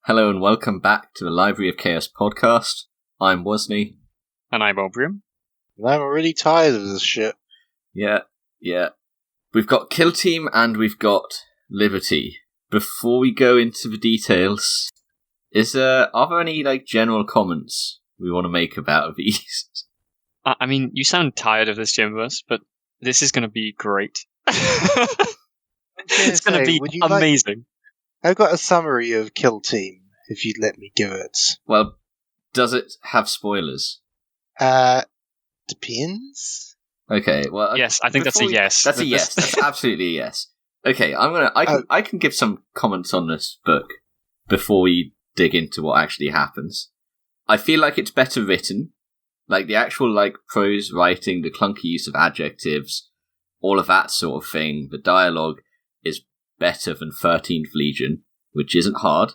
Hello and welcome back to the Library of Chaos podcast. I'm Wasni. And I'm Obrium. And I'm really tired of this shit. Yeah. We've got Kill Team and we've got Liberty. Before we go into the details, are there any general comments we want to make about these? I mean, you sound tired of this, Jimbus, but this is going to be great. It's going to be amazing. I've got a summary of Kill Team, if you'd let me give it. Well, does it have spoilers? Depends. Okay, well... Yes, I think that's a yes. That's a yes. That's absolutely a yes. Okay, I can give some comments on this book before we dig into what actually happens. I feel like it's better written. The actual, prose writing, the clunky use of adjectives, all of that sort of thing. The dialogue is better than 13th Legion, which isn't hard.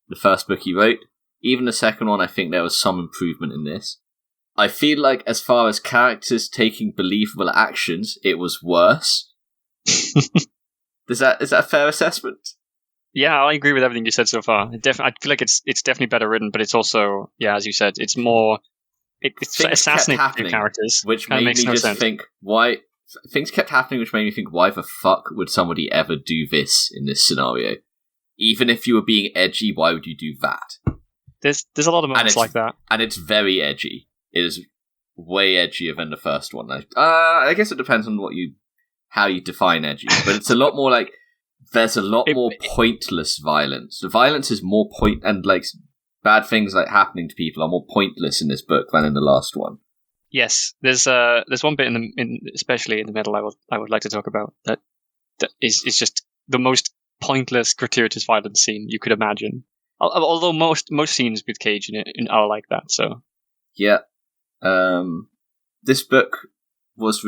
The first book he wrote. Even the second one, I think there was some improvement in this. I feel like as far as characters taking believable actions, it was worse. Is that a fair assessment? Yeah, I agree with everything you said so far. I feel like it's definitely better written, but it's also, as you said, it's more... It's assassinating characters, which made me just think, why... Things kept happening which made me think, why the fuck would somebody ever do this in this scenario? Even if you were being edgy, why would you do that? There's a lot of moments like that. And it's very edgy. It is way edgier than the first one. I guess it depends on how you define edgy. But it's a lot more there's a lot more pointless violence. The violence is more and bad things happening to people are more pointless in this book than in the last one. Yes, there's one bit especially in the middle I would like to talk about that is just the most pointless, gratuitous violence scene you could imagine. Although most scenes with Cage in it are like that. So yeah, this book was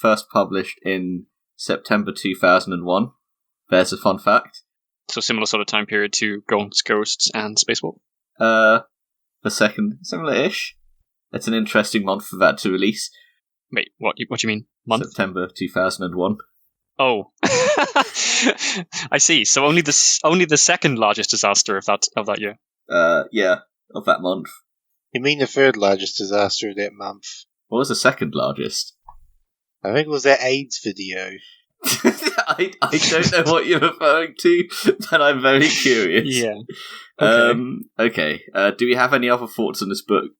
first published in September 2001. There's a fun fact. So similar sort of time period to Ghosts and Space Wolf. The second similar-ish. It's an interesting month for that to release. Wait, what do you mean? Month? September 2001. Oh, I see. So only the second largest disaster of that year. Yeah, of that month. You mean the third largest disaster of that month? What was the second largest? I think it was that AIDS video. I don't know what you're referring to, but I'm very curious. Yeah. Okay. Do we have any other thoughts on this book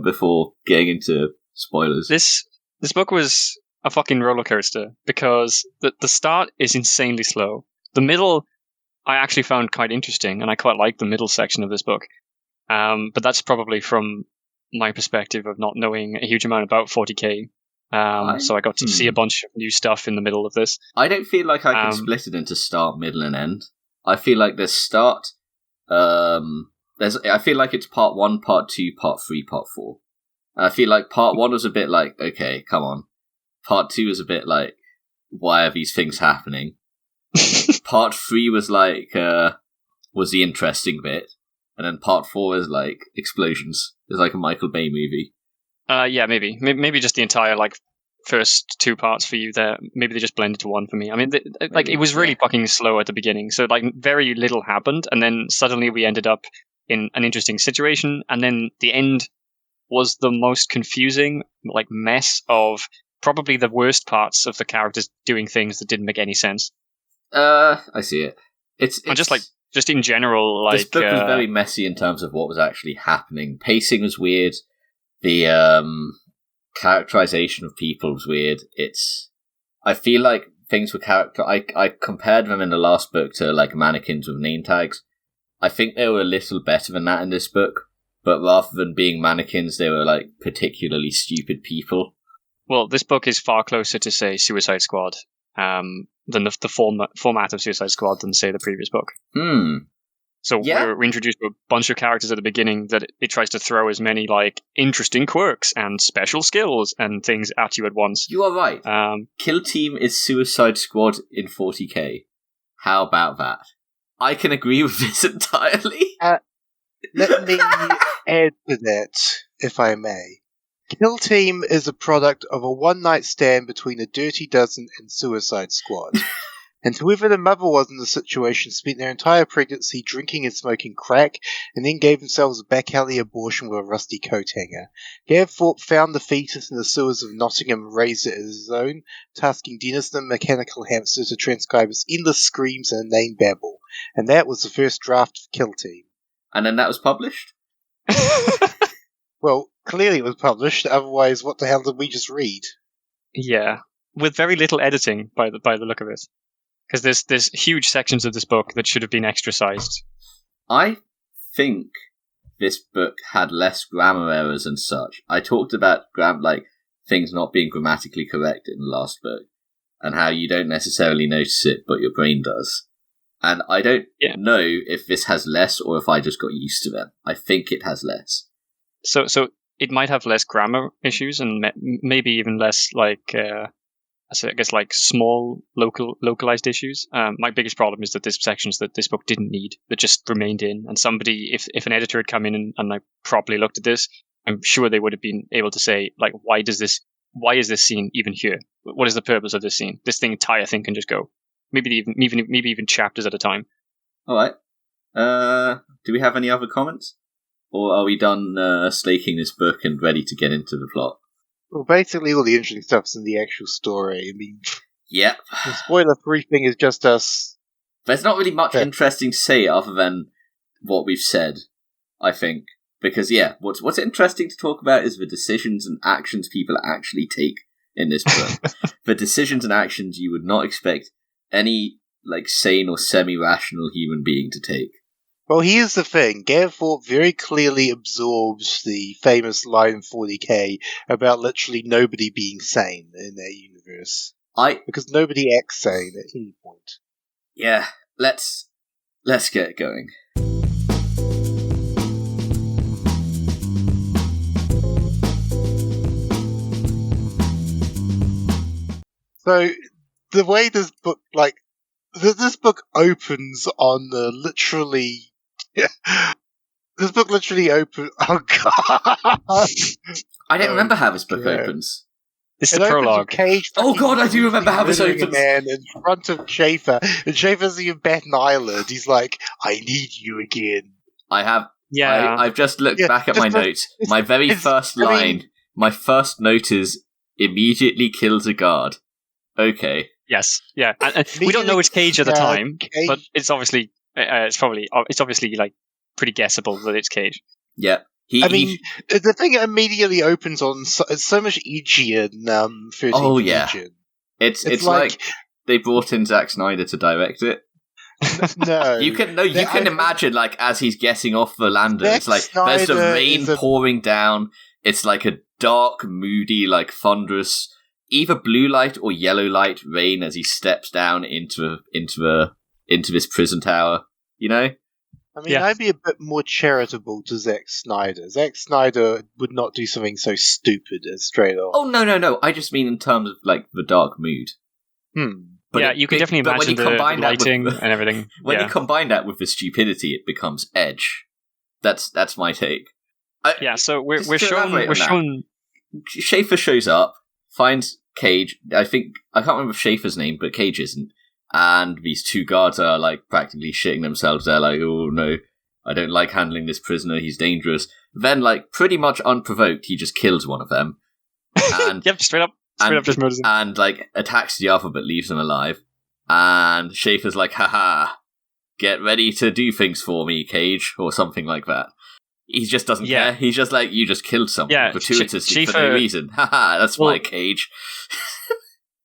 before getting into spoilers? This book was a fucking roller coaster because the start is insanely slow. The middle I actually found quite interesting, and I quite like the middle section of this book. But that's probably from my perspective of not knowing a huge amount about 40k. So I got to see a bunch of new stuff in the middle of this. I don't feel like I can split it into start, middle, and end. I feel like there's start. I feel like it's part 1, part 2, part 3, part 4. I feel like part 1 was a bit okay, come on. Part 2 was a bit why are these things happening? Part 3 was was the interesting bit. And then part 4 is explosions. It's like a Michael Bay movie. Yeah, maybe just the entire first 2 parts for you there. Maybe they just blended to one for me. I mean, it was really fucking slow at the beginning. So very little happened, and then suddenly we ended up in an interesting situation, and then the end was the most confusing mess of probably the worst parts of the characters doing things that didn't make any sense. I see it. It's just in general, this book was very messy in terms of what was actually happening. Pacing was weird. The characterization of people was weird. I feel like things were I compared them in the last book to mannequins with name tags. I think they were a little better than that in this book, but rather than being mannequins, they were particularly stupid people. Well, this book is far closer to, say, Suicide Squad than the format of Suicide Squad than, say, the previous book. So we're introduced to a bunch of characters at the beginning that it tries to throw as many interesting quirks and special skills and things at you at once. You are right. Kill Team is Suicide Squad in 40k. How about that? I can agree with this entirely. Let me add to that, if I may. Kill Team is a product of a one-night stand between a Dirty Dozen and Suicide Squad. And whoever the mother was in the situation spent their entire pregnancy drinking and smoking crack, and then gave themselves a back alley abortion with a rusty coat hanger. Gav Thorpe found the fetus in the sewers of Nottingham and raised it as his own, tasking Dennis the mechanical hamster to transcribe its endless screams and inane babble. And that was the first draft of Kill Team. And then that was published? Well, clearly it was published, otherwise what the hell did we just read? Yeah, with very little editing by the look of it. Because there's huge sections of this book that should have been extra-sized. I think this book had less grammar errors and such. I talked about things not being grammatically correct in the last book, and how you don't necessarily notice it, but your brain does. And I don't know if this has less or if I just got used to them. I think it has less. So it might have less grammar issues and maybe even less I guess small localized issues. My biggest problem is that there's sections that this book didn't need that just remained in. And somebody, if an editor had come in and properly looked at this, I'm sure they would have been able to say why is this scene even here? What is the purpose of this scene? This entire thing can just go. Maybe even chapters at a time. All right. Do we have any other comments, or are we done slaking this book and ready to get into the plot? Well, basically all the interesting stuff's in the actual story. I mean, yep. The spoiler-free thing is just us. There's not really much interesting to say other than what we've said, I think. Because, what's interesting to talk about is the decisions and actions people actually take in this book. The decisions and actions you would not expect any, sane or semi-rational human being to take. Well, here's the thing. Gav Thorpe very clearly absorbs the famous line in 40k about literally nobody being sane in their universe. Because nobody acts sane at any point. Yeah, let's get going. So, the way this book, this book opens on the literally... This book literally opens... Oh, God! I don't remember how this book opens. It's the prologue. Oh, God, I do remember how this opens. A man in front of Schaefer, and Schaefer's in Batten Island. He's like, I need you again. I have... Yeah. I've just looked back at my notes. My very first line, my first note is, immediately kills a guard. Okay. Yes, yeah. And we don't know it's Cage at the time, but it's obviously... it's obviously pretty guessable that it's Cage. Yeah, the thing immediately opens on it's so much edgier than 13th Legion. It's like they brought in Zack Snyder to direct it. No, you can imagine as he's getting off the lander. It's there's the rain pouring down. It's like a dark, moody, thunderous, either blue light or yellow light rain as he steps down into this prison tower. You know? I mean, I'd be a bit more charitable to Zack Snyder. Zack Snyder would not do something so stupid as straight off. Oh, no. I just mean in terms of, the dark mood. But you can definitely imagine the lighting and everything. When you combine that with the stupidity, it becomes Edge. That's my take. So we're shown... Schaefer shows up, finds Cage. I can't remember Schaefer's name, but Cage isn't. And these two guards are practically shitting themselves. They're oh no, I don't like handling this prisoner. He's dangerous. Then pretty much unprovoked, he just kills one of them. And yep, straight up just murders him. And attacks the other but leaves them alive. And Schaefer's haha, get ready to do things for me, Cage, or something like that. He just doesn't care. He's just you just killed someone gratuitously for no reason. Haha, that's my Cage.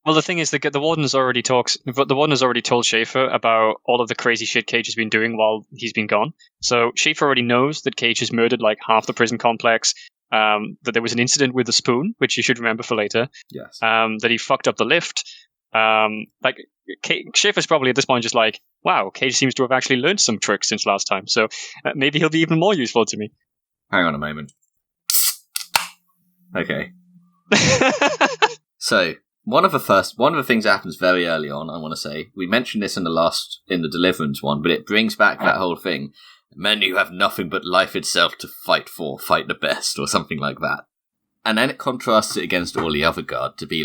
Well, the thing is, the warden's already told Schaefer about all of the crazy shit Cage has been doing while he's been gone. So Schaefer already knows that Cage has murdered half the prison complex. That there was an incident with the spoon, which you should remember for later. Yes. That he fucked up the lift. Schaefer's probably at this point just wow, Cage seems to have actually learned some tricks since last time. So maybe he'll be even more useful to me. Hang on a moment. Okay. So. One of the things that happens very early on, I want to say, we mentioned this in the Deliverance one, but it brings back that whole thing. Men who have nothing but life itself to fight for, fight the best, or something like that. And then it contrasts it against all the other guard to be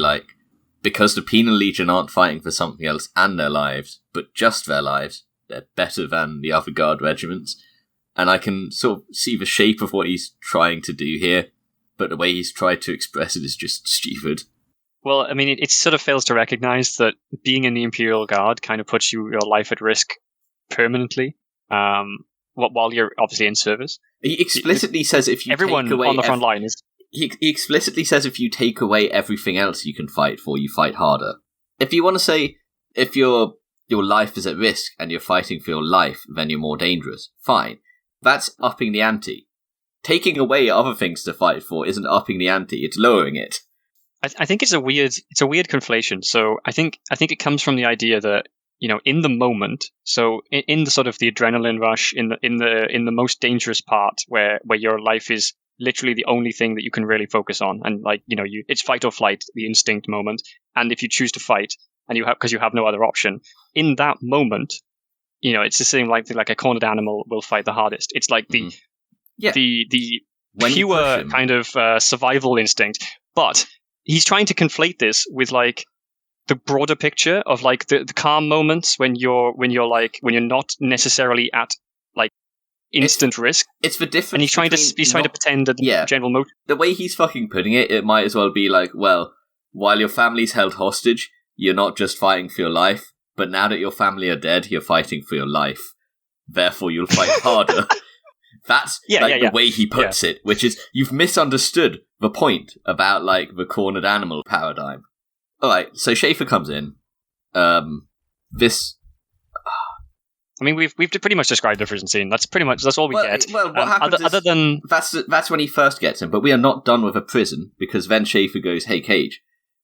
because the Penal Legion aren't fighting for something else and their lives, but just their lives, they're better than the other guard regiments. And I can sort of see the shape of what he's trying to do here, but the way he's tried to express it is just stupid. Well, I mean, it sort of fails to recognize that being in the Imperial Guard kind of puts your life at risk permanently, while you're obviously in service. He explicitly says if you everyone take away on the front line is... He explicitly says if you take away everything else you can fight for, you fight harder. If you want to say if your life is at risk and you're fighting for your life, then you're more dangerous. Fine. That's upping the ante. Taking away other things to fight for isn't upping the ante, it's lowering it. I think it's a weird conflation. So I think it comes from the idea that, in the moment, so in the sort of the adrenaline rush, in the most dangerous part where your life is literally the only thing that you can really focus on, and it's fight or flight, the instinct moment. And if you choose to fight, and because you have no other option, in that moment, it's the same like a cornered animal will fight the hardest. It's like the pure kind of survival instinct. But he's trying to conflate this with like the broader picture of like the calm moments when you're not necessarily at like instant risk. It's the difference. And he's trying to pretend that the general motive. The way he's fucking putting it, it might as well be like, well, while your family's held hostage, you're not just fighting for your life, but now that your family are dead, you're fighting for your life. Therefore, you'll fight harder. That's the way he puts it, which is, you've misunderstood the point about, like, the cornered animal paradigm. Alright, so Schaefer comes in. I mean, we've pretty much described the prison scene. That's all we get. Well, what happens other than... That's when he first gets him, but we are not done with a prison, because then Schaefer goes, hey, Cage,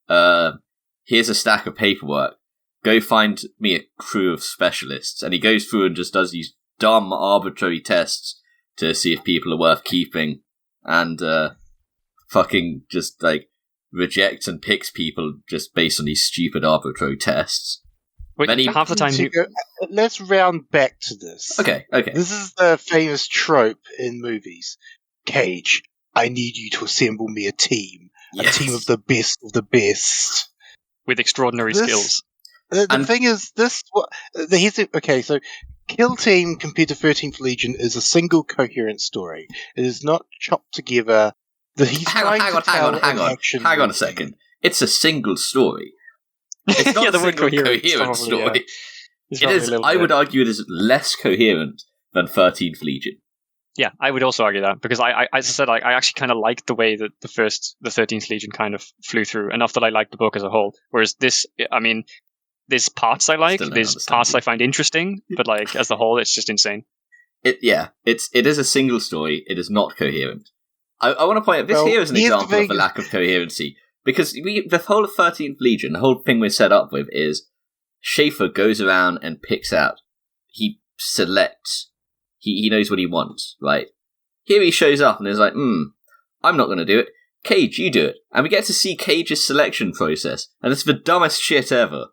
here's a stack of paperwork. Go find me a crew of specialists. And he goes through and just does these dumb, arbitrary tests to see if people are worth keeping, and fucking just, like, rejects and picks people just based on these stupid, arbitrary tests. Wait, half the time let's round back to this. Okay. This is the famous trope in movies. Cage, I need you to assemble me a team. Yes. A team of the best. With extraordinary skills. The thing is, so Kill Team compared to 13th Legion is a single coherent story. It is not chopped together. Hang on a second. It's a single story. It's not a single coherent story. It is. I would argue it is less coherent than 13th Legion. Yeah, I would also argue that, because I as I said, I actually kind of liked the way that the 13th Legion kind of flew through, enough that I liked the book as a whole. Whereas this, I mean, there's parts I like, there's parts I find interesting, but like as the whole, it's just insane. It is a single story. It is not coherent. I want to point out, this here is an example of a lack of coherency, because the whole of 13th Legion, the whole thing we're set up with is Schaefer goes around and picks out. He selects. He knows what he wants, right? Here he shows up and is like, I'm not going to do it. Cage, you do it. And we get to see Cage's selection process, and it's the dumbest shit ever.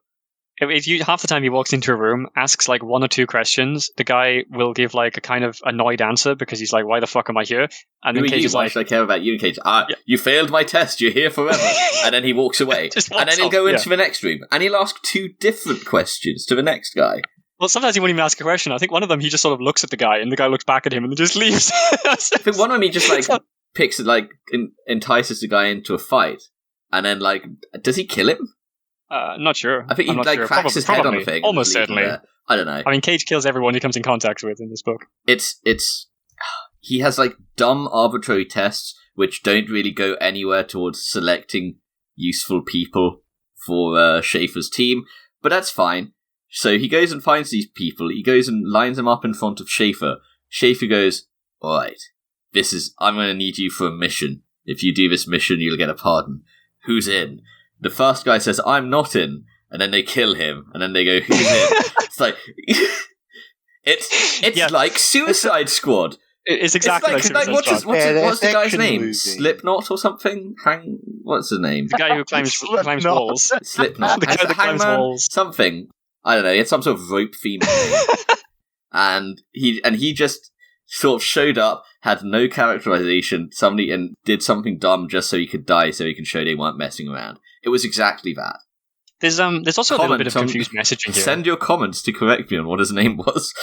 If half the time he walks into a room, asks like one or two questions, the guy will give like a kind of annoyed answer because he's like, "Why the fuck am I here?" And then Cage is like, "Why should I care about you, Cage? You failed my test. You're here forever." And then he walks away, and then he'll go into the next room, and he'll ask two different questions to the next guy. Well, sometimes he won't even ask a question. I think one of them he just sort of looks at the guy, and the guy looks back at him, and then just leaves. I think one of them he just like picks it, like entices the guy into a fight, and then like, does he kill him? Not sure. I think he like cracks his head on the thing. Almost certainly. I don't know. I mean, Cage kills everyone he comes in contact with in this book. He has like dumb arbitrary tests which don't really go anywhere towards selecting useful people for Schaefer's team, but that's fine. So he goes and finds these people. He goes and lines them up in front of Schaefer. Schaefer goes, "All right, I'm going to need you for a mission. If you do this mission, you'll get a pardon. Who's in?" The first guy says, "I'm not in," and then they kill him, and then they go, "Who's in?" It's like it's like Suicide Squad. It's exactly like Suicide Squad. What's the guy's name? Movie. Slipknot or something? What's his name? The guy who climbs walls. Slipknot. The guy that climbs walls. Something. I don't know. He had some sort of rope theme. and he just sort of showed up, had no characterization, and did something dumb just so he could die, so he can show they weren't messing around. It was exactly that. There's also a little bit of Comment on- confused messaging here. Send your comments to correct me on what his name was.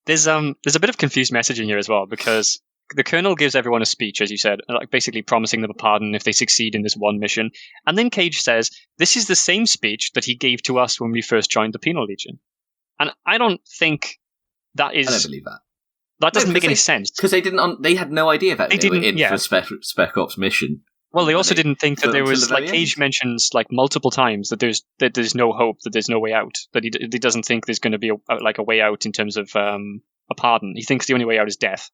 There's a bit of confused messaging here as well, because the Colonel gives everyone a speech, as you said, like basically promising them a pardon if they succeed in this one mission. And then Cage says, this is the same speech that he gave to us when we first joined the Penal Legion. And I don't think that is... I don't believe that. That doesn't make any sense. Because they had no idea that they were in for a spec ops mission. Well, they also didn't think that there was, the like, very Cage end. mentions, like, multiple times that there's no hope, that there's no way out, that he doesn't think there's going to be a way out in terms of a pardon. He thinks the only way out is death.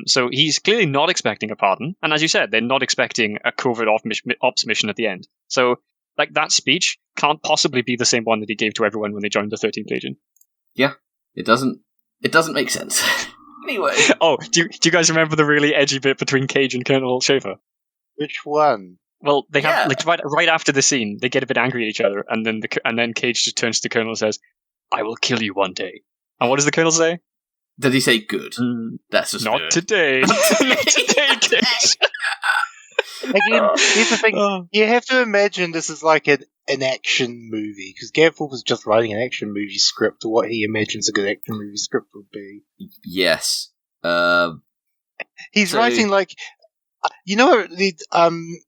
So he's clearly not expecting a pardon, and as you said, they're not expecting a covert ops mission at the end. So, like, that speech can't possibly be the same one that he gave to everyone when they joined the 13th Legion. Yeah, it doesn't make sense. Anyway. Oh, do you guys remember the really edgy bit between Cage and Colonel Schaefer? Which one? Well, they have like right after the scene, they get a bit angry at each other, and then Cage just turns to the Colonel and says, "I will kill you one day." And what does the Colonel say? Did he say good? That's just not today. Not today, Cage. Again, here's the thing. You have to imagine this is like an action movie, because Gavthorpe was just writing an action movie script, or what he imagines a good action movie script would be. Yes. He's writing like... You know,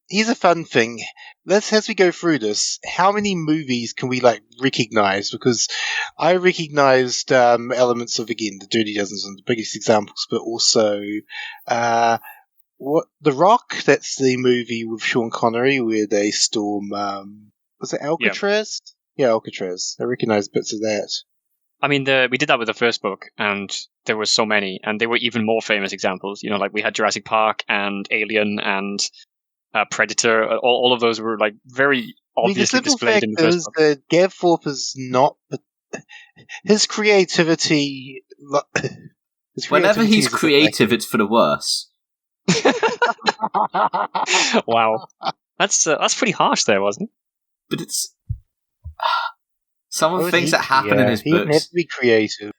here's a fun thing. As we go through this, how many movies can we, like, recognize? Because I recognized elements of, again, the Dirty Dozens and the biggest examples, but also The Rock, that's the movie with Sean Connery where they storm, was it Alcatraz? Yeah, Alcatraz. I recognize bits of that. I mean, we did that with the first book, and there were so many, and they were even more famous examples. You know, like we had Jurassic Park and Alien and Predator. All of those were like very obviously displayed in the first book. That Gavthorpe is not his creativity. Whenever he's creative, it's for the worse. Wow, that's pretty harsh there, wasn't it? But it's. Some of the things that happen in his he books. He has to be creative.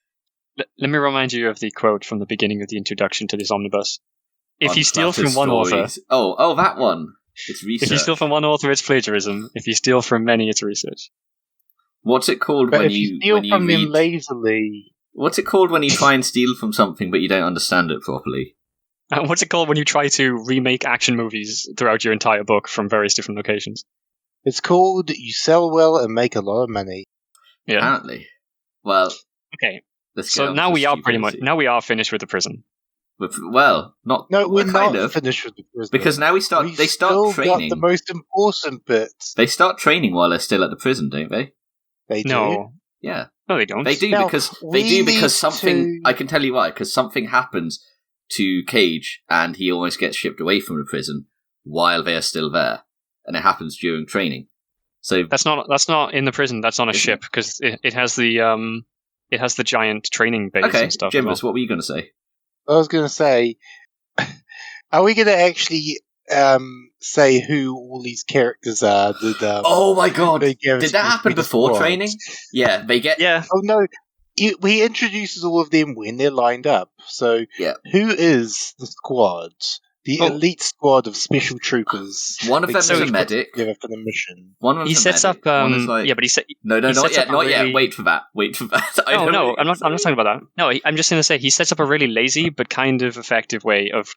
Let me remind you of the quote from the beginning of the introduction to this omnibus. If you steal from one author... Oh, that one. It's research. If you steal from one author, it's plagiarism. If you steal from many, it's research. What's it called but when if you steal from them lazily... What's it called when you try and steal from something but you don't understand it properly? What's it called when you try to remake action movies throughout your entire book from various different locations? It's called you sell well and make a lot of money. Yeah. Apparently. Well, okay. So now we are finished with the prison. Well, not no, we're not kind of finished with the prison because now they start training. Got the most important bits. They start training while they're still at the prison, don't they? They do. No. Yeah. No, they don't. They do because something. I can tell you why. Because something happens to Cage, and he almost gets shipped away from the prison while they are still there, and it happens during training. So that's not in the prison. That's on a ship because it has the giant training base and stuff. Jimbus, what were you going to say? I was going to say, are we going to actually say who all these characters are? Oh my god! Did that happen before training? Yeah, they get. Yeah. Oh no. He introduces all of them when they're lined up. So, who is the squad? The elite squad of special troopers. One of them is a medic. For the mission. One of them he sets up. but he said no, not yet, not yet. Wait for that. No, I'm not talking about that. No, I'm just going to say he sets up a really lazy but kind of effective way of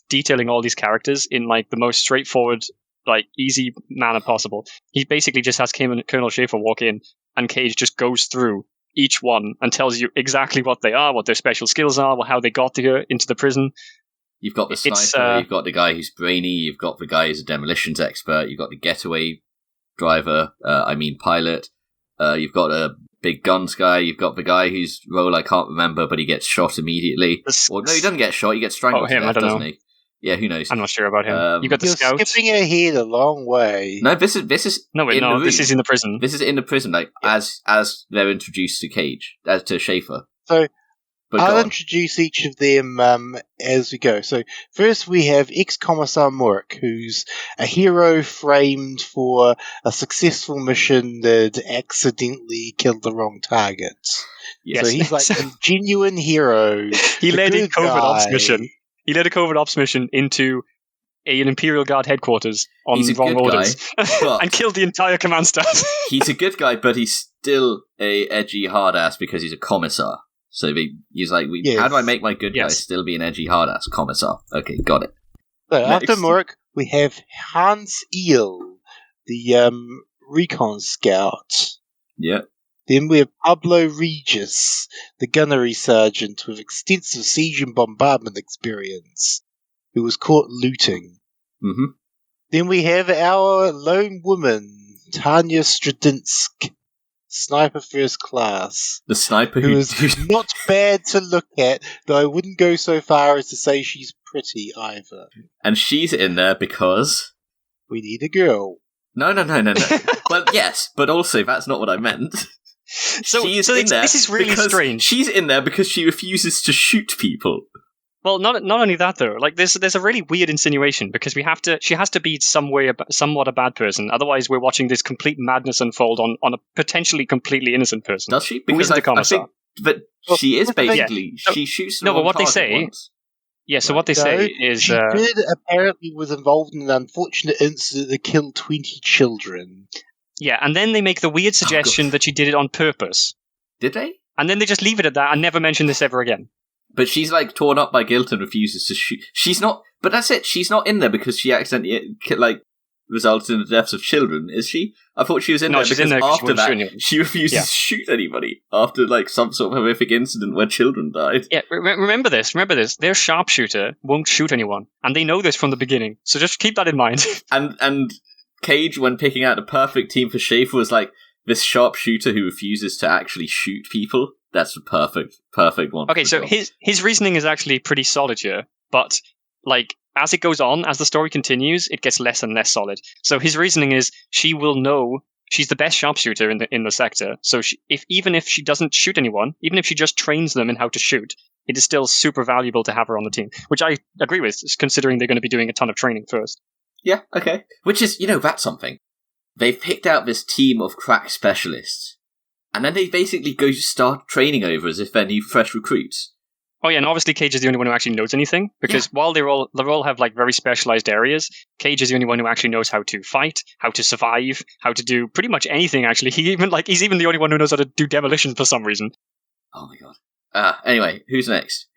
detailing all these characters in like the most straightforward, like easy manner possible. He basically just has Colonel Schaefer walk in, and Cage just goes through each one and tells you exactly what they are, what their special skills are, how they got here into the prison. You've got the sniper, you've got the guy who's brainy, you've got the guy who's a demolitions expert, you've got the getaway driver, pilot, you've got a big guns guy, you've got the guy whose role I can't remember, but he gets shot immediately. No, he doesn't get shot, he gets strangled to death, doesn't he? Yeah, who knows? I'm not sure about him. You got the scouts. You're skipping ahead a long way. No, this is this is in the prison. This is in the prison, like as they're introduced to Cage, to Schaefer. So I'll introduce each of them as we go. So first we have ex-Commissar Mork, who's a hero framed for a successful mission that accidentally killed the wrong target. Yes. So he's like a genuine hero. He led a covert ops mission. He led a covert ops mission into an Imperial Guard headquarters on He's a wrong good orders guy, and killed the entire command staff. He's a good guy, but he's still a edgy hard ass because he's a commissar. So he's like, how do I make my good guy still be an edgy hard ass commissar? Okay, got it. So after Mork, we have Hans Eel, the recon scout. Yeah. Then we have Pablo Regis, the gunnery sergeant with extensive siege and bombardment experience, who was caught looting. Mm-hmm. Then we have our lone woman, Tanya Stradinsk, sniper first class. The sniper who is not bad to look at, though I wouldn't go so far as to say she's pretty either. And she's in there because... we need a girl. No. Well, yes, but also that's not what I meant. This is really strange. She's in there because she refuses to shoot people. Well, not only that though. Like there's a really weird insinuation because she has to be somewhat a bad person. Otherwise, we're watching this complete madness unfold on a potentially completely innocent person. Does she? Because I think that she is basically she shoots. No, but what they say. Yeah, so what they say is... She apparently was involved in an unfortunate incident that killed 20 children. Yeah, and then they make the weird suggestion that she did it on purpose. Did they? And then they just leave it at that and never mention this ever again. But she's like torn up by guilt and refuses to shoot. She's not... But that's it. She's not in there because she accidentally resulted in the deaths of children, is she? I thought she was in there because after that she refuses to shoot anybody after some sort of horrific incident where children died. Yeah, remember this. Their sharpshooter won't shoot anyone, and they know this from the beginning. So just keep that in mind. And Cage, when picking out the perfect team for Schaefer, was like this sharpshooter who refuses to actually shoot people. That's the perfect one. Okay, so his reasoning is actually pretty solid here, but as it goes on, as the story continues, it gets less and less solid. So his reasoning is she will know she's the best sharpshooter in the sector. So even if she doesn't shoot anyone, even if she just trains them in how to shoot, it is still super valuable to have her on the team, which I agree with, considering they're going to be doing a ton of training first. Yeah, okay. Which is, that's something. They've picked out this team of crack specialists, and then they basically go start training over as if they're new fresh recruits. Oh yeah, and obviously Cage is the only one who actually knows anything, because while they all have very specialized areas, Cage is the only one who actually knows how to fight, how to survive, how to do pretty much anything. Actually, he's even the only one who knows how to do demolition for some reason. Oh my god. Anyway, who's next?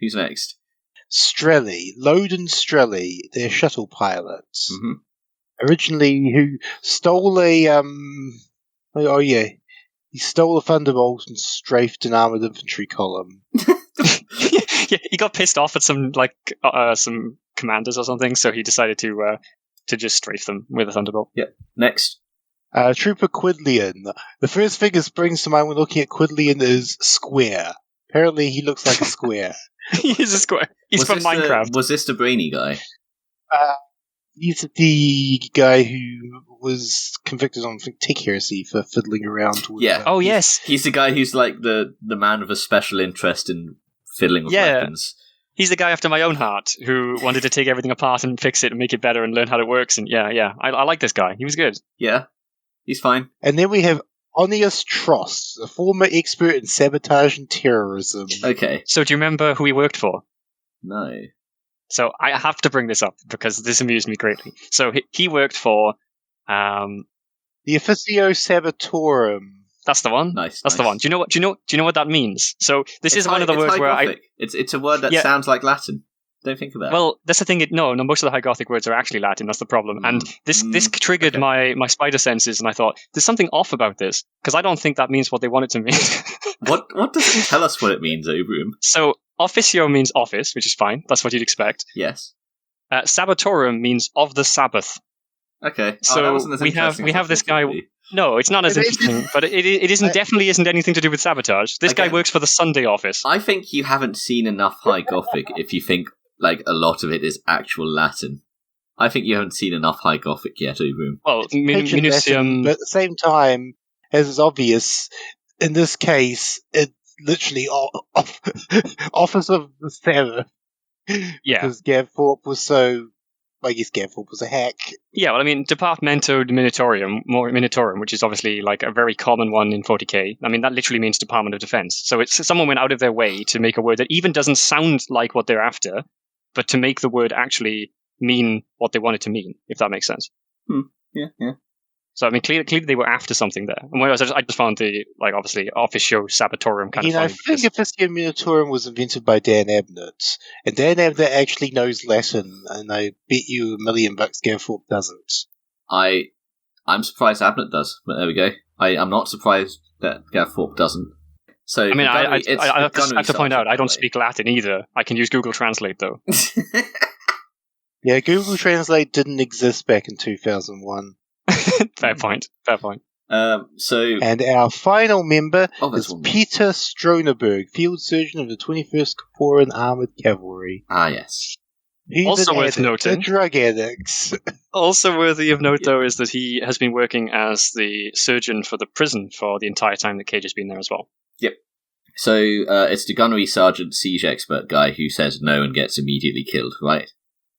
Strelly, Loden Strelly, their shuttle pilot. Mm-hmm. Originally, who stole he stole a thunderbolt and strafed an armored infantry column. Yeah, he got pissed off at some commanders or something, so he decided to just strafe them with a thunderbolt. Yeah. Next. Trooper Quidlian. The first thing that springs to mind when looking at Quidlian is square. Apparently, he looks like a square. He is a square. He's from Minecraft. Was this the brainy guy? He's the guy who was convicted on tech heresy for fiddling around with... Oh, yes. He's the guy who's the man with a special interest in fiddling with weapons. He's the guy after my own heart who wanted to take everything apart and fix it and make it better and learn how it works. And I like this guy. He was good. Yeah, he's fine. And then we have Onius Trost, a former expert in sabotage and terrorism. Okay. So do you remember who he worked for? No. So I have to bring this up because this amused me greatly. So he worked for... the Officio Sabatorum. That's the one. Nice. That's the one. Do you know what that means? So this is one of the words where It's a word that sounds like Latin. Don't think about it. Well, that's the thing. No, most of the High Gothic words are actually Latin. That's the problem. And this triggered my spider senses, and I thought there's something off about this because I don't think that means what they want it to mean. What does it tell us what it means, Obrum? So officio means office, which is fine. That's what you'd expect. Yes. Sabatorum means of the Sabbath. Okay. So we have this guy. No, it's not as interesting, but it isn't definitely isn't anything to do with sabotage. This guy works for the Sunday office. I think you haven't seen enough High Gothic if you think a lot of it is actual Latin. I think you haven't seen enough High Gothic yet, Obrum. Well, Latin, but at the same time, as is obvious, in this case, it literally Office of the Sabbath. Yeah. Because Gav Thorpe was so... I guess Gav Thorpe was a hack. Yeah, well, I mean, Departamento Minitorum, which is obviously a very common one in 40k. I mean, that literally means Department of Defense. So someone went out of their way to make a word that even doesn't sound like what they're after, but to make the word actually mean what they wanted to mean, if that makes sense. Yeah. So, I mean, clearly they were after something there. And whereas I just found the, obviously, office show Sabotorum kind of funny. I think Officio Minotorum was invented by Dan Abnett. And Dan Abnett actually knows Latin, and I bet you $1,000,000 Gav Thorpe doesn't. I'm surprised Abnett does, but there we go. I'm not surprised that Gav Thorpe doesn't. So, I mean, I have to point out, I don't speak Latin either. I can use Google Translate, though. Yeah, Google Translate didn't exist back in 2001. Fair point. And our final member is Peter Stroneberg, Field Surgeon of the 21st Corporan Armoured Cavalry. Ah, yes. He's also worth noting. A drug addict. Also worthy of note, though, is that he has been working as the surgeon for the prison for the entire time that Cage has been there as well. Yep. So it's the gunnery sergeant siege expert guy who says no and gets immediately killed, right?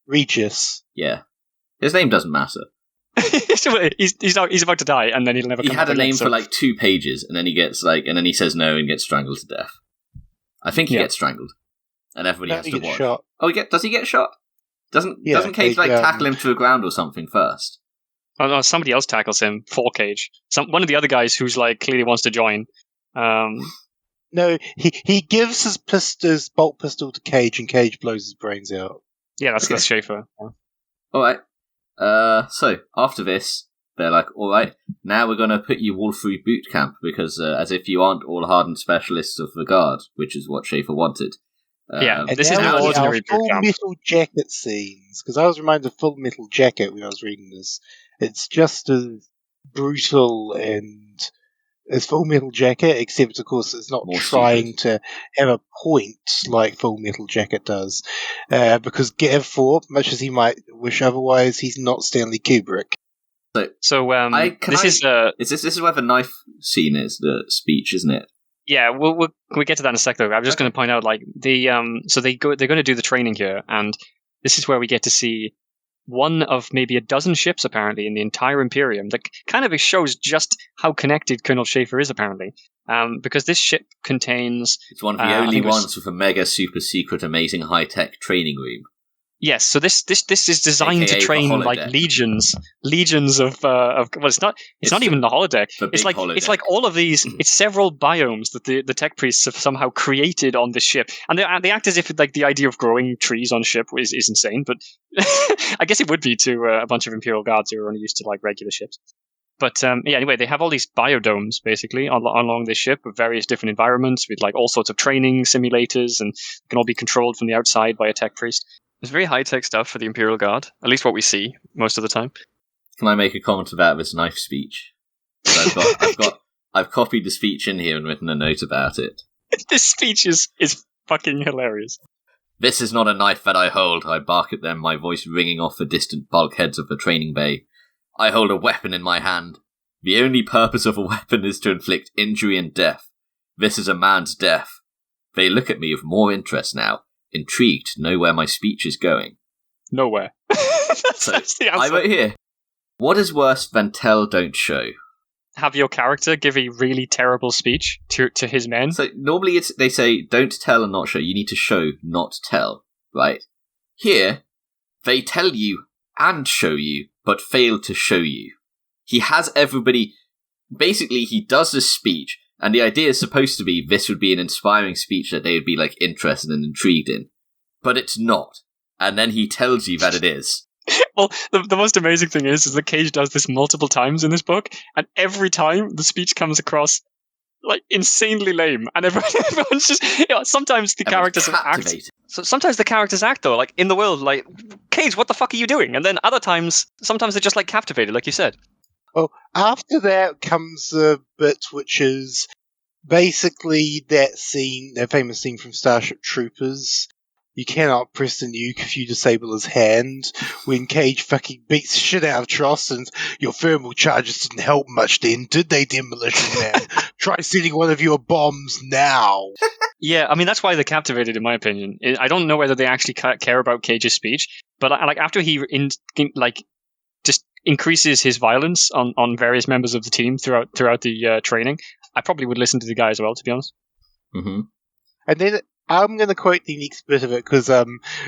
Regis. Yeah. His name doesn't matter. he's about to die, and then he'll never come back. He had a name for 2 pages, and then he gets and then he says no and gets strangled to death. I think he gets strangled, and everybody has to watch. Shot. Oh, does he get shot? Doesn't Cage tackle him to the ground or something first? Oh no, somebody else tackles him for Cage. One of the other guys who's clearly wants to join. No, he gives his bolt pistol to Cage, and Cage blows his brains out. Yeah, that's Schaefer. Yeah. All right. So after this, they're like, all right, now we're going to put you all through boot camp, because as if you aren't all hardened specialists of the guard, which is what Schaefer wanted. And this is no ordinary Full Metal Jacket scenes, because I was reminded of Full Metal Jacket when I was reading this. It's just as brutal and as Full Metal Jacket, except of course it's not trying to have a point like Full Metal Jacket does, because Gav Thorpe, much as he might wish otherwise, he's not Stanley Kubrick. This is where the knife scene is, the speech, isn't it? Yeah, we'll get to that in a sec, though. I'm just going to point out, so they're going to do the training here, and this is where we get to see one of maybe a dozen ships, apparently, in the entire Imperium. That kind of shows just how connected Colonel Schaefer is, apparently. Because this ship contains... It's one of the only ones with a mega, super secret, amazing, high-tech training room. Yes, so this is designed AKA to train legions of well, it's not even the holodeck. It's like all of these. It's several biomes that the tech priests have somehow created on the ship, and they act as if the idea of growing trees on ship is insane. But I guess it would be to a bunch of Imperial guards who are only used to regular ships. But anyway, they have all these biodomes basically along this ship with various different environments with all sorts of training simulators, and can all be controlled from the outside by a tech priest. It's very high-tech stuff for the Imperial Guard, at least what we see most of the time. Can I make a comment about this knife speech? I've copied the speech in here and written a note about it. This speech is fucking hilarious. This is not a knife that I hold, I bark at them, my voice ringing off the distant bulkheads of the training bay. I hold a weapon in my hand. The only purpose of a weapon is to inflict injury and death. This is a man's death. They look at me with more interest now, intrigued to know where my speech is going. Nowhere. that's the answer. I wrote here, what is worse than tell, don't show? Have your character give a really terrible speech to his men? So normally they say, don't tell and not show. You need to show, not tell, right? Here, they tell you and show you, but fail to show you. He has everybody... Basically, he does this speech, and the idea is supposed to be this would be an inspiring speech that they would be interested and intrigued in. But it's not. And then he tells you that it is. Well, the most amazing thing is that Cage does this multiple times in this book, and every time the speech comes across insanely lame, and everyone's just sometimes the characters act. So sometimes the characters act though, in the world, Cage, what the fuck are you doing? And then sometimes they're just captivated, like you said. Well, after that comes a bit which is basically that famous scene from Starship Troopers. You cannot press the nuke if you disable his hand. When Cage fucking beats the shit out of Tross, and your thermal charges didn't help much then, did they, Demolition Man? Try setting one of your bombs now. Yeah, I mean, that's why they're captivated, in my opinion. I don't know whether they actually care about Cage's speech, but after he just increases his violence on various members of the team throughout the training, I probably would listen to the guy as well, to be honest. Mm-hmm. And then I'm going to quote the next bit of it, because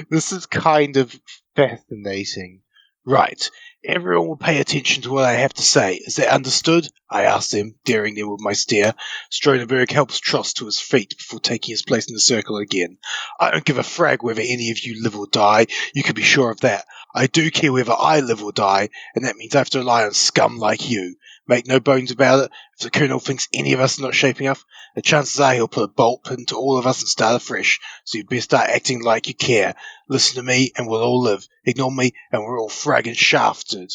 this is kind of Fascinating. Right. Everyone will pay attention to what I have to say. Is that understood? I asked him, daring them with my stare. Strodeberg helps Tross to his feet before taking his place in the circle again. I don't give a frag whether any of you live or die. You can be sure of that. I do care whether I live or die, and that means I have to rely on scum like you. Make no bones about it. If the Colonel thinks any of us are not shaping up, the chances are he'll put a bolt into all of us and start afresh. So you best start acting like you care. Listen to me, and we'll all live. Ignore me, and we're all fragging shafted.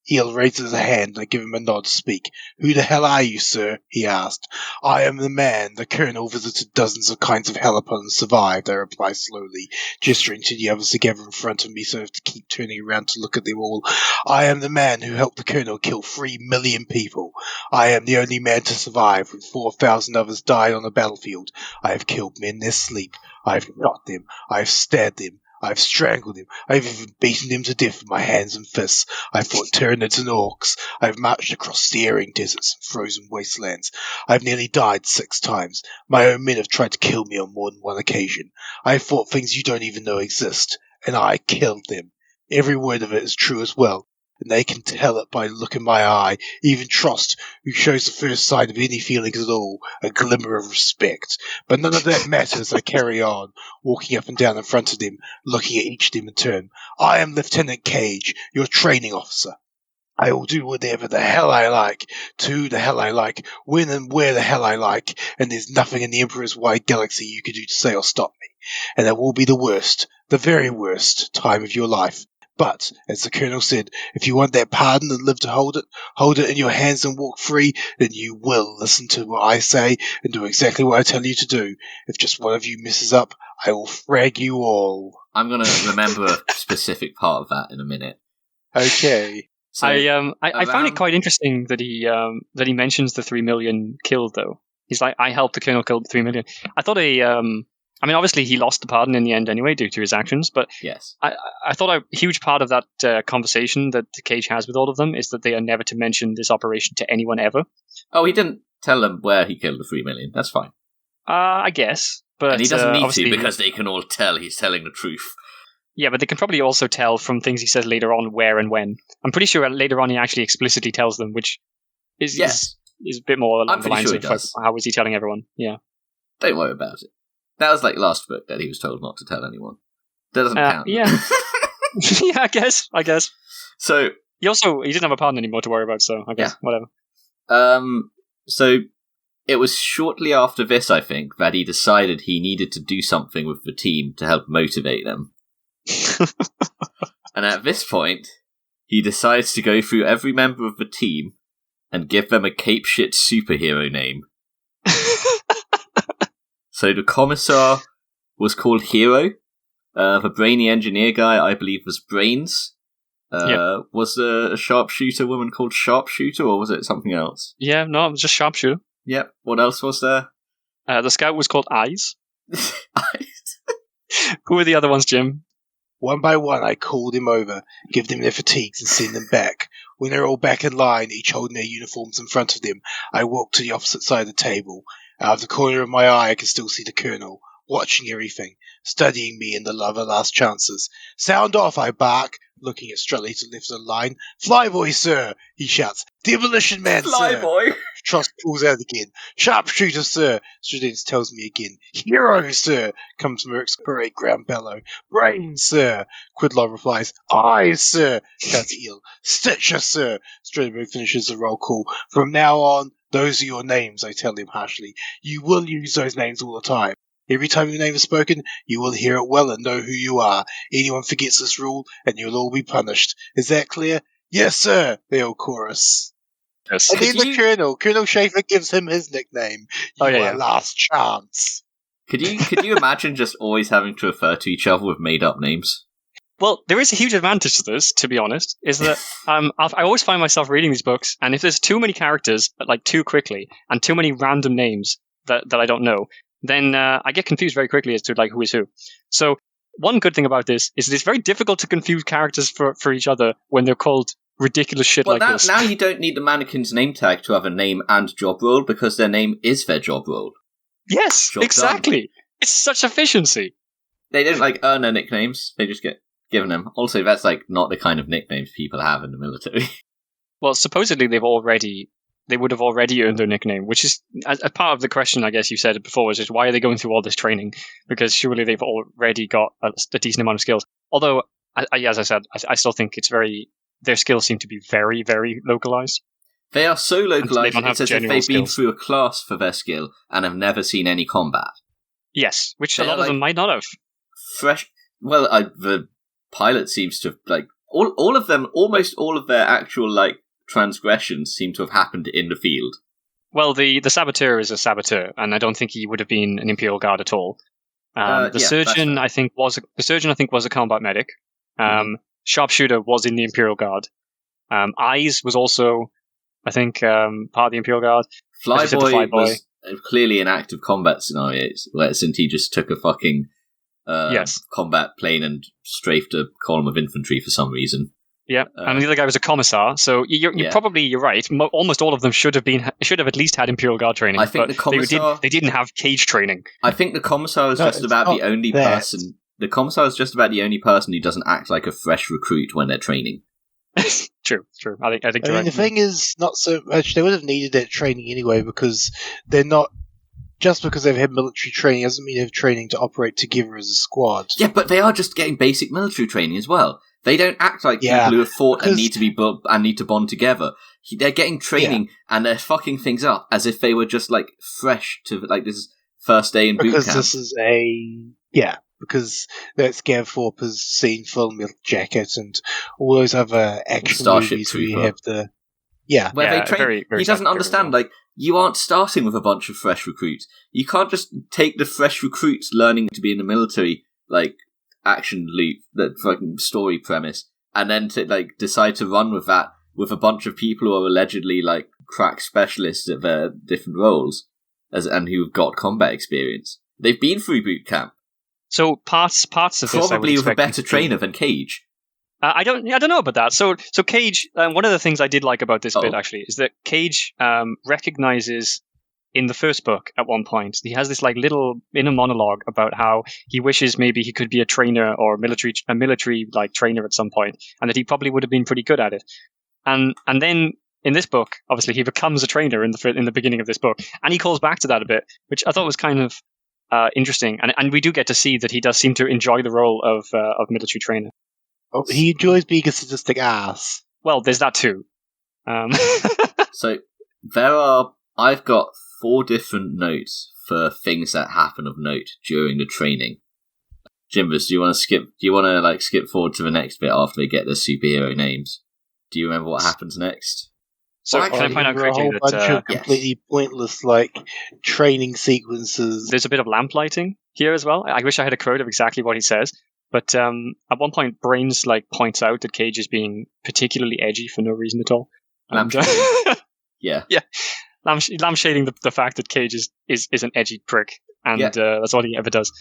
Eel raises a hand, and I give him a nod to speak. Who the hell are you, sir? He asked. I am the man. The Colonel visited dozens of kinds of hell upon and survived, I reply slowly, gesturing to the others to gather in front of me so I have to keep turning around to look at them all. I am the man who helped the Colonel kill 3 million people. I am the only man to survive when 4,000 others died on the battlefield. I have killed men in their sleep. I have shot them. I have stabbed them. I've strangled him. I've even beaten him to death with my hands and fists. I've fought Tyranids and Orcs. I've marched across staring deserts and frozen wastelands. I've nearly died 6 times. My own men have tried to kill me on more than one occasion. I've fought things you don't even know exist, and I killed them. Every word of it is true as well, and they can tell it by the look in my eye. Even Trost, who shows the first sign of any feelings at all, a glimmer of respect. But none of that matters. I carry on, walking up and down in front of them, looking at each of them in turn. I am Lieutenant Cage, your training officer. I will do whatever the hell I like, to the hell I like, when and where the hell I like, and there's nothing in the Emperor's wide galaxy you can do to say or stop me. And it will be the worst, the very worst time of your life. But, as the Colonel said, if you want that pardon and live to hold it in your hands and walk free, then you will listen to what I say and do exactly what I tell you to do. If just one of you messes up, I will frag you all. I'm going to remember a specific part of that in a minute. Okay. So, I found it quite interesting that he mentions the 3 million killed, though. He's like, I helped the Colonel kill the 3 million. I thought I mean, obviously he lost the pardon in the end anyway due to his actions, but yes. I thought a huge part of that conversation that Cage has with all of them is that they are never to mention this operation to anyone ever. Oh, he didn't tell them where he killed the 3 million. That's fine. I guess. But, and he doesn't need to because they can all tell he's telling the truth. Yeah, but they can probably also tell from things he says later on where and when. I'm pretty sure later on he actually explicitly tells them, which is a bit more along the lines of how is he telling everyone. Yeah. Don't worry about it. That was like last book that he was told not to tell anyone. That doesn't count. Yeah. Yeah, I guess. So he didn't have a pardon anymore to worry about, so I guess whatever. So it was shortly after this, I think, that he decided he needed to do something with the team to help motivate them. And at this point, he decides to go through every member of the team and give them a cape-shit superhero name. So the commissar was called Hero. The brainy engineer guy, I believe, was Brains. Was a sharpshooter woman called Sharpshooter, or was it something else? Yeah, no, it was just Sharpshooter. Yep. What else was there? The scout was called Eyes. Eyes. Who were the other ones, Jim? One by one, I called them over, give them their fatigues, and send them back. When they're all back in line, each holding their uniforms in front of them, I walked to the opposite side of the table. Out of the corner of my eye, I could still see the Colonel, watching everything, studying me and the lover last chances. Sound off, I bark, looking at Strutley to left of the line. Flyboy, sir, he shouts. Demolition man, sir. Flyboy. Trost pulls out again. Sharpshooter, sir, Students tells me again. Hero, sir, comes Merck's parade ground bellow. Brains, sir, Quidlaw replies. Eyes, sir, shouts Eel. Stitcher, sir, Strudberg finishes the roll call. From now on, those are your names, I tell him harshly. You will use those names all the time. Every time your name is spoken, you will hear it well and know who you are. Anyone forgets this rule, and you'll all be punished. Is that clear? Yes, sir, they all chorus. Yes. And then the Colonel Schaefer gives him his nickname. Last chance. Could you imagine just always having to refer to each other with made-up names? Well, there is a huge advantage to this, to be honest, is that I always find myself reading these books, and if there's too many characters, like too quickly, and too many random names that I don't know, then I get confused very quickly as to like who is who. So one good thing about this is it's very difficult to confuse characters for each other when they're called ridiculous shit this. Now you don't need the mannequin's name tag to have a name and job role because their name is their job role. Yes, Job exactly. Done. It's such efficiency. They don't earn their nicknames. They just get given them. Also, that's like not the kind of nicknames people have in the military. Well, supposedly they would have already earned their nickname, which is a part of the question, I guess you said it before, was just why are they going through all this training? Because surely they've already got a decent amount of skills. Although, as I said, I still think their skills seem to be very, very localized. They are so localized, it's as if they've been through a class for their skill and have never seen any combat. Yes, which a lot of them might not have. Fresh. Well, the pilot seems to have, all of them, almost all of their actual, transgressions seem to have happened in the field. Well, the saboteur is a saboteur, and I don't think he would have been an Imperial Guard at all. The surgeon, I think, was a combat medic. Sharpshooter was in the Imperial Guard. Eyes was also, I think, part of the Imperial Guard. Flyboy was clearly an active combat scenario, since he just took a fucking combat plane and strafed a column of infantry for some reason. Yeah, and the other guy was a commissar. So you're right. Almost all of them should have at least had Imperial Guard training. I think the commissar they didn't have cage training. I think the commissar is just about the only person. The commissar is just about the only person who doesn't act like a fresh recruit when they're training. True. I think. I mean, the thing is, not so much. They would have needed that training anyway, because they're not. Just because they've had military training doesn't mean they have training to operate together as a squad. Yeah, but they are just getting basic military training as well. They don't act like people who have fought and need to bond together. They're getting training and they're fucking things up as if they were just fresh to this is first day in boot camp. Because this is because that's Gav Thorpe has seen Full Metal Jacket and all those other action Starship movies Trooper. where you have the where they train. Very, very he doesn't understand. You aren't starting with a bunch of fresh recruits. You can't just take the fresh recruits learning to be in the military action loop, that fucking story premise, and then to decide to run with that with a bunch of people who are allegedly crack specialists at their different roles, and who've got combat experience. They've been through boot camp. So parts of this probably with a better trainer than Cage. I don't know about that. So Cage, one of the things I did like about this bit actually is that Cage recognizes in the first book at one point he has this little inner monologue about how he wishes maybe he could be a trainer or a military trainer at some point, and that he probably would have been pretty good at it. And then in this book, obviously he becomes a trainer in the beginning of this book, and he calls back to that a bit, which I thought was kind of interesting. And we do get to see that he does seem to enjoy the role of military trainer. Oh, he enjoys being a sadistic ass. Well, there's that too. So I've got 4 different notes for things that happen of note during the training. Jimbus, do you want to skip forward to the next bit after they get their superhero names? Do you remember what happens next? So can I point out quickly that bunch of completely pointless training sequences. There's a bit of lamplighting here as well. I wish I had a quote of exactly what he says. But at one point, Brains points out that Cage is being particularly edgy for no reason at all. Yeah. Lampshading the fact that Cage is an edgy prick, and that's all he ever does.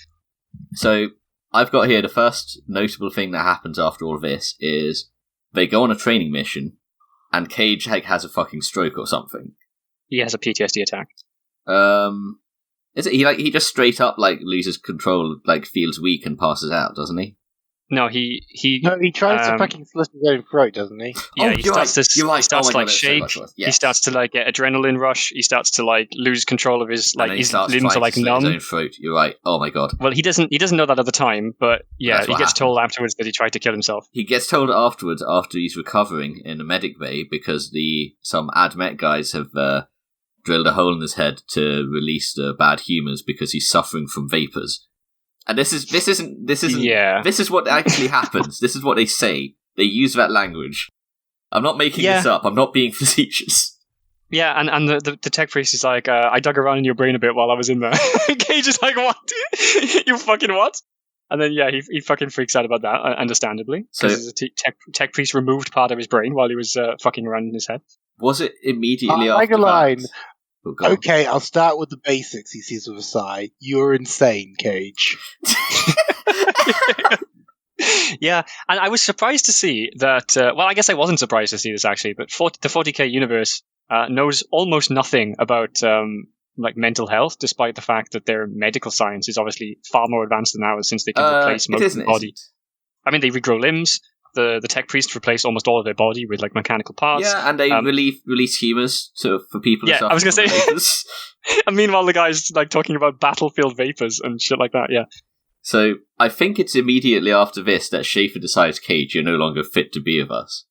So I've got here the first notable thing that happens after all of this is they go on a training mission, and Cage has a fucking stroke or something. He has a PTSD attack. Is it he just straight up loses control, feels weak and passes out, doesn't he? No, he tries to fucking slit his own throat, doesn't he? Yeah, he starts to shake. Yes. He starts to get adrenaline rush. He starts to lose control of his his limbs are numb. His own throat. You're right. Oh my god. Well, he doesn't know that at the time, but he gets told afterwards that he tried to kill himself. He gets told afterwards after he's recovering in the medic bay because some AdMech guys have drilled a hole in his head to release the bad humors because he's suffering from vapors. And this is what actually happens. This is what they say. They use that language. I'm not making this up. I'm not being facetious. Yeah, and the tech priest is like, I dug around in your brain a bit while I was in there. Cage is like, what? You fucking what? And then he fucking freaks out about that, understandably, because the tech priest removed part of his brain while he was fucking around in his head. Was it immediately after a line. that? Okay, I'll start with the basics, he says with a sigh. You're insane, Cage. Yeah, and I was surprised to see that, well, I guess I wasn't surprised to see this actually, but the 40k universe knows almost nothing about mental health, despite the fact that their medical science is obviously far more advanced than ours, since they can replace most of the body. I mean, they regrow limbs. The tech priests replace almost all of their body with like mechanical parts. Yeah, and they release humors for people. Yeah, I was gonna say. And meanwhile, the guy's like talking about battlefield vapors and shit like that. Yeah. So I think it's immediately after this that Schaefer decides, Cage, you're no longer fit to be with us.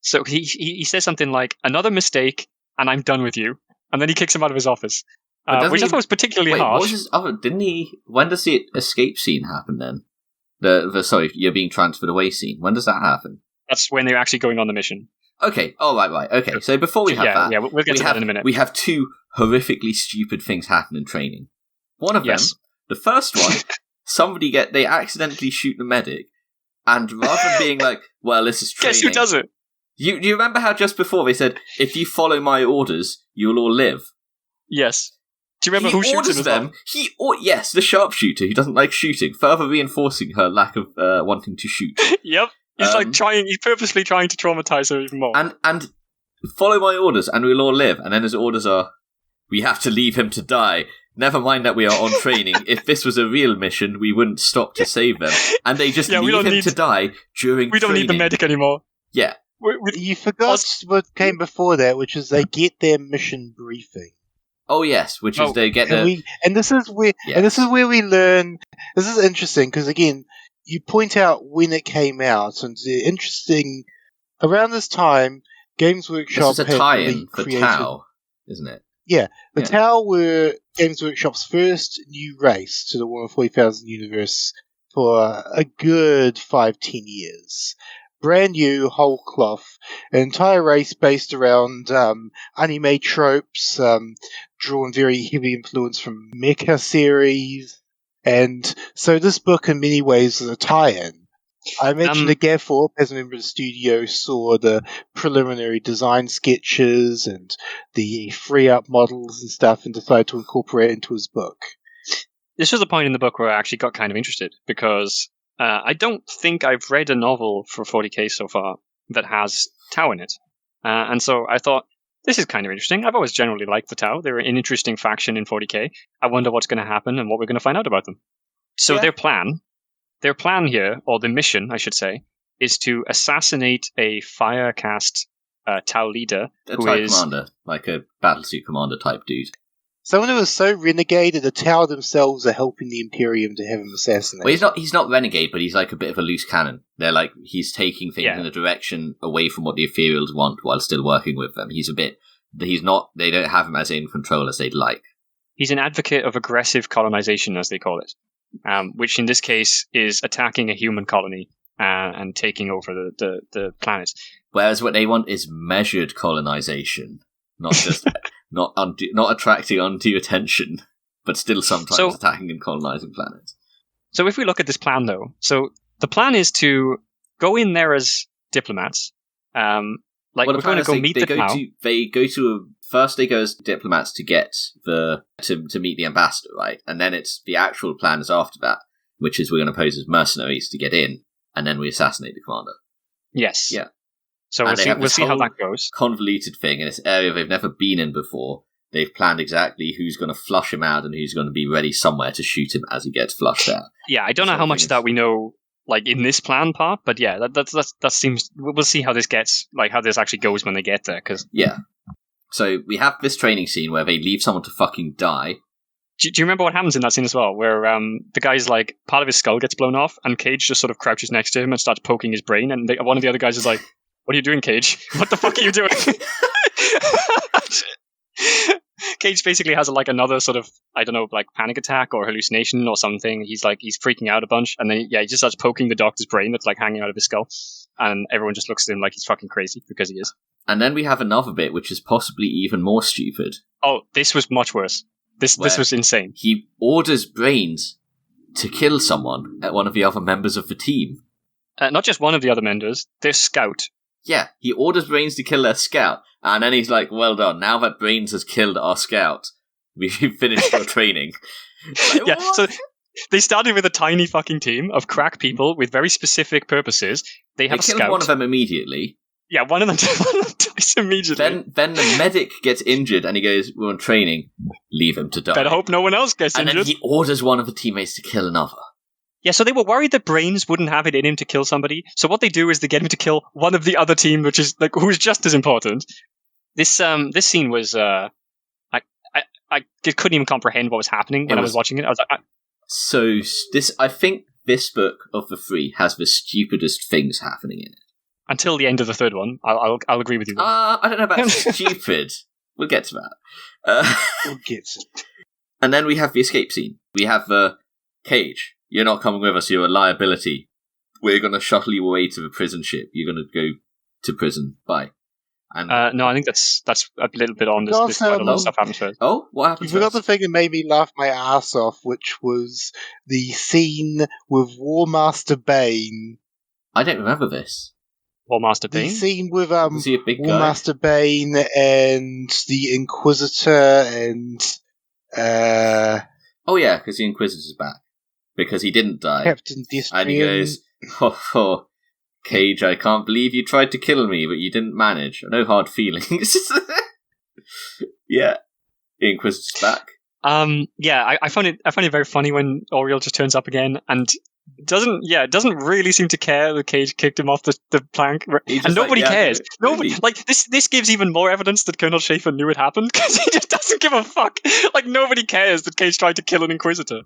So he says something like, "Another mistake, and I'm done with you." And then he kicks him out of his office, which I thought was particularly harsh. Didn't he? When does the escape scene happen then? Sorry, you're being transferred away scene. When does that happen? That's when they're actually going on the mission. Okay. Oh, right. Okay. So before we have that, we'll get to that in a minute. We have two horrifically stupid things happen in training. One of them, the first one, they accidentally shoot the medic, and rather than being like, "Well, this is training," guess who does it? You remember how just before they said, "If you follow my orders, you'll all live." Yes. Do you remember who shoots him? Them. Yes, the sharpshooter who doesn't like shooting, further reinforcing her lack of wanting to shoot. Yep. He's he's purposely trying to traumatize her even more. And follow my orders and we'll all live. And then his orders are, we have to leave him to die. Never mind that we are on training. If this was a real mission, we wouldn't stop to save them. And they just leave him to die during We don't training. need the medic anymore. Yeah. You forgot what came before that, which is they get their mission briefing. Oh yes, which is they get this is where we learn. This is interesting because again, you point out when it came out, and the interesting around this time, Games Workshop this is a tie-in for Tau, isn't it? Yeah, Tau were Games Workshop's first new race to the Warhammer 40,000 universe for a good 5-10 years. Brand new, whole cloth, an entire race based around anime tropes, drawn very heavy influence from mecha series, and so this book in many ways is a tie-in. I imagine that Gav Thorpe, as a member of the studio, saw the preliminary design sketches and the free-up models and stuff and decided to incorporate it into his book. This was the point in the book where I actually got kind of interested, because I don't think I've read a novel for 40k so far that has Tau in it. And so I thought, this is kind of interesting. I've always generally liked the Tau. They're an interesting faction in 40k. I wonder what's going to happen and what we're going to find out about them. So their plan here, or the mission, I should say, is to assassinate a Firecast Tau leader. Commander, like a battlesuit commander type dude. Someone who was so renegade that the Tau themselves are helping the Imperium to have him assassinated. Well, he's not renegade, but he's like a bit of a loose cannon. They're like, he's taking things in a direction away from what the Ethereals want while still working with them. They don't have him as in control as they'd like. He's an advocate of aggressive colonization, as they call it, which in this case is attacking a human colony and taking over the planet. Whereas what they want is measured colonization, not just... Not attracting undue attention, but still sometimes attacking and colonizing planets. So if we look at this plan, though, so the plan is to go in there as diplomats. We're going to go meet the Tau. First they go as diplomats to get to meet the ambassador, right? And then it's the actual plan is after that, which is we're going to pose as mercenaries to get in, and then we assassinate the commander. Yes. Yeah. So we'll see how that goes. Convoluted thing in this area they've never been in before. They've planned exactly who's going to flush him out and who's going to be ready somewhere to shoot him as he gets flushed out. Yeah, I don't know how much of that we know, like in this plan part, but yeah, that seems. We'll see how this gets, like how this actually goes when they get there. So we have this training scene where they leave someone to fucking die. Do you remember what happens in that scene as well, where the guy's like part of his skull gets blown off, and Cage just sort of crouches next to him and starts poking his brain, and one of the other guys is like, "What are you doing, Cage? What the fuck are you doing?" Cage basically has another sort of, I don't know, like panic attack or hallucination or something. He's freaking out a bunch, and then he just starts poking the doctor's brain that's like hanging out of his skull, and everyone just looks at him like he's fucking crazy, because he is. And then we have another bit which is possibly even more stupid. Oh, this was much worse. This was insane. He orders Brains to kill someone at one of the other members of the team. Not just one of the other members, their scout. Yeah, he orders Brains to kill their scout, and then he's like, well done, now that Brains has killed our scout, we've finished your training. Like, yeah, so they started with a tiny fucking team of crack people with very specific purposes. They have a scout. They killed one of them immediately. Yeah, one of them dies immediately. Then the medic gets injured, and he goes, we're on training, leave him to die. Better hope no one else gets injured. And then he orders one of the teammates to kill another. Yeah, so they were worried that Brains wouldn't have it in him to kill somebody. So what they do is they get him to kill one of the other team, which is like who's just as important. This scene was I couldn't even comprehend what was happening when I was watching it. I was like, I think this book of the 3 has the stupidest things happening in it. Until the end of the third one, I'll agree with you. I don't know about stupid. We'll get to that. We'll get to it. And then we have the escape scene. We have the Cage. You're not coming with us. You're a liability. We're going to shuttle you away to the prison ship. You're going to go to prison. Bye. And no, I think that's a little bit on this quite a lot of stuff happens first. Oh, what happens? You forgot the thing that made me laugh my ass off, which was the scene with War Master Bane. I don't remember this. War Master Bane? The scene with Is he a big War guy? Master Bane and the Inquisitor and Oh yeah, because the Inquisitor's back. Because he didn't die. Captain Destrian. And he goes, oh, Cage, I can't believe you tried to kill me, but you didn't manage. No hard feelings. Yeah. The Inquisitor's back. Yeah, I find it very funny when Oriel just turns up again and doesn't really seem to care that Cage kicked him off the plank, and nobody cares. Nobody this gives even more evidence that Colonel Schaefer knew it happened, because he just doesn't give a fuck. Like, nobody cares that Cage tried to kill an Inquisitor.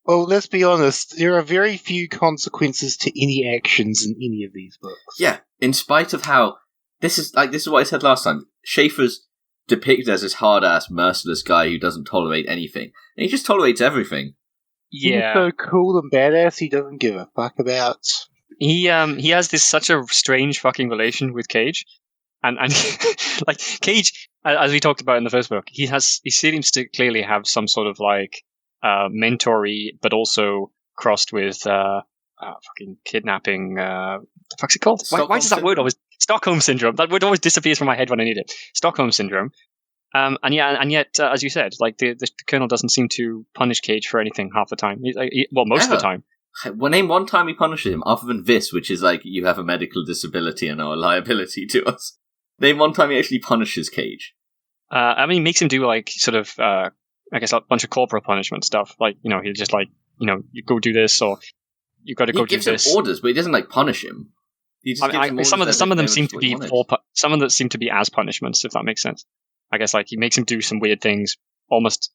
Well, let's be honest, there are very few consequences to any actions in any of these books. Yeah, in spite of how this is what I said last time. Schaefer's depicted as this hard-ass, merciless guy who doesn't tolerate anything, and he just tolerates everything. He's Yeah, so cool and badass, he doesn't give a fuck about. he has such a strange fucking relation with Cage, and like Cage, as we talked about in the first book, he seems to clearly have some sort of like mentory, but also crossed with fucking kidnapping. The fuck's it called? Why does that word always Stockholm syndrome? That word always disappears from my head when I need it. Stockholm syndrome. And yet, as you said, like the Colonel doesn't seem to punish Cage for anything half the time. Most of the time. Well, name one time he punishes him, other than this, which is like, you have a medical disability and are a liability to us. Name one time he actually punishes Cage. I mean, he makes him do like sort of, I guess, a bunch of corporal punishment stuff. Like, he'll just like, you go do this, or you got to go do this. He gives him orders, but he doesn't like punish him. He just gives him orders. Some of them seem to be some of them seem to be as punishments, if that makes sense. I guess like he makes him do some weird things, almost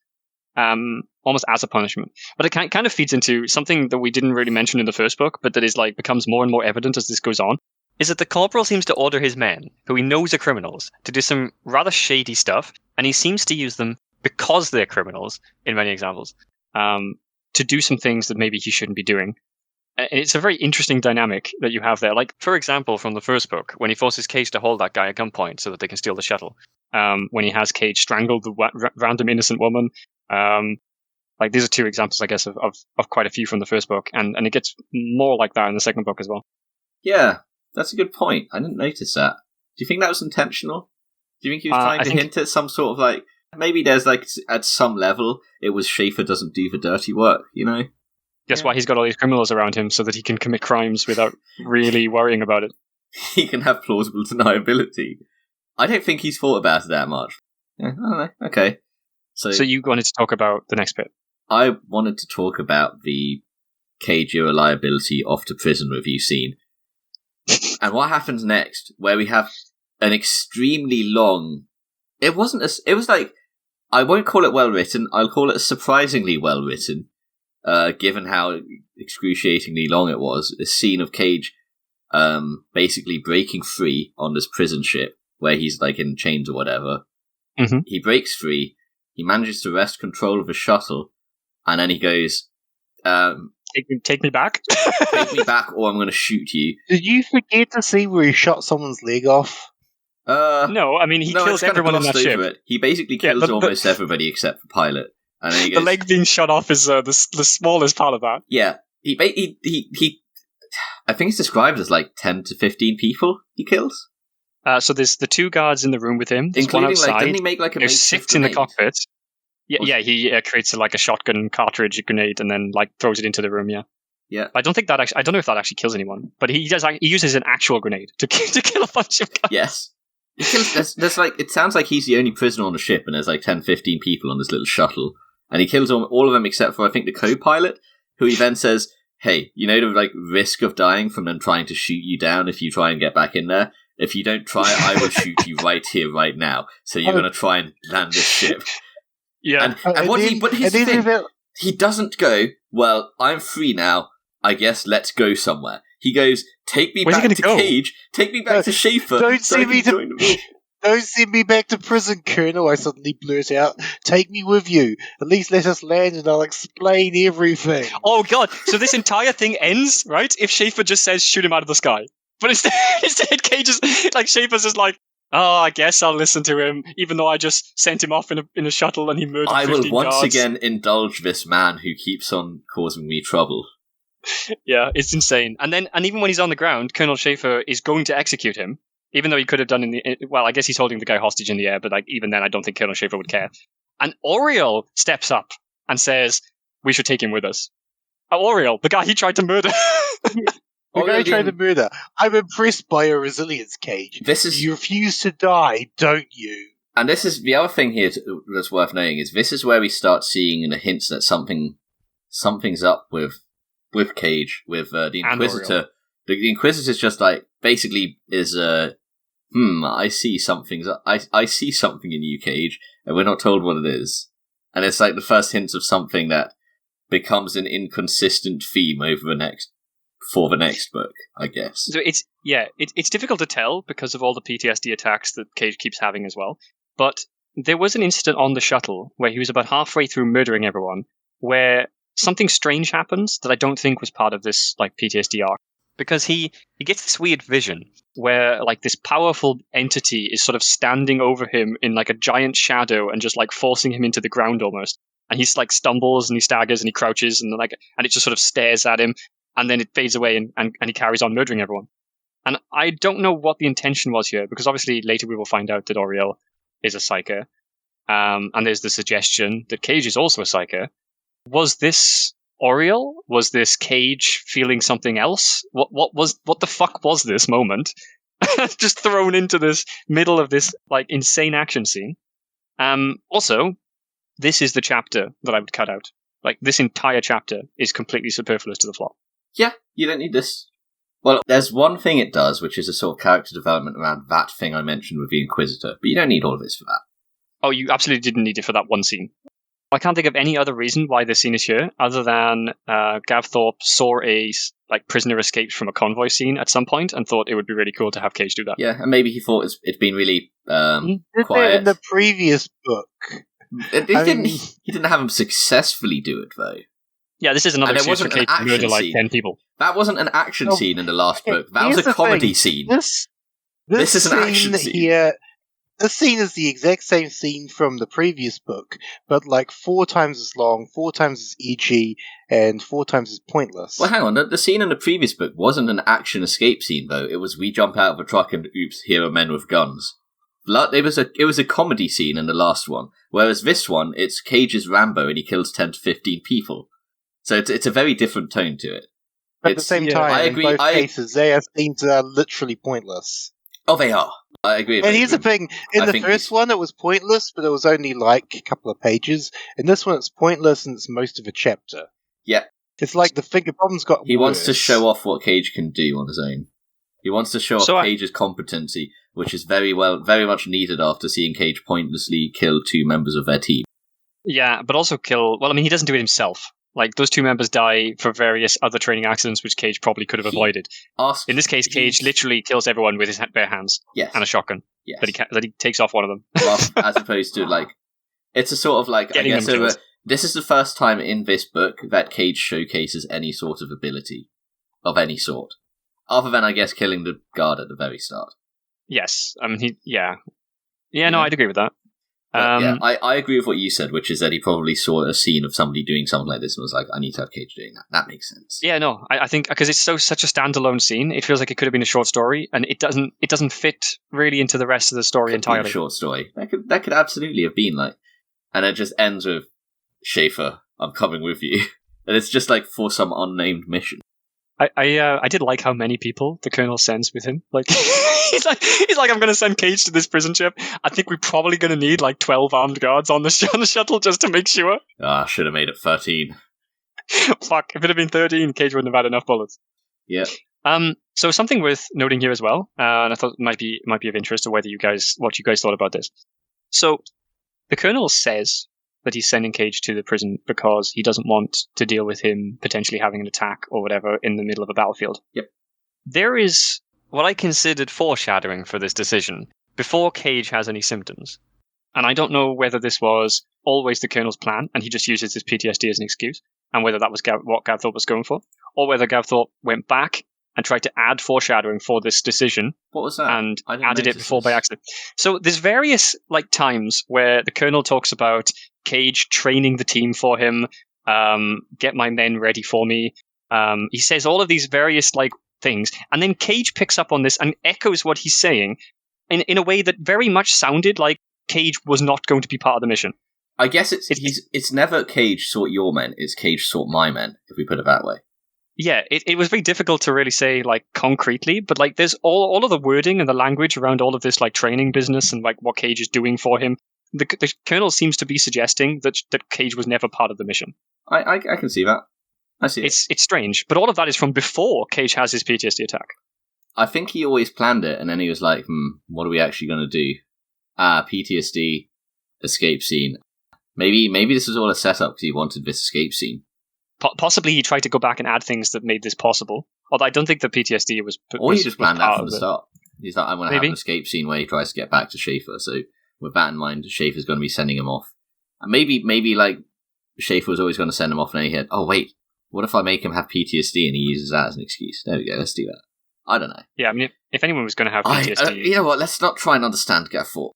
as a punishment. But it kind of feeds into something that we didn't really mention in the first book, but that is like becomes more and more evident as this goes on. Is that the corporal seems to order his men, who he knows are criminals, to do some rather shady stuff, and he seems to use them because they're criminals in many examples, to do some things that maybe he shouldn't be doing. And it's a very interesting dynamic that you have there. Like, for example, from the first book, when he forces Cage to hold that guy at gunpoint so that they can steal the shuttle. When he has Cage strangle the random innocent woman. Like, these are two examples, I guess, of quite a few from the first book. And it gets more like that in the second book as well. Yeah, that's a good point. I didn't notice that. Do you think that was intentional? Do you think he was trying to hint at some sort of, like, maybe there's, like, at some level, it was Schaefer doesn't do the dirty work, That's why he's got all these criminals around him, so that he can commit crimes without really worrying about it. He can have plausible deniability. I don't think he's thought about it that much. Yeah, I don't know. Okay. So you wanted to talk about the next bit? I wanted to talk about the Cage liability off to prison review scene. And what happens next, where we have an extremely long... It was like... I won't call it well written, I'll call it surprisingly well written. Given how excruciatingly long it was, a scene of Cage basically breaking free on this prison ship, where he's like in chains or whatever. Mm-hmm. He breaks free, he manages to wrest control of a shuttle, and then he goes, Take me back? Take me back or I'm going to shoot you. Did you forget to see where he shot someone's leg off? No, I mean, he kills everyone on that ship. It. He basically kills almost everybody except the pilot. And then he goes, the leg being shot off is the smallest part of that. Yeah. He I think it's described as like 10 to 15 people he kills. So there's the two guards in the room with him. There's including, one outside. like, doesn't he make like a There's 6 in the cockpit. Yeah, he creates like a shotgun cartridge grenade and then like throws it into the room. Yeah. I don't know if that actually kills anyone, but he uses an actual grenade to kill a bunch of guys. Yes. He kills, there's like, it sounds like he's the only prisoner on the ship, and there's like 10, 15 people on this little shuttle, and he kills all of them except for I think the co-pilot, who he then says, hey, you know the like risk of dying from them trying to shoot you down if you try and get back in there? If you don't try, I will shoot you right here, right now. So you're going to try and land this ship. Yeah. But here's the thing. He doesn't go, well, I'm free now. I guess let's go somewhere. He goes, take me back to Cage. Take me back to Schaefer. Don't send me back to prison, Colonel, I suddenly blurt out. Take me with you. At least let us land and I'll explain everything. Oh, God. So this entire thing ends, right? If Schaefer just says, shoot him out of the sky. But instead Cage is, like, Schaefer's just like, oh, I guess I'll listen to him, even though I just sent him off in a shuttle and he murdered 15 guards. I will once guards. again indulge this man who keeps on causing me trouble. Yeah, it's insane. And even when he's on the ground, Colonel Schaefer is going to execute him, even though he could have done well, I guess he's holding the guy hostage in the air, but like even then I don't think Colonel Schaefer would care. And Oriel steps up and says, we should take him with us. Oriel, the guy he tried to murder. The guy tried to murder. I'm impressed by your resilience, Cage. You refuse to die, don't you? And this is the other thing here that's worth noting is this is where we start seeing the hints that something's up with Cage, with the Inquisitor. The Inquisitor's just like basically is I see something. I see something in you, Cage, and we're not told what it is. And it's like the first hints of something that becomes an inconsistent theme for the next book, I guess. So it's difficult to tell because of all the PTSD attacks that Cage keeps having as well. But there was an incident on the shuttle where he was about halfway through murdering everyone, where something strange happens that I don't think was part of this like PTSD arc. Because he gets this weird vision where like this powerful entity is sort of standing over him in like a giant shadow and just like forcing him into the ground almost. And he's like stumbles and he staggers and he crouches and it just sort of stares at him and then it fades away and he carries on murdering everyone. And I don't know what the intention was here because obviously later we will find out that Oriel is a psyker. And there's the suggestion that Cage is also a psyker. Was this Oriel? Was this Cage feeling something else? What the fuck was this moment? Just thrown into this middle of this like insane action scene. Also, this is the chapter that I would cut out. Like this entire chapter is completely superfluous to the plot. Yeah, you don't need this. Well, there's one thing it does, which is a sort of character development around that thing I mentioned with the Inquisitor, but you don't need all of this for that. Oh, you absolutely didn't need it for that one scene. I can't think of any other reason why this scene is here, other than Gav Thorpe saw a like prisoner escaped from a convoy scene at some point and thought it would be really cool to have Cage do that. Yeah, and maybe he thought it's been really he did quiet. It in the previous book. He didn't have him successfully do it though. Yeah, this is another excuse for Cage to murder like 10 people. That wasn't an action scene in the last book. That was a comedy scene. This is an action scene. Here, this scene is the exact same scene from the previous book, but like 4 times as long, 4 times as edgy, and 4 times as pointless. Well, hang on. The scene in the previous book wasn't an action escape scene, though. It was we jump out of a truck and oops, here are men with guns. It was a comedy scene in the last one, whereas this one, it's Cage's Rambo and he kills 10 to 15 people. So it's a very different tone to it. But at the same time, in both cases, they are scenes that are literally pointless. Oh, they are. I agree. And here's the thing: in the first one, it was pointless, but it was only like a couple of pages. In this one, it's pointless, and it's most of a chapter. Yeah, it's like the problem's got. He wants to show off what Cage can do on his own. He wants to show off Cage's competency, which is very much needed after seeing Cage pointlessly kill 2 members of their team. Yeah, but also kill. Well, I mean, he doesn't do it himself. Like, those 2 members die for various other training accidents which Cage probably could have avoided. In this case, Cage literally kills everyone with his bare hands and a shotgun. Yes. That he takes off one of them. Well, as opposed to, like... It's a sort of, like... I guess this is the first time in this book that Cage showcases any sort of ability. Of any sort. Other than, I guess, killing the guard at the very start. Yes. I mean, Yeah, no, I'd agree with that. I agree with what you said, which is that he probably saw a scene of somebody doing something like this and was like, I need to have Cage doing that. That makes sense. Yeah, no, I think because it's such a standalone scene, it feels like it could have been a short story, and it doesn't fit really into the rest of the story entirely. A short story. That could absolutely have been like, and it just ends with Schaefer, I'm coming with you, and it's just like for some unnamed mission. I did like how many people the Colonel sends with him. Like he's like I'm going to send Cage to this prison ship. I think we're probably going to need like 12 armed guards on the shuttle just to make sure. I should have made it 13. Fuck, if it had been 13, Cage wouldn't have had enough bullets. Yeah. So something worth noting here as well, and I thought might be of interest to what you guys thought about this. So the Colonel says that he's sending Cage to the prison because he doesn't want to deal with him potentially having an attack or whatever in the middle of a battlefield. Yep. There is what I considered foreshadowing for this decision before Cage has any symptoms. And I don't know whether this was always the Colonel's plan and he just uses his PTSD as an excuse, and whether that was what Gav Thorpe was going for, or whether Gav Thorpe went back and tried to add foreshadowing for this decision. What was that? And added it before by accident. So there's various times where the Colonel talks about Cage training the team for him, get my men ready for me. He says all of these various things, and then Cage picks up on this and echoes what he's saying in a way that very much sounded like Cage was not going to be part of the mission. I guess it's never Cage sort your men, it's Cage sort my men, if we put it that way. Yeah, it was very difficult to really say concretely, but there's all of the wording and the language around all of this training business and what Cage is doing for him. The Colonel seems to be suggesting that Cage was never part of the mission. I can see that. I see it. It's strange, but all of that is from before Cage has his PTSD attack. I think he always planned it, and then he was like, what are we actually going to do? PTSD, escape scene. Maybe this was all a setup because he wanted this escape scene. Possibly he tried to go back and add things that made this possible. Although I don't think the PTSD was... Or he just planned that from the start. He's like, I'm going to have an escape scene where he tries to get back to Schaefer. So with that in mind, Schaefer's going to be sending him off. And maybe Schaefer was always going to send him off, and then he had, oh wait, what if I make him have PTSD and he uses that as an excuse? There we go, let's do that. I don't know. Yeah, I mean, if anyone was going to have PTSD... you know what, let's not try and understand Gav Thorpe.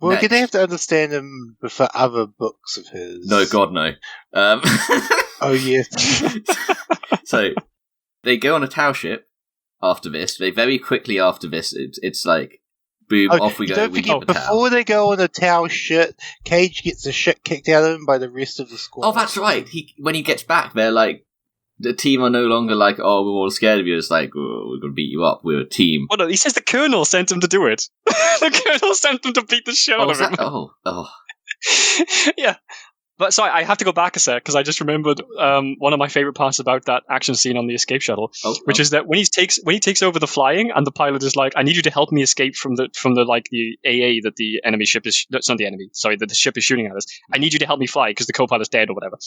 We're going to have to understand him for other books of his. No, God, no. Oh, yes. So, they go on a Tau ship after this. They very quickly after this, it's like, boom, off we go. Don't forget, before they go on a Tau ship, Cage gets the shit kicked out of him by the rest of the squad. Oh, that's right. When he gets back, they're like, the team are no longer like, oh, we're all scared of you. It's like, oh, we're going to beat you up. We're a team. Well, no, he says the Colonel sent him to do it. The Colonel sent him to beat the shit out of him. Oh. Yeah. But sorry, I have to go back a sec because I just remembered one of my favorite parts about that action scene on the escape shuttle, which is that when he takes over the flying and the pilot is like, I need you to help me escape from the AA that the enemy ship is, that's not the enemy, sorry, that the ship is shooting at us. I need you to help me fly because the co-pilot's dead or whatever.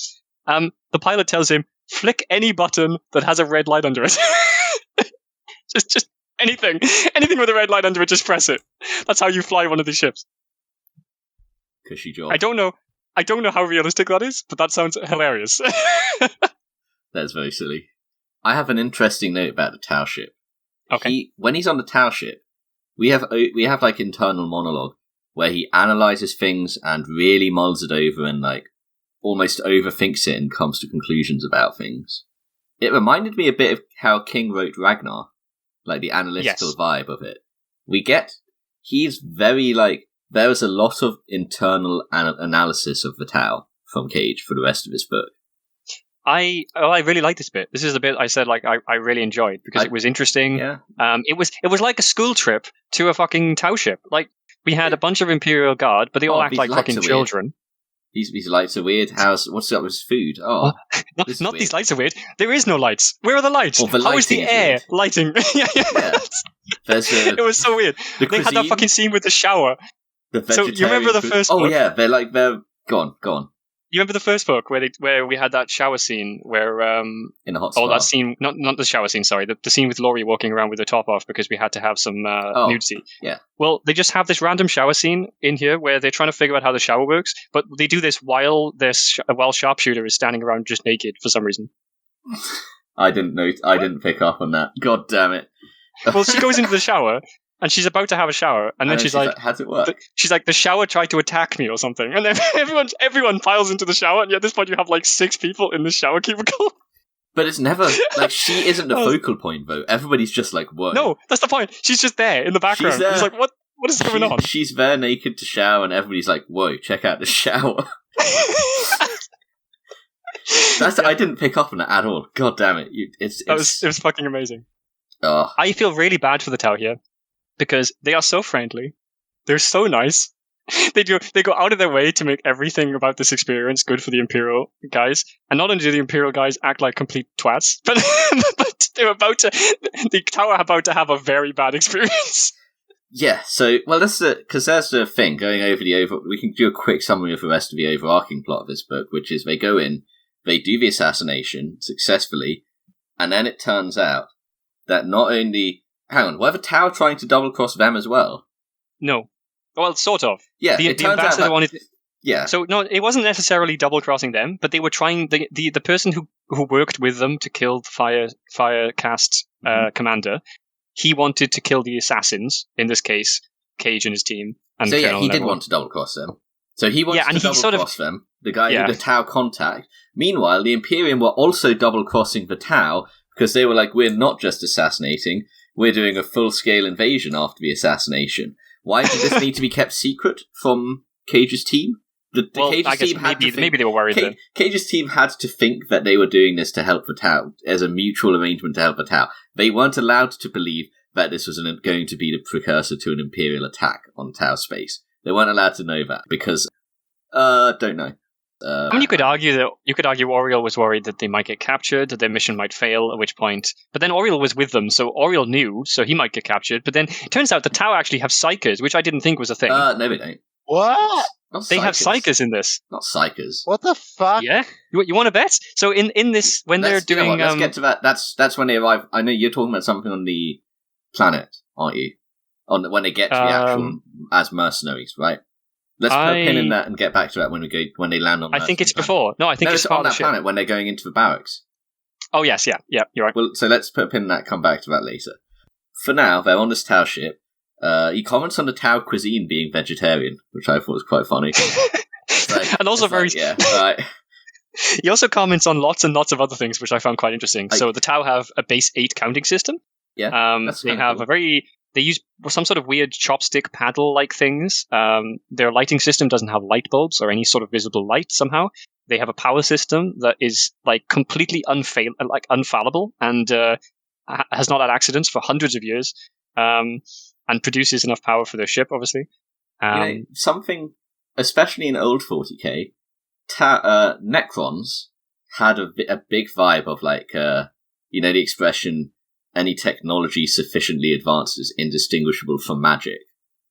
The pilot tells him, flick any button that has a red light under it. just anything with a red light under it, just press it. That's how you fly one of these ships. Cushy job. I don't know how realistic that is, but that sounds hilarious. That's very silly. I have an interesting note about the Tau ship. Okay. When he's on the Tau ship, we have internal monologue where he analyzes things and really mulls it over and almost overthinks it and comes to conclusions about things. It reminded me a bit of how King wrote Ragnar, the analytical vibe of it. He's very there is a lot of internal analysis of the Tau from Cage for the rest of his book. I really like this bit. This is the bit I said I really enjoyed because it was interesting. Yeah. It was like a school trip to a fucking Tau ship. We had a bunch of Imperial Guard, but they all act like fucking children. These lights are weird. What's up with his food? Oh, not these lights are weird. There is no lights. Where are the lights? How is the air lighting? Yeah. It was so weird. They had that fucking scene with the shower. So you remember the first book? Oh yeah, they're go on. You remember the first book where we had that shower scene where in a hot spot? Oh, that scene, not the shower scene. Sorry, the scene with Laurie walking around with her top off because we had to have some nudity. Yeah. Well, they just have this random shower scene in here where they're trying to figure out how the shower works, but they do this while sharpshooter is standing around just naked for some reason. I didn't pick up on that. God damn it. Well, she goes into the shower. And she's about to have a shower, and then she's like, "How does it work?" She's like, "The shower tried to attack me or something," and then everyone piles into the shower, and at this point you have 6 people in the shower cubicle. But it's never she isn't the focal point though. Everybody's just whoa. No, that's the point. She's just there in the background. It's like, what is going on? She's there naked to shower, and everybody's like, "Whoa, check out the shower." I didn't pick up on that at all. God damn it! It was fucking amazing. Oh. I feel really bad for the Tau here. Because they are so friendly, they're so nice, They go out of their way to make everything about this experience good for the Imperial guys, and not only do the Imperial guys act like complete twats, but the tower about to have a very bad experience. Yeah, so, well, that's because there's the thing, going over we can do a quick summary of the rest of the overarching plot of this book, which is they go in, they do the assassination successfully, and then it turns out that not only... Hang on, were the Tau trying to double-cross them as well? No. Well, sort of. Yeah, the ambassador wanted... Yeah. So, no, it wasn't necessarily double-crossing them, but they were trying... The person who worked with them to kill the fire cast commander... He wanted to kill the assassins, in this case, Cage and his team. And so yeah, he did want to double-cross them. So he wanted to double-cross them, the guy who the Tau contact. Meanwhile, the Imperium were also double-crossing the Tau, because they were like, we're not just assassinating, we're doing a full-scale invasion after the assassination. Why did this need to be kept secret from Cage's team? Maybe they were worried then. Cage's team had to think that they were doing this to help the Tau, as a mutual arrangement to help the Tau. They weren't allowed to believe that this was going to be the precursor to an Imperial attack on Tau space. They weren't allowed to know that, because... don't know. I mean, you could argue Oriel was worried that they might get captured, that their mission might fail, at which point... But then Oriel was with them, so Oriel knew, so he might get captured. But then it turns out the Tau actually have psychers, which I didn't think was a thing. No, they don't. What? They have psychers in this. Not psychers. What the fuck? Yeah? You want to bet? So in this, when they're doing... You know let's get to that. That's when they arrive. I know you're talking about something on the planet, aren't you? When they get to the actual... as mercenaries, right? Let's put a pin in that and get back to that when they land on. I think it's before. No, I think it's on that planet when they're going into the barracks. Oh yes, yeah, you're right. Well, so let's put a pin in that. Come back to that later. For now, they're on this Tau ship. He comments on the Tau cuisine being vegetarian, which I thought was quite funny. And also very... yeah, right. He also comments on lots and lots of other things, which I found quite interesting. So the Tau have a base 8 counting system. Yeah, they have cool. They use some sort of weird chopstick paddle-like things. Their lighting system doesn't have light bulbs or any sort of visible light somehow. They have a power system that is like completely unfallible and has not had accidents for hundreds of years, and produces enough power for their ship, obviously. Something, especially in old 40k, Necrons had a big vibe of like, the expression, any technology sufficiently advanced is indistinguishable from magic.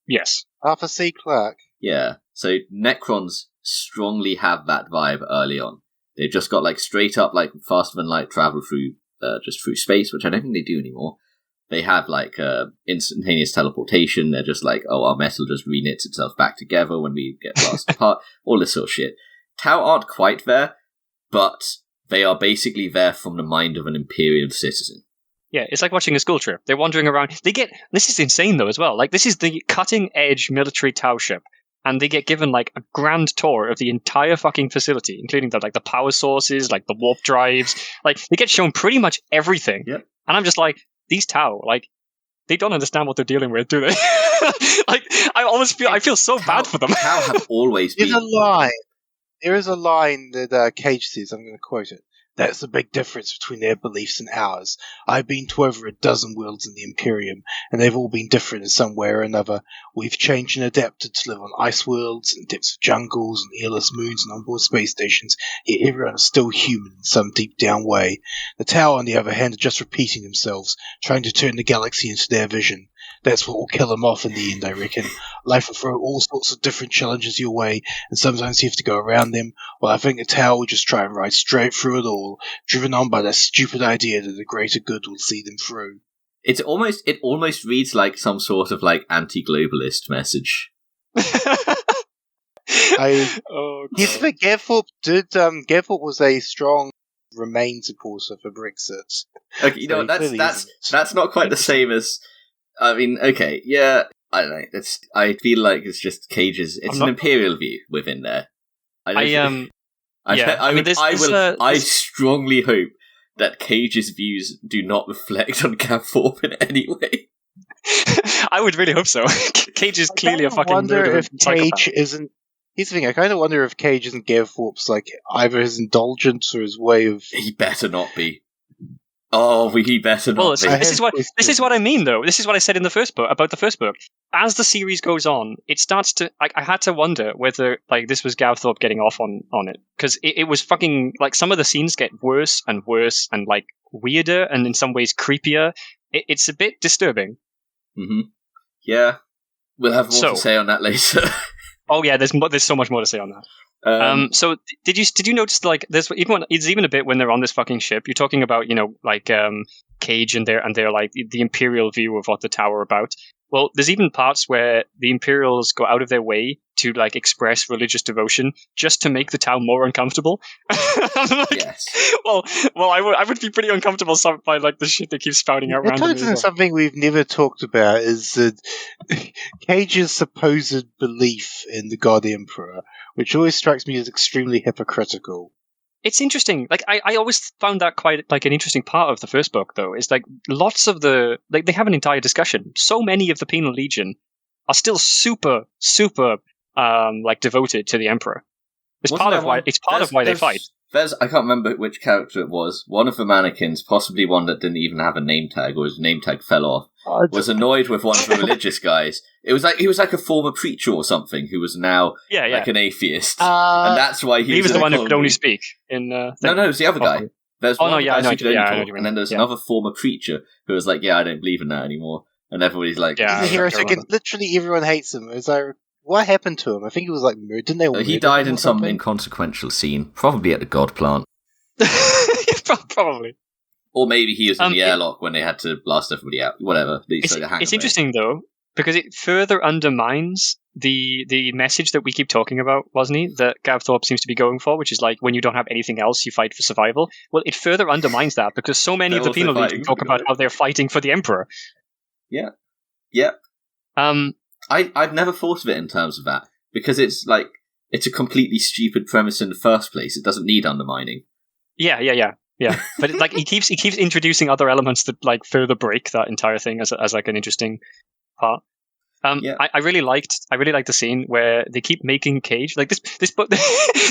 Yes. Arthur C. Clarke. Yeah. So Necrons strongly have that vibe early on. They've just got like straight up like faster than light travel through space, which I don't think they do anymore. They have like instantaneous teleportation. They're just like, oh, our metal just reknits itself back together when we get blasted apart. All this sort of shit. Tau aren't quite there, but they are basically there from the mind of an Imperial citizen. Yeah, it's like watching a school trip. They're wandering around. This is insane though as well. Like this is the cutting edge military Tau ship, and they get given like a grand tour of the entire fucking facility, including the power sources, like the warp drives. Like they get shown pretty much everything. Yep. And I'm just like, these Tau, like they don't understand what they're dealing with, do they? Like I feel so bad for them. Tau have always been. There is a line that Cage says. I'm going to quote it. That's the big difference between their beliefs and ours. I've been to over a dozen worlds in the Imperium, and they've all been different in some way or another. We've changed and adapted to live on ice worlds, and depths of jungles, and airless moons, and onboard space stations, yet everyone is still human in some deep down way. The Tau, on the other hand, are just repeating themselves, trying to turn the galaxy into their vision. That's what will kill them off in the end, I reckon. Life will throw all sorts of different challenges your way, and sometimes you have to go around them. Well, I think the Tau will just try and ride straight through it all, driven on by that stupid idea that the greater good will see them through. It almost reads like some sort of like anti-globalist message. Gavthorpe did. Gavthorpe was a strong Remain supporter for Brexit. Okay, so that's not quite the same as. I mean, okay, yeah, I don't know. I feel like it's just Cage's. It's an Imperial view within there. I strongly hope that Cage's views do not reflect on Gavthorpe in any way. I would really hope so. Cage is clearly a fucking murderer. Cage isn't. Here's the thing. I kind of wonder if Cage isn't Gavthorpe's like either his indulgence or his way of. He better not be. Oh, we better not. Well, be. this is what I mean, though. This is what I said in the first book about the first book. As the series goes on, it starts to. I had to wonder whether this was Gav Thorpe getting off on it, because it was fucking some of the scenes get worse and worse and weirder and in some ways creepier. It's a bit disturbing. Mm-hmm. Yeah, we'll have more to say on that later. Oh yeah, there's so much more to say on that. So did you notice there's even a bit when they're on this fucking ship, you're talking about Cage and their the Imperial view of what the Tower about. Well, there's even parts where the Imperials go out of their way to express religious devotion just to make the town more uncomfortable. Yes. Well, I would be pretty uncomfortable by the shit they keep spouting out randomly. It ties into something we've never talked about is that Cage's supposed belief in the God Emperor, which always strikes me as extremely hypocritical. It's interesting. I always found that quite an interesting part of the first book, though. Is lots of the they have an entire discussion. So many of the Penal Legion are still super, super devoted to the Emperor. It's part of why they fight. I can't remember which character it was. One of the mannequins, possibly one that didn't even have a name tag, or his name tag fell off, was annoyed with one of the religious guys. It was he was a former preacher or something who was now an atheist, and that's why he was the one who could only speak in. No, it was the other guy. There's one guy who could only talk, and then there's another former preacher who was I don't believe in that anymore, and everybody's literally everyone hates him. It's what happened to him? I think it was murdered. Didn't they all he died in some inconsequential scene, probably at the God plant. Probably. Or maybe he was in the airlock when they had to blast everybody out. Whatever. It's interesting, though, because it further undermines the message that we keep talking about, wasn't it? That Gav Thorpe seems to be going for, which is when you don't have anything else, you fight for survival. Well, it further undermines that, because so many of the Penal Legion talk about how they're fighting for the Emperor. Yeah. Yep. I've never thought of it in terms of that, because it's a completely stupid premise in the first place. It doesn't need undermining. Yeah. But he keeps introducing other elements that further break that entire thing as an interesting part. I really liked the scene where they keep making Cage this book.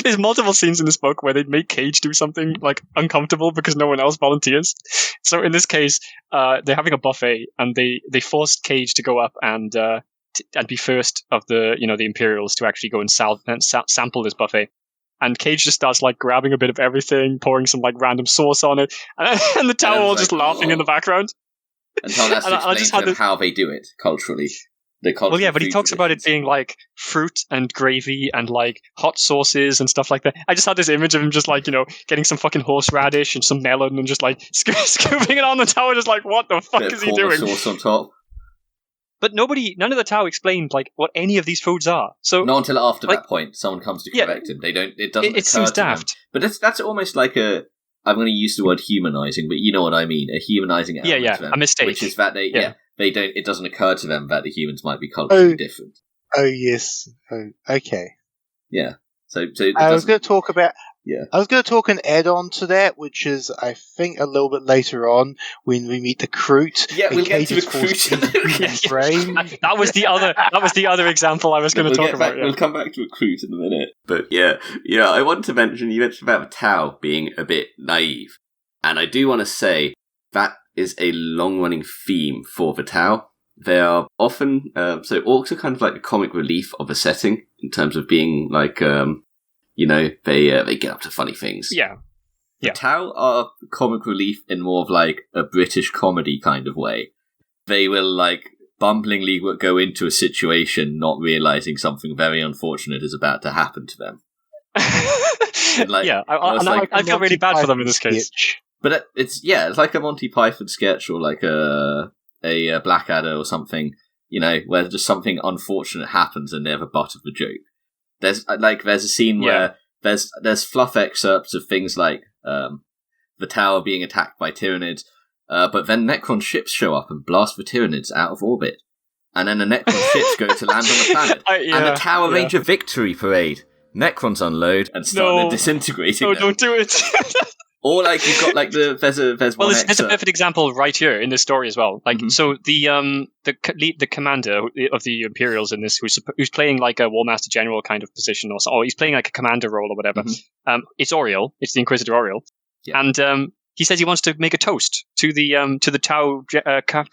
There's multiple scenes in this book where they make Cage do something uncomfortable because no one else volunteers. So in this case, they're having a buffet and they forced Cage to go up and be first of the the Imperials to actually go and sample this buffet. And Cage just starts grabbing a bit of everything, pouring some random sauce on it, and the tower all just laughing in the background. And Tom has to explain to them how they do it culturally. Well, yeah, but he talks about it being fruit and gravy and hot sauces and stuff like that. I just had this image of him just getting some fucking horseradish and some melon and just scooping it on the tower, just what the fuck is he doing? Sauce on top. But none of the Tau explained what any of these foods are. So not until after that point, someone comes to correct him. They don't. It doesn't. It seems daft. But that's almost I'm going to use the word humanizing, but you know what I mean. A humanizing element to them, a mistake. Which is that they don't. It doesn't occur to them that the humans might be culturally different. Oh yes. Oh, okay. Yeah. So I was going to talk about. Yeah. I was going to talk an add-on to that, which is, I think, a little bit later on when we meet the Kroot. Yeah, we'll get to the Kroot. Brain. That was the other example I was going to talk about. We'll come back to a Kroot in a minute. But yeah, I want to mention, you mentioned about the Tau being a bit naive. And I do want to say that is a long-running theme for the Tau. They are often, so orcs are kind of the comic relief of a setting in terms of being they get up to funny things. Yeah. The Tau are comic relief in more of a British comedy kind of way. They will bumblingly go into a situation not realizing something very unfortunate is about to happen to them. And, I feel really bad for them in this case. But it's like a Monty Python sketch or a Blackadder or something, where just something unfortunate happens and they're the butt of the joke. There's a scene where there's fluff excerpts of things like the tower being attacked by Tyranids, but then Necron ships show up and blast the Tyranids out of orbit. And then the Necron ships go to land on the planet. And the tower arrange a victory parade. Necrons unload and start disintegrating them. Don't do it! Or you've got there's a perfect example right here in this story as well. So the commander of the Imperials in this, who's playing a War Master General kind of position, or he's playing a commander role or whatever. Mm-hmm. It's Oriel. It's the Inquisitor Oriel, and he says he wants to make a toast to the Tau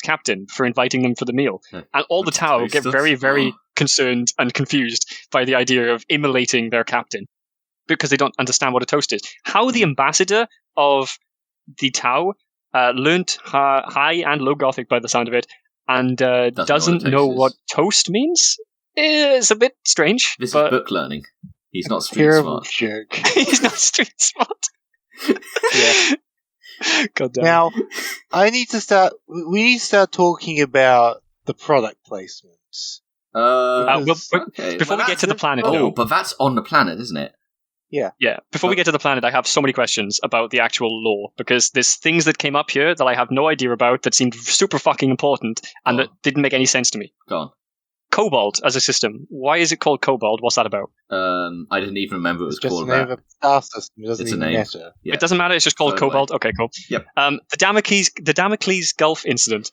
captain for inviting them for the meal, and all the Tau get very, very concerned and confused by the idea of immolating their captain because they don't understand what a toast is. How the ambassador of the Tau learnt high and low Gothic by the sound of it, and doesn't know what toast means is a bit strange. This is book learning. He's not street smart. Joke. He's not street smart. Yeah. God damn. Now, we need to start talking about the product placements. Before we get to the planet, though. But that's on the planet, isn't it? Yeah. Before we get to the planet, I have so many questions about the actual lore, because there's things that came up here that I have no idea about that seemed super fucking important and that didn't make any sense to me. Go on. Cobalt as a system. Why is it called Cobalt? What's that about? I didn't even remember it was just called the name that. of a star system. It doesn't even matter. Yeah. It doesn't matter. It's just called Cobalt. Okay, cool. Yep. The Damocles Gulf incident.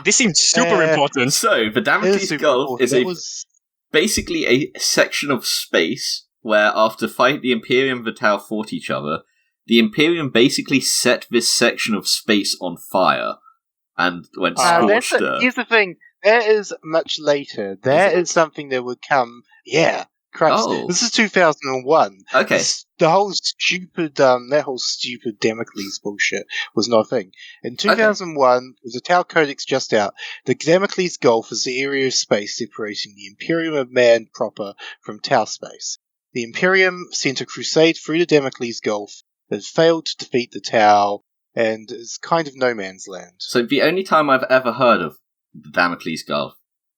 This seems super important. So the Damocles Gulf is basically a section of space where, after fighting the Imperium and the Tau fought each other, the Imperium basically set this section of space on fire and went scorched. Here's the thing. That is much later. That is something that would come. Yeah, Christ. This is 2001. Okay. The whole stupid, that whole stupid Damocles bullshit was not a thing. In 2001, with the Tau Codex just out, the Damocles Gulf is the area of space separating the Imperium of Man proper from Tau space. The Imperium sent a crusade through the Damocles Gulf that failed to defeat the Tau, and is kind of no man's land. So the only time I've ever heard of the Damocles Gulf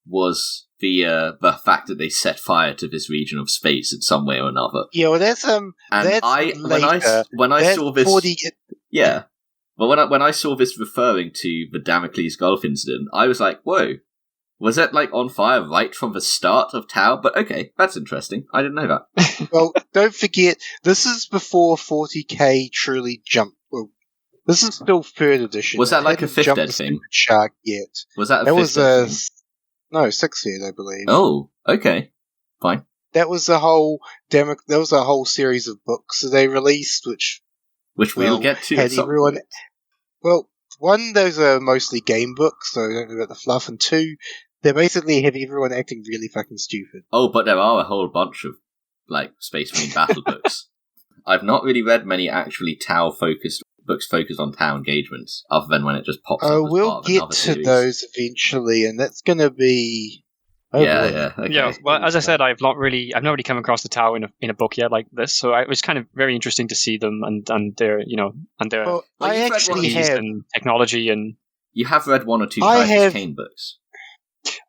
was the fact that they set fire to this region of space in some way or another. Yeah, well, that's and that's later. When I saw this, 40... yeah, but when I saw this referring to the Damocles Gulf incident, I was like, whoa, was it like on fire right from the start of Tau? But okay, that's interesting. I didn't know that. Well, don't forget, this is before 40k truly jumped. Well, this is still 3rd edition. Was that like a 5th ed thing? Shark yet? Was that a 5th ed thing? No, 6th ed, I believe. Oh, okay, fine. That was a whole There was a whole series of books that they released, which we'll get to. At some point. Well, one, those are mostly game books, so I don't know about the fluff, and 2, they basically have everyone acting really fucking stupid. Oh, but there are a whole bunch of like Space Marine battle books. I've not really read many actually Tau-focused books focused on Tau engagements, other than when it just pops up as we'll part of another get to series. those eventually, and that's going to be... Okay. Yeah, well, as I said, I've not really come across the Tau in a book yet like this, so it was kind of very interesting to see them and their Well, I actually have and technology and. You have read one or two Titus Kane books.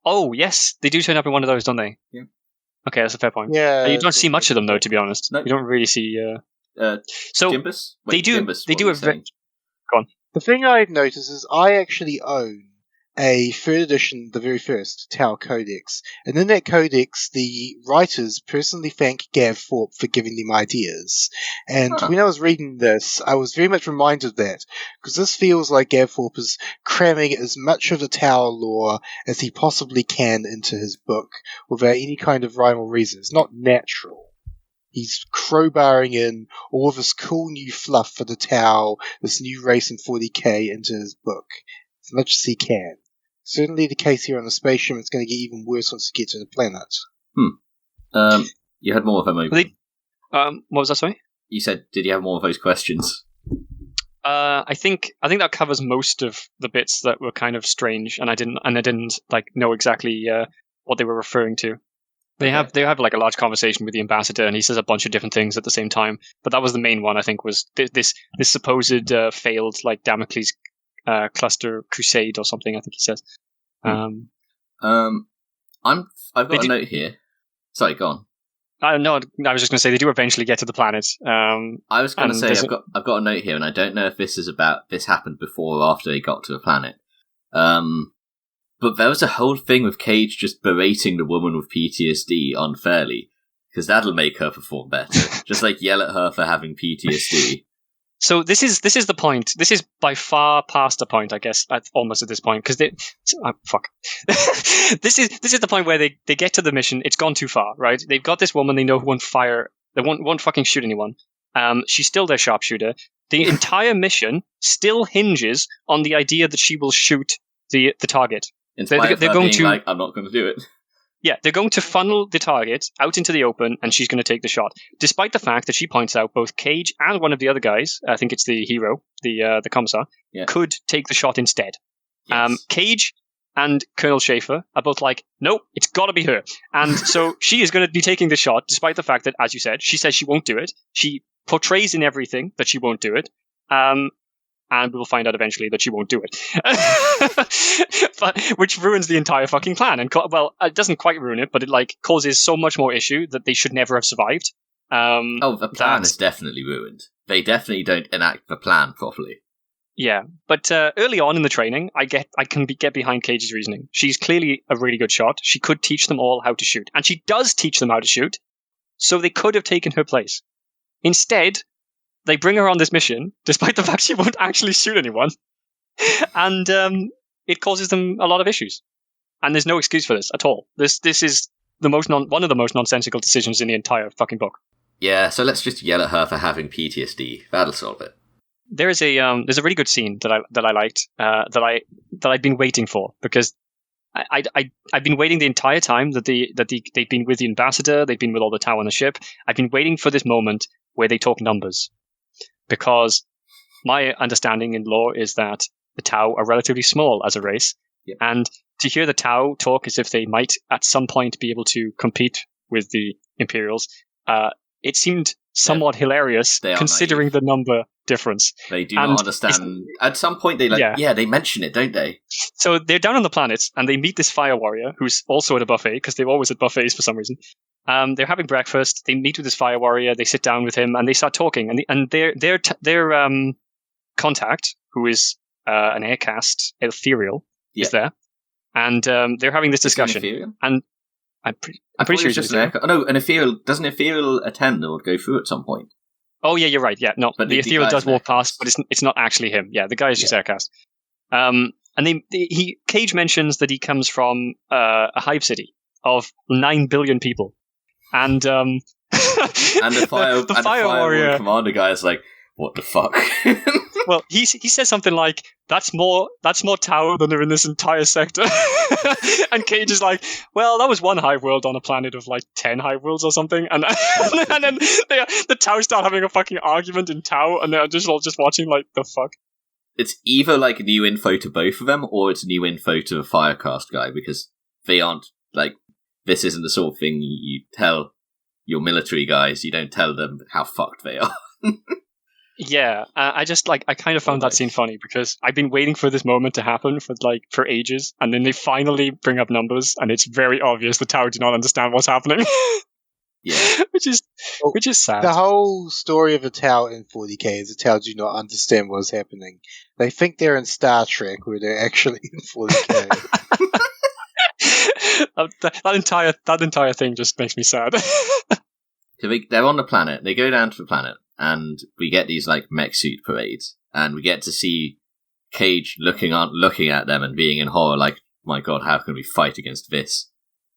Oh yes, they do turn up in one of those, don't they? Yeah. Okay, that's a fair point. Yeah, you don't see much of them though, to be honest. No. You don't really see. So Jimbus? Wait, they do a. Go on. The thing I've noticed is I actually own a 3rd edition, the very first Tau Codex, and in that codex, the writers personally thank Gav Thorpe for giving them ideas. And when I was reading this, I was very much reminded of that, because this feels like Gav Thorpe is cramming as much of the Tau lore as he possibly can into his book, without any kind of rhyme or reason. It's not natural. He's crowbarring in all of this cool new fluff for the Tau, this new race in 40k, into his book, as much as he can. Certainly the case here on the spaceship. It's going to get even worse once you get to the planet. You had more of them over. What was that, sorry? You said, did you have more of those questions? I think that covers most of the bits that were kind of strange, and I didn't like know exactly what they were referring to. They have like a large conversation with the ambassador, and he says a bunch of different things at the same time. But that was the main one, I think, was this supposed failed like Damocles cluster crusade or something. I think he says. I've got a note here. Sorry, go on. No, I was just going to say they do eventually get to the planet. I was going to say I've got a note here, and I don't know if this happened before or after they got to the planet. But there was a whole thing with Cage just berating the woman with PTSD unfairly, because that'll make her perform better. Just like yell at her for having PTSD. So this is the point. This is by far past the point, I guess, almost at this point, because fuck. This is the point where they get to the mission. It's gone too far, right? They've got this woman they know who won't fire. They won't fucking shoot anyone. She's still their sharpshooter. The entire mission still hinges on the idea that she will shoot the target. In spite of her being like, I'm not going to do it. Yeah, they're going to funnel the target out into the open, and she's going to take the shot. Despite the fact that she points out both Cage and one of the other guys, I think it's the hero, the commissar, could take the shot instead. Yes. Cage and Colonel Schaefer are both like, nope, it's got to be her. And so she is going to be taking the shot, despite the fact that, as you said, she says she won't do it. She portrays in everything that she won't do it. And we will find out eventually that she won't do it. Which ruins the entire fucking plan. And it doesn't quite ruin it, but it causes so much more issue that they should never have survived. The plan is definitely ruined. They definitely don't enact the plan properly. Yeah, but early on in the training, I can get behind Cage's reasoning. She's clearly a really good shot. She could teach them all how to shoot, and she does teach them how to shoot. So they could have taken her place. Instead, they bring her on this mission, despite the fact she won't actually shoot anyone, and it causes them a lot of issues. And there's no excuse for this at all. This is one of the most nonsensical decisions in the entire fucking book. Yeah, so let's just yell at her for having PTSD. That'll solve it. There's a really good scene that I liked that I'd been waiting for, because I've been waiting the entire time that they've been with the ambassador, they've been with all the Tau on the ship. I've been waiting for this moment where they talk numbers. Because my understanding in lore is that the Tau are relatively small as a race, and to hear the Tau talk as if they might at some point be able to compete with the Imperials, it seemed somewhat hilarious considering the number difference. They do not understand. At some point they they mention it, don't they? So they're down on the planet and they meet this fire warrior who's also at a buffet, because they're always at buffets for some reason. They're having breakfast. They meet with this fire warrior. They sit down with him and they start talking. And their contact, who is an aircast ethereal, is there, and they're having this discussion. And I'm pretty sure he's just an aircast. Oh no, an ethereal doesn't ethereal attend or go through at some point? Oh yeah, you're right. Yeah, no, but the ethereal does walk past, but it's not actually him. Yeah, the guy is just aircast. And Cage mentions that he comes from a hive city of 9 billion people. And and the fire warrior commander guy is like, what the fuck? Well, he says something like, that's more Tau than are in this entire sector. And Cage is like, well, that was one hive world on a planet of 10 hive worlds or something. And then the Tau start having a fucking argument in Tau, and they're just watching the fuck. It's either new info to both of them, or it's new info to the Firecast guy, because they aren't this isn't the sort of thing you tell your military guys. You don't tell them how fucked they are. Yeah, I kind of found that scene funny, because I've been waiting for this moment to happen for ages, and then they finally bring up numbers, and it's very obvious the Tau do not understand what's happening. Yeah, which is sad. The whole story of the Tau in 40k is the Tau do not understand what's happening. They think they're in Star Trek, where they're actually in 40k. that entire thing just makes me sad. So they're on the planet. They go down to the planet, and we get these mech suit parades, and we get to see Cage looking at them and being in horror, my god, how can we fight against this?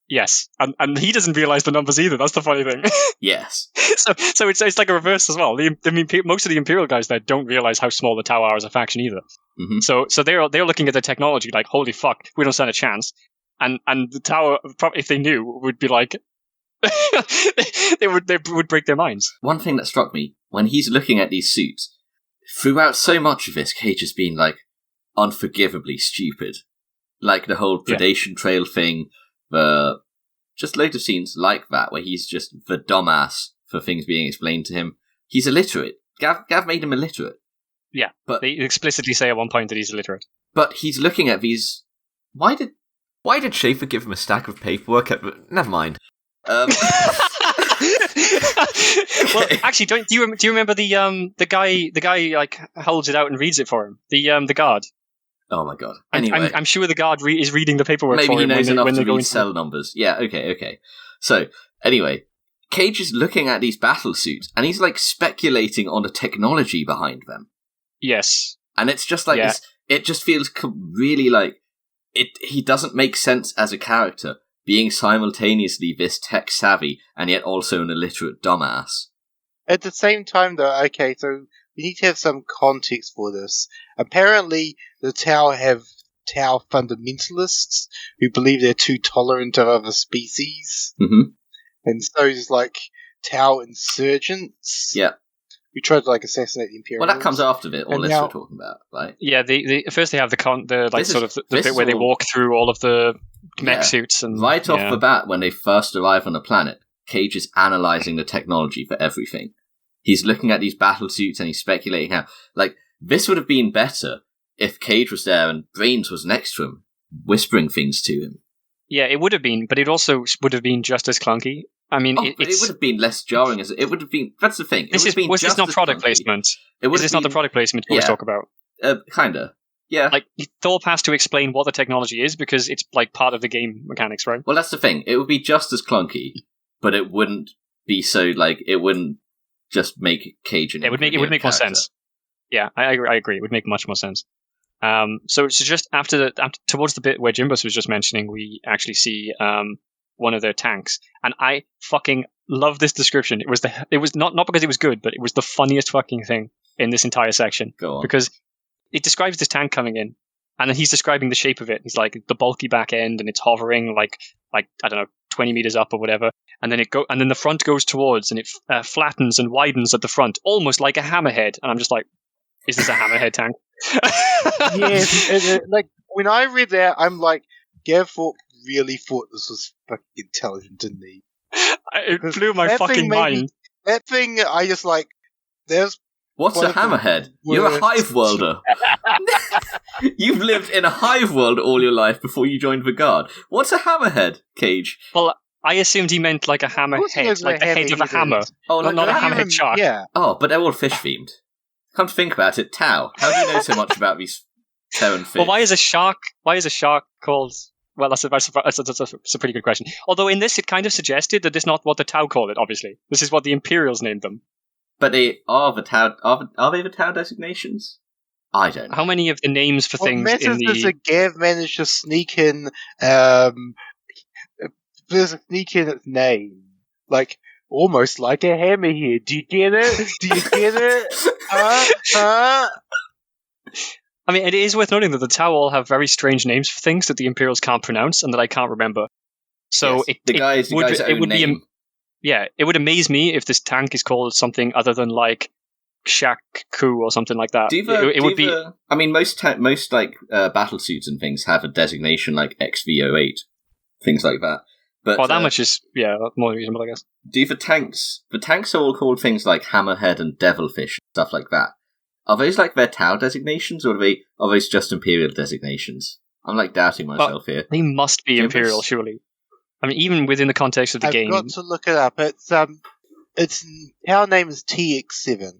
Yes, and he doesn't realize the numbers either. That's the funny thing. Yes. So it's like a reverse as well. Most of the Imperial guys there don't realize how small the Tau are as a faction either. Mm-hmm. So they're looking at the technology like, holy fuck, we don't stand a chance. And the Tau, if they knew, would be like, they would break their minds. One thing that struck me when he's looking at these suits, throughout so much of this, Cage has been unforgivably stupid. The whole predation trail thing. Just loads of scenes like that where he's just the dumbass for things being explained to him. He's illiterate. Gav made him illiterate. Yeah, but they explicitly say at one point that he's illiterate. But he's looking at these. Why did Schaefer give him a stack of paperwork? Never mind. Well, actually, do you remember the guy holds it out and reads it for him? The guard. Oh my god. Anyway. I'm sure the guard is reading the paperwork Maybe for him. Maybe he knows enough to read read cell numbers. Yeah, okay. So, anyway, Cage is looking at these battle suits, and he's speculating on the technology behind them. Yes. And it's just it just feels really he doesn't make sense as a character, being simultaneously this tech-savvy, and yet also an illiterate dumbass. At the same time, though, okay, so we need to have some context for this. Apparently, the Tau have Tau fundamentalists who believe they're too tolerant of other species. Mm-hmm. And so there's like Tau insurgents. Yeah. Who tried to like assassinate the Imperials. Well, that comes after it, all And this now- we're talking about, right? Yeah, first they have the like This is- sort of the this bit is where they all- walk through all of the mech Yeah. suits and Right off yeah. the bat, when they first arrive on the planet, Cage is analysing the technology for everything. He's looking at these battle suits and he's speculating how, like, this would have been better if Cage was there and Brains was next to him, whispering things to him. Yeah, it would have been, but it also would have been just as clunky. I mean, But it would have been less jarring. It would have been. That's the thing. was this not product placement? Is this not the product placement we always talk about? Kinda. Yeah. Like, Thorpe has to explain what the technology is because it's like part of the game mechanics, right? Well, that's the thing. It would be just as clunky, but it wouldn't be so like it wouldn't just make Cage an. It would make more sense. Yeah, I agree. It would make much more sense. So it's just after towards the bit where Jimbus was just mentioning, we actually see one of their tanks, and I fucking love this description. It was not because it was good, but it was the funniest fucking thing in this entire section. Go on. Because it describes this tank coming in, and then he's describing the shape of it. He's like the bulky back end, and it's hovering like I don't know, 20 meters up or whatever, and then the front goes towards, and it flattens and widens at the front, almost like a hammerhead. And I'm just like, is this a hammerhead tank? Yes, like when I read that, I'm like, Gav Thorpe really thought this was fucking intelligent, didn't he? It blew my That fucking thing made me- mind. That thing, I just like, there's What's one a of the hammerhead? You're a worst- hive worlder. You've lived in a hive world all your life before you joined the guard. What's a hammerhead, Cage? Well, I assumed he meant like a hammer course he head, knows like the what a head of a hammerhead hammer. is. Oh, Not a hammerhead shark. Yeah. Oh, but they're all fish themed. Come to think about it, Tau. How do you know so much about these Terran fish? Well, why is a shark called? Well, that's a pretty good question. Although in this, it kind of suggested that it's not what the Tau call it. Obviously, this is what the Imperials named them. But they are the Tau. Are they the Tau designations? I don't know. How many of the names for What things matters in is the? that Gav managed to sneak in, there's a sneak in its name. Like, almost like a hammerhead. Do you get it? Do you get it? Huh? I mean, it is worth noting that the Tau all have very strange names for things that the Imperials can't pronounce and that I can't remember. So Yes, the guy's own name. It would amaze me if this tank is called something other than like Shaq-Ku or something like that. I mean, most like battle suits and things have a designation like XV08, things like that. But well, that much is more reasonable, I guess. Do the tanks are all called things like Hammerhead and Devilfish, stuff like that. Are those like their Tau designations, or are those just Imperial designations? I'm like doubting myself here. They must be Jimbus. Imperial, surely. I mean, even within the context of the game. I've got to look it up. Its Tau name is TX7.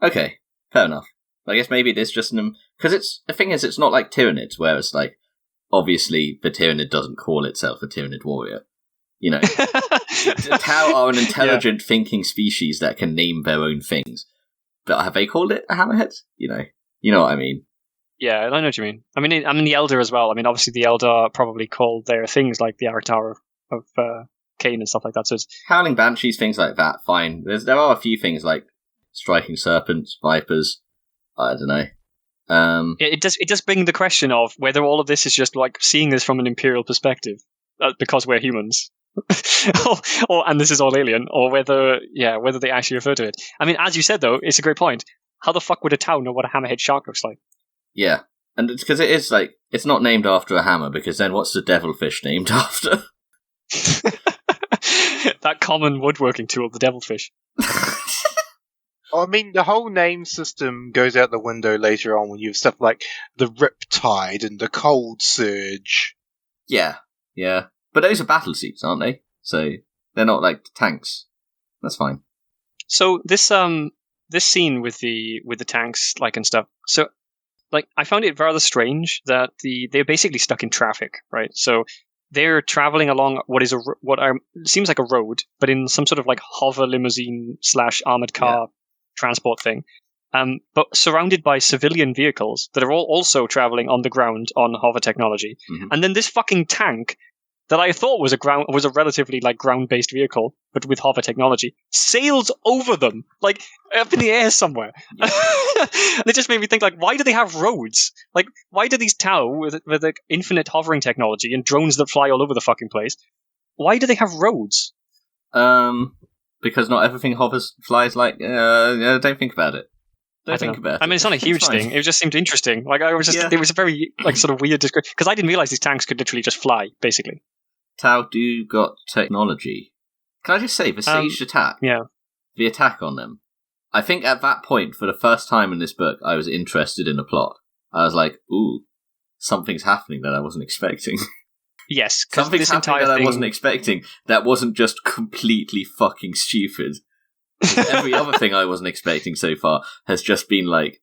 Okay, fair enough. I guess maybe it is just because the thing is, it's not like Tyranids, where it's like obviously the Tyranid doesn't call itself a Tyranid warrior. You know, the Tau are an intelligent, thinking species that can name their own things. But have they called it a hammerhead? You know what I mean. Yeah, I know what you mean. I mean the Elder as well. I mean, obviously the Elder probably called their things like the Arctar of Cain and stuff like that. So it's Howling Banshees, things like that. Fine. There are a few things like striking serpents, vipers. I don't know. It does bring the question of whether all of this is just like seeing this from an Imperial perspective because we're humans. and this is all alien, or whether they actually refer to it. I mean, as you said though, it's a great point. How the fuck would a Tau know what a hammerhead shark looks like? Yeah, and it's because it is like it's not named after a hammer, because then what's the devilfish named after? That common woodworking tool, the devilfish. I mean, the whole name system goes out the window later on when you have stuff like the Riptide and the Cold Surge. Yeah. But those are battle suits, aren't they? So they're not like tanks. That's fine. So this scene with the tanks like and stuff. So like I found it rather strange that they're basically stuck in traffic, right? So they're traveling along what seems like a road, but in some sort of like hover limousine / armored car transport thing. But surrounded by civilian vehicles that are all also traveling on the ground on hover technology. Mm-hmm. And then this fucking tank that I thought was a relatively like ground-based vehicle, but with hover technology, sails over them, like up in the air somewhere. Yeah. And it just made me think, like, why do they have roads? Like, why do these Tau with like infinite hovering technology and drones that fly all over the fucking place? Why do they have roads? Because not everything flies like. Don't think about it. Don't think about it. I mean, it's not a huge thing. It just seemed interesting. Like, I was just, it was a very like sort of weird description because I didn't realize these tanks could literally just fly, basically. Tau do got technology. Can I just say, the siege attack? Yeah. The attack on them. I think at that point, for the first time in this book, I was interested in the plot. I was like, ooh, something's happening that I wasn't expecting. Yes, something's happening that I wasn't expecting. That wasn't just completely fucking stupid. Every other thing I wasn't expecting so far has just been like...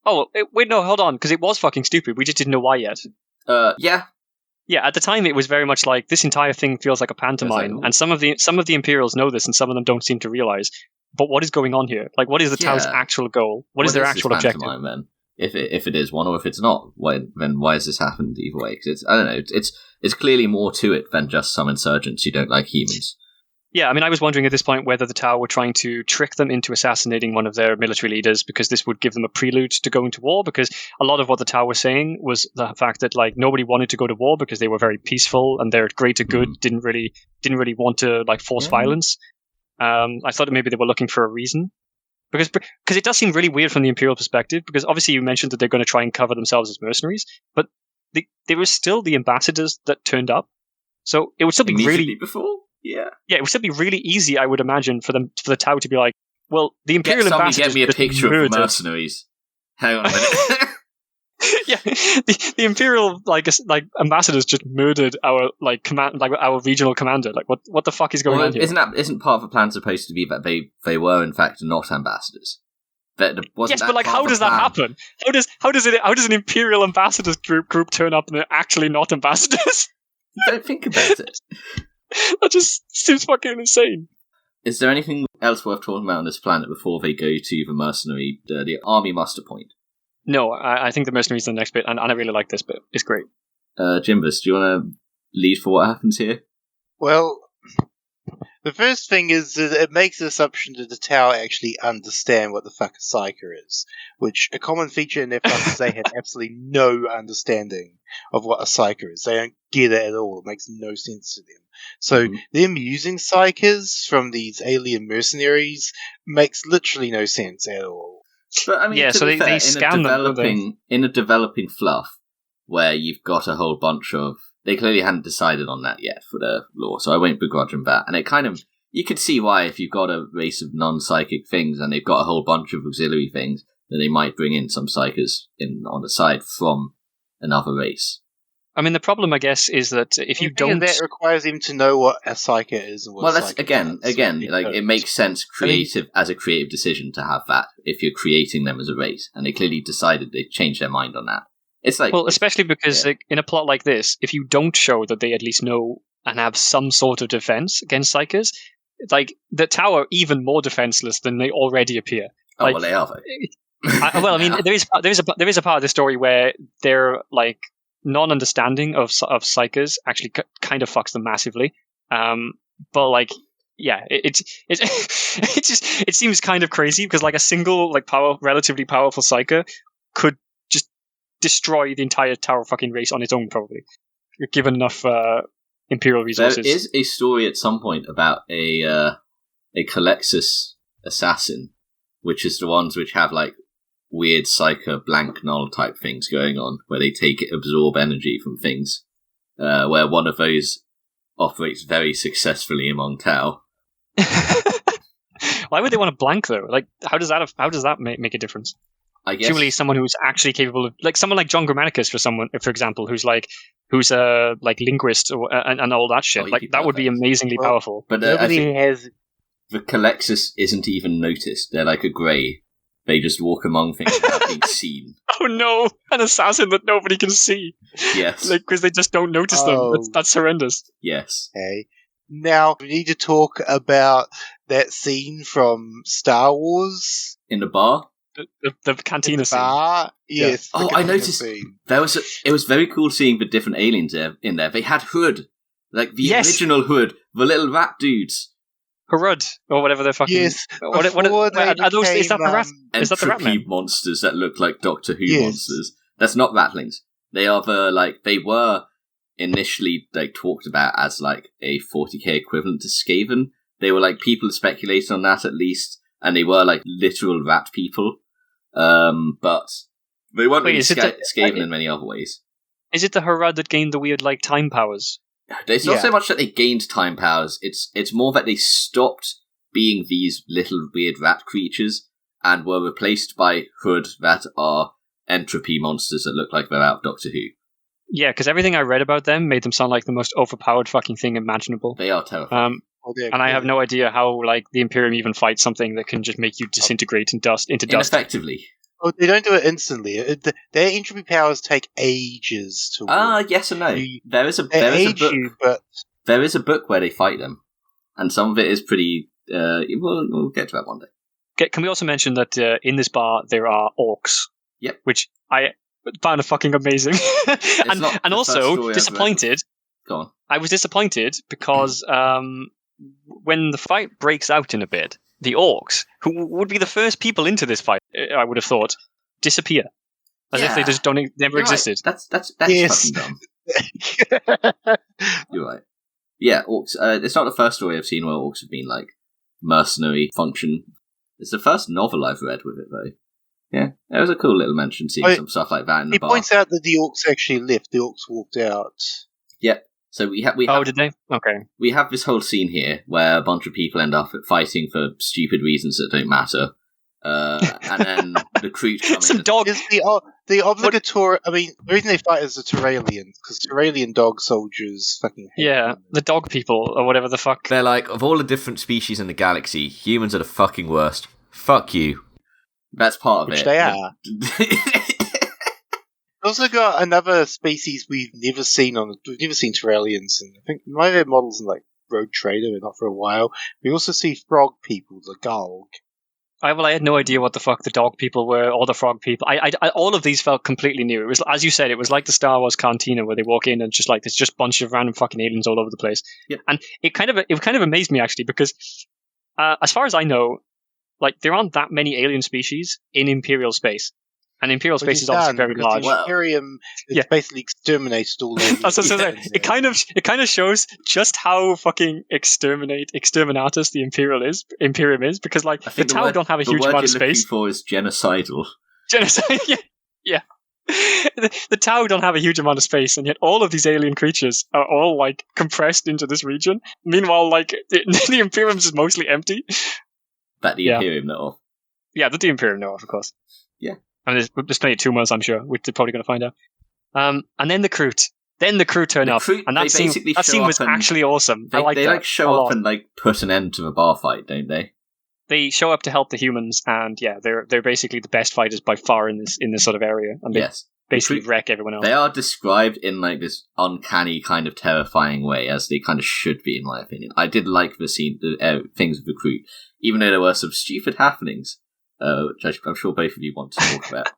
Oh, wait, no, hold on, because it was fucking stupid. We just didn't know why yet. Yeah. Yeah, at the time it was very much like, this entire thing feels like a pantomime, and some of the Imperials know this, and some of them don't seem to realize. But what is going on here? Like, what is the Tau's actual goal? What is their actual objective? Then? If it is one, or if it's not, then why has this happened either way? Because I don't know. It's clearly more to it than just some insurgents who don't like humans. Yeah, I mean, I was wondering at this point whether the Tau were trying to trick them into assassinating one of their military leaders because this would give them a prelude to go into war, because a lot of what the Tau were saying was the fact that like nobody wanted to go to war because they were very peaceful and their greater good didn't really want to like force violence. I thought that maybe they were looking for a reason. Because it does seem really weird from the Imperial perspective, because obviously you mentioned that they're going to try and cover themselves as mercenaries, but they were still the ambassadors that turned up. So it would still be really... before? Yeah, it would still be really easy, I would imagine, for the Tau to be like, well, the Imperial ambassadors... Get me a picture of mercenaries. Hang on a minute. Yeah, the Imperial like ambassadors just murdered our our regional commander. Like, what the fuck is going on here? Isn't part of the plan supposed to be that they were in fact not ambassadors? Yes, but like, how does that happen? How does an Imperial ambassadors group turn up and they're actually not ambassadors? Don't think about it. That just seems fucking insane. Is there anything else worth talking about on this planet before they go to the army muster point? No, I think the mercenaries are the next bit, and I really like this bit. It's great. Jimbus, do you want to lead for what happens here? Well, the first thing is that it makes the assumption that the Tau actually understand what the fuck a Psyker is, which a common feature in their plot is they have absolutely no understanding of what a Psyker is. They don't get it at all. It makes no sense to them. So them using Psykers from these alien mercenaries makes literally no sense at all. But I mean, yeah, so they scam them. In a developing fluff where you've got a whole bunch of... They clearly hadn't decided on that yet for the lore, so I won't begrudge them that. And it kind of... You could see why, if you've got a race of non-psychic things and they've got a whole bunch of auxiliary things, then they might bring in some psychers on the side from another race. I mean, the problem, I guess, is that if you don't... that requires him to know what a psyker is and what well, that's again, like, it makes sense as a creative decision to have that if you're creating them as a race. And they clearly decided they changed their mind on that. It's like... Well, especially because like, in a plot like this, if you don't show that they at least know and have some sort of defense against psychers, like, the Tau are even more defenseless than they already appear. Oh, like, well, they are. I mean, there is a part of the story where they're, like, non-understanding of psychers actually kind of fucks them massively. But like, yeah, it seems kind of crazy because like a single like relatively powerful psyker could just destroy the entire Tower fucking race on its own. Probably, you're given enough Imperial resources. There is a story at some point about a Calexis assassin, which is the ones which have like weird psycho blank null type things going on, where they absorb energy from things, where one of those operates very successfully among Tau. Why would they want to blank though? Like, how does that make a difference? I guess surely someone who's actually capable of, like someone like John Grammaticus, for example, who's a like linguist and all that shit. Like that would be amazingly powerful. But nobody has. The Calexis isn't even noticed. They're like a grey. They just walk among things without being seen. Oh no, an assassin that nobody can see. Yes. Like, because they just don't notice them. That's horrendous. Yes. Okay. Now, we need to talk about that scene from Star Wars. In the bar? The cantina scene. Bar? Yes. Yeah. I noticed. It was very cool seeing the different aliens in there. They had Hood. Like the original Hood, the little rat dudes. Harud, or whatever they're fucking... Yes, what are those? Is that the rat? Is that the rat entropy men? monsters that look like Doctor Who monsters. That's not ratlings. They are they were initially talked about as like a 40k equivalent to Skaven. They were like, people speculated on that at least, and they were like literal rat people. But they weren't really Skaven in many other ways. Is it the Harud that gained the weird like time powers? It's not so much that they gained time powers, it's more that they stopped being these little weird rat creatures and were replaced by Hood that are entropy monsters that look like they're out of Doctor Who. Yeah, because everything I read about them made them sound like the most overpowered fucking thing imaginable. They are terrifying. And I have no idea how like the Imperium even fights something that can just make you disintegrate into dust. Ineffectively. Oh, they don't do it instantly. Their entropy powers take ages to work. Yes and no. There is a book where they fight them, and some of it is pretty. We'll get to that one day. Can we also mention that in this bar there are orcs? Yep. Which I found fucking amazing, and also disappointed. Go on. I was disappointed because when the fight breaks out in a bit, the orcs, who would be the first people into this fight, I would have thought, disappear. As if they just never existed. Right. That's fucking dumb. You're right. Yeah, orcs. It's not the first story I've seen where orcs have been like mercenary function. It's the first novel I've read with it, though. Yeah, it was a cool little mention seeing some stuff like that in the bar. He points out that the orcs actually left. The orcs walked out. Yep. So we have. Oh, did they? Okay. We have this whole scene here where a bunch of people end up fighting for stupid reasons that don't matter, and then the crew come Some in. dog. The obligatory. I mean, the reason they fight is the Terralians, because Terralian dog soldiers fucking hate them. The dog people or whatever the fuck. They're like, of all the different species in the galaxy, humans are the fucking worst. Fuck you. That's part of Which it. they are. We've also got another species we've never seen Terralians, and I think might have models in like Road Trader, but not for a while. We also see frog people, the Gulg. I had no idea what the fuck the dog people were or the frog people. I all of these felt completely new. It was, as you said, it was like the Star Wars cantina where they walk in and just like there's just a bunch of random fucking aliens all over the place. Yep. And it kind of amazed me actually because as far as I know, like there aren't that many alien species in Imperial space. And Imperial space is obviously very large. The Imperium is basically exterminated all aliens. It kind of shows just how fucking exterminatus the Imperium is, because like the Tau don't have a huge amount of space. The word you're looking for is genocidal. Genocide, yeah. The Tau don't have a huge amount of space, and yet all of these alien creatures are all like compressed into this region. Meanwhile, like the Imperium is mostly empty. That the Imperium know of. Yeah, that the Imperium know of course. Yeah. And there's plenty of tumors, I'm sure, which they're probably going to find out. And then the Kroot. Then the crew turn up, and that scene was actually awesome. They show up and like put an end to the bar fight, don't they? They show up to help the humans, and yeah, they're basically the best fighters by far in this sort of area, and they basically wreck everyone else. They are described in like this uncanny kind of terrifying way, as they kind of should be, in my opinion. I did like the scene, things with the crew, even though there were some stupid happenings. Which I'm sure both of you want to talk about.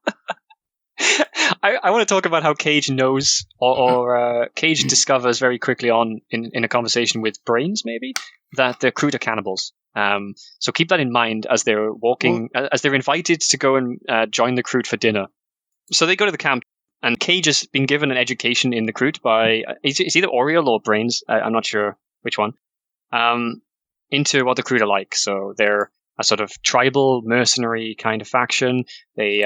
I want to talk about how Cage knows, or Cage discovers very quickly on in a conversation with Brains, maybe, that the Kroot are cannibals. So keep that in mind as they're walking, as they're invited to go and join the Kroot for dinner. So they go to the camp, and Cage has been given an education in the Kroot by it's either Oriel or Brains. I'm not sure which one. Into what the Kroot are like. So they're a sort of tribal mercenary kind of faction. They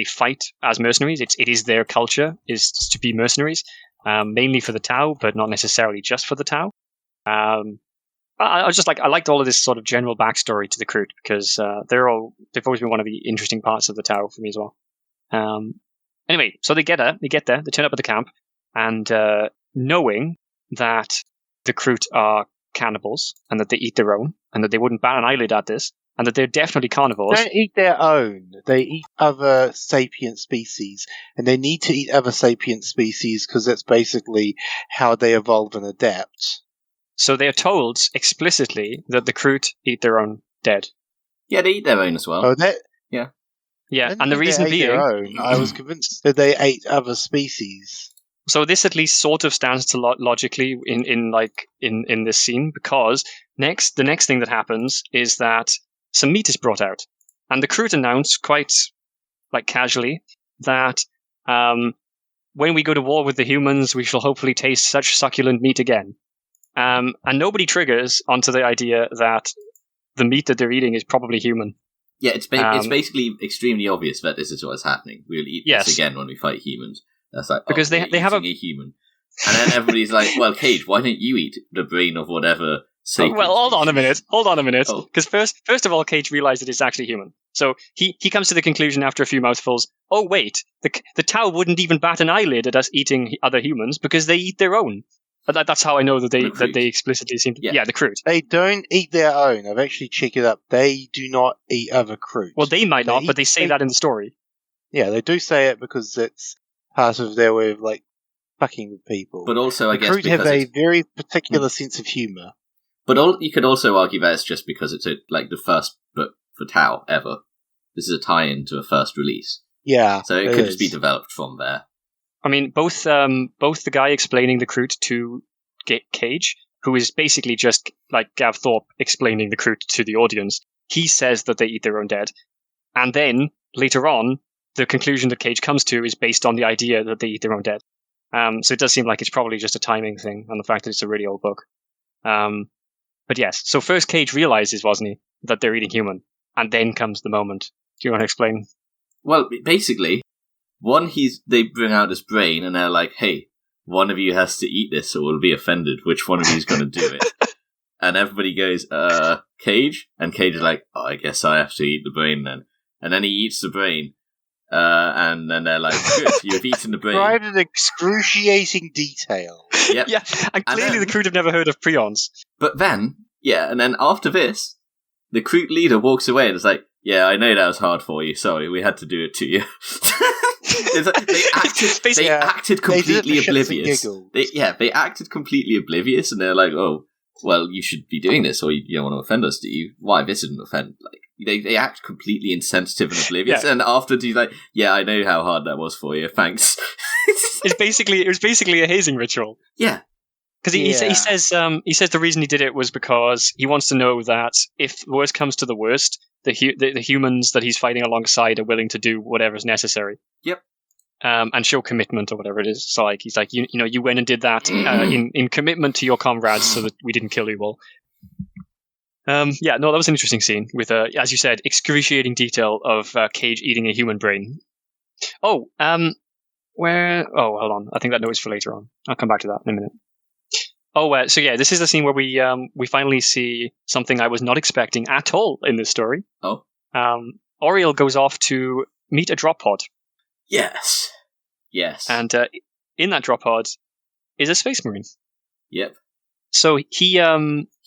fight as mercenaries. It is their culture is to be mercenaries, mainly for the Tau, but not necessarily just for the Tau. I was just like, I liked all of this sort of general backstory to the Kroot, because they've always been one of the interesting parts of the Tau for me as well. Anyway, so they get there, they turn up at the camp, and knowing that the Kroot are cannibals and that they eat their own, and that they wouldn't bat an eyelid at this, and that they're definitely carnivores. They don't eat their own. They eat other sapient species, and they need to eat other sapient species because that's basically how they evolve and adapt. So they are told explicitly that the Kroot eat their own dead. Yeah, they eat their own as well. Oh, that. Yeah, and the reason being, I was convinced that they ate other species. So this at least sort of stands to logically in this scene, because the next thing that happens is that some meat is brought out, and the crew announce quite casually that when we go to war with the humans, we shall hopefully taste such succulent meat again. And nobody triggers onto the idea that the meat that they're eating is probably human. Yeah, it's basically extremely obvious that this is what's happening. We'll eat this again when we fight humans. That's like, because they have a human. And then everybody's like, well, Cage, why don't you eat the brain of whatever... Well, hold on a minute. Because first of all, Cage realized that it's actually human. So he comes to the conclusion after a few mouthfuls, oh, wait, the Tau wouldn't even bat an eyelid at us eating other humans because they eat their own. That's how I know that they explicitly seem to... Yeah, the crew. They don't eat their own. I've actually checked it up. They do not eat other crew. Well, they might not, but they say that in the story. Yeah, they do say it because it's part of their way of, fucking with people. But also, I guess, because have a very particular sense of humour. But you could also argue that it's just because it's the first book for Tau ever. This is a tie-in to a first release. Yeah, so it could just be developed from there. I mean, both the guy explaining the Kroot to Cage, who is basically just like Gav Thorpe explaining the Kroot to the audience, he says that they eat their own dead. And then, later on, the conclusion that Cage comes to is based on the idea that they eat their own dead. So it does seem like it's probably just a timing thing, and the fact that it's a really old book. But yes, so first Cage realizes, wasn't he, that they're eating human, and then comes the moment. Do you want to explain? Well, basically, they bring out his brain, and they're like, hey, one of you has to eat this or we'll be offended. Which one of you is going to do it? And everybody goes, Cage? And Cage is like, oh, I guess I have to eat the brain then. And then he eats the brain. And then they're like, good, you've eaten the brain. Right in excruciating detail. Yep. Yeah, and clearly the Kroot have never heard of prions. But then, and then after this, the Kroot leader walks away and is like, yeah, I know that was hard for you. Sorry, we had to do it to you. They acted completely oblivious. They acted completely oblivious, and they're like, oh, well, you should be doing this, or you don't want to offend us, do you? Why, this isn't offend. They act completely insensitive and oblivious, and after he's like, yeah, I know how hard that was for you, thanks. It was basically a hazing ritual. Yeah. Because he says the reason he did it was because he wants to know that if the worst comes to the worst, the humans that he's fighting alongside are willing to do whatever is necessary. Yep. And show commitment or whatever it is. So he's like, you went and did that in commitment to your comrades so that we didn't kill you all. That was an interesting scene with, as you said, excruciating detail of Cage eating a human brain. Hold on. I think that note is for later on. I'll come back to that in a minute. This is the scene where we finally see something I was not expecting at all in this story. Oh. Oriel goes off to meet a drop pod. Yes. And in that drop pod is a space marine. Yep. So he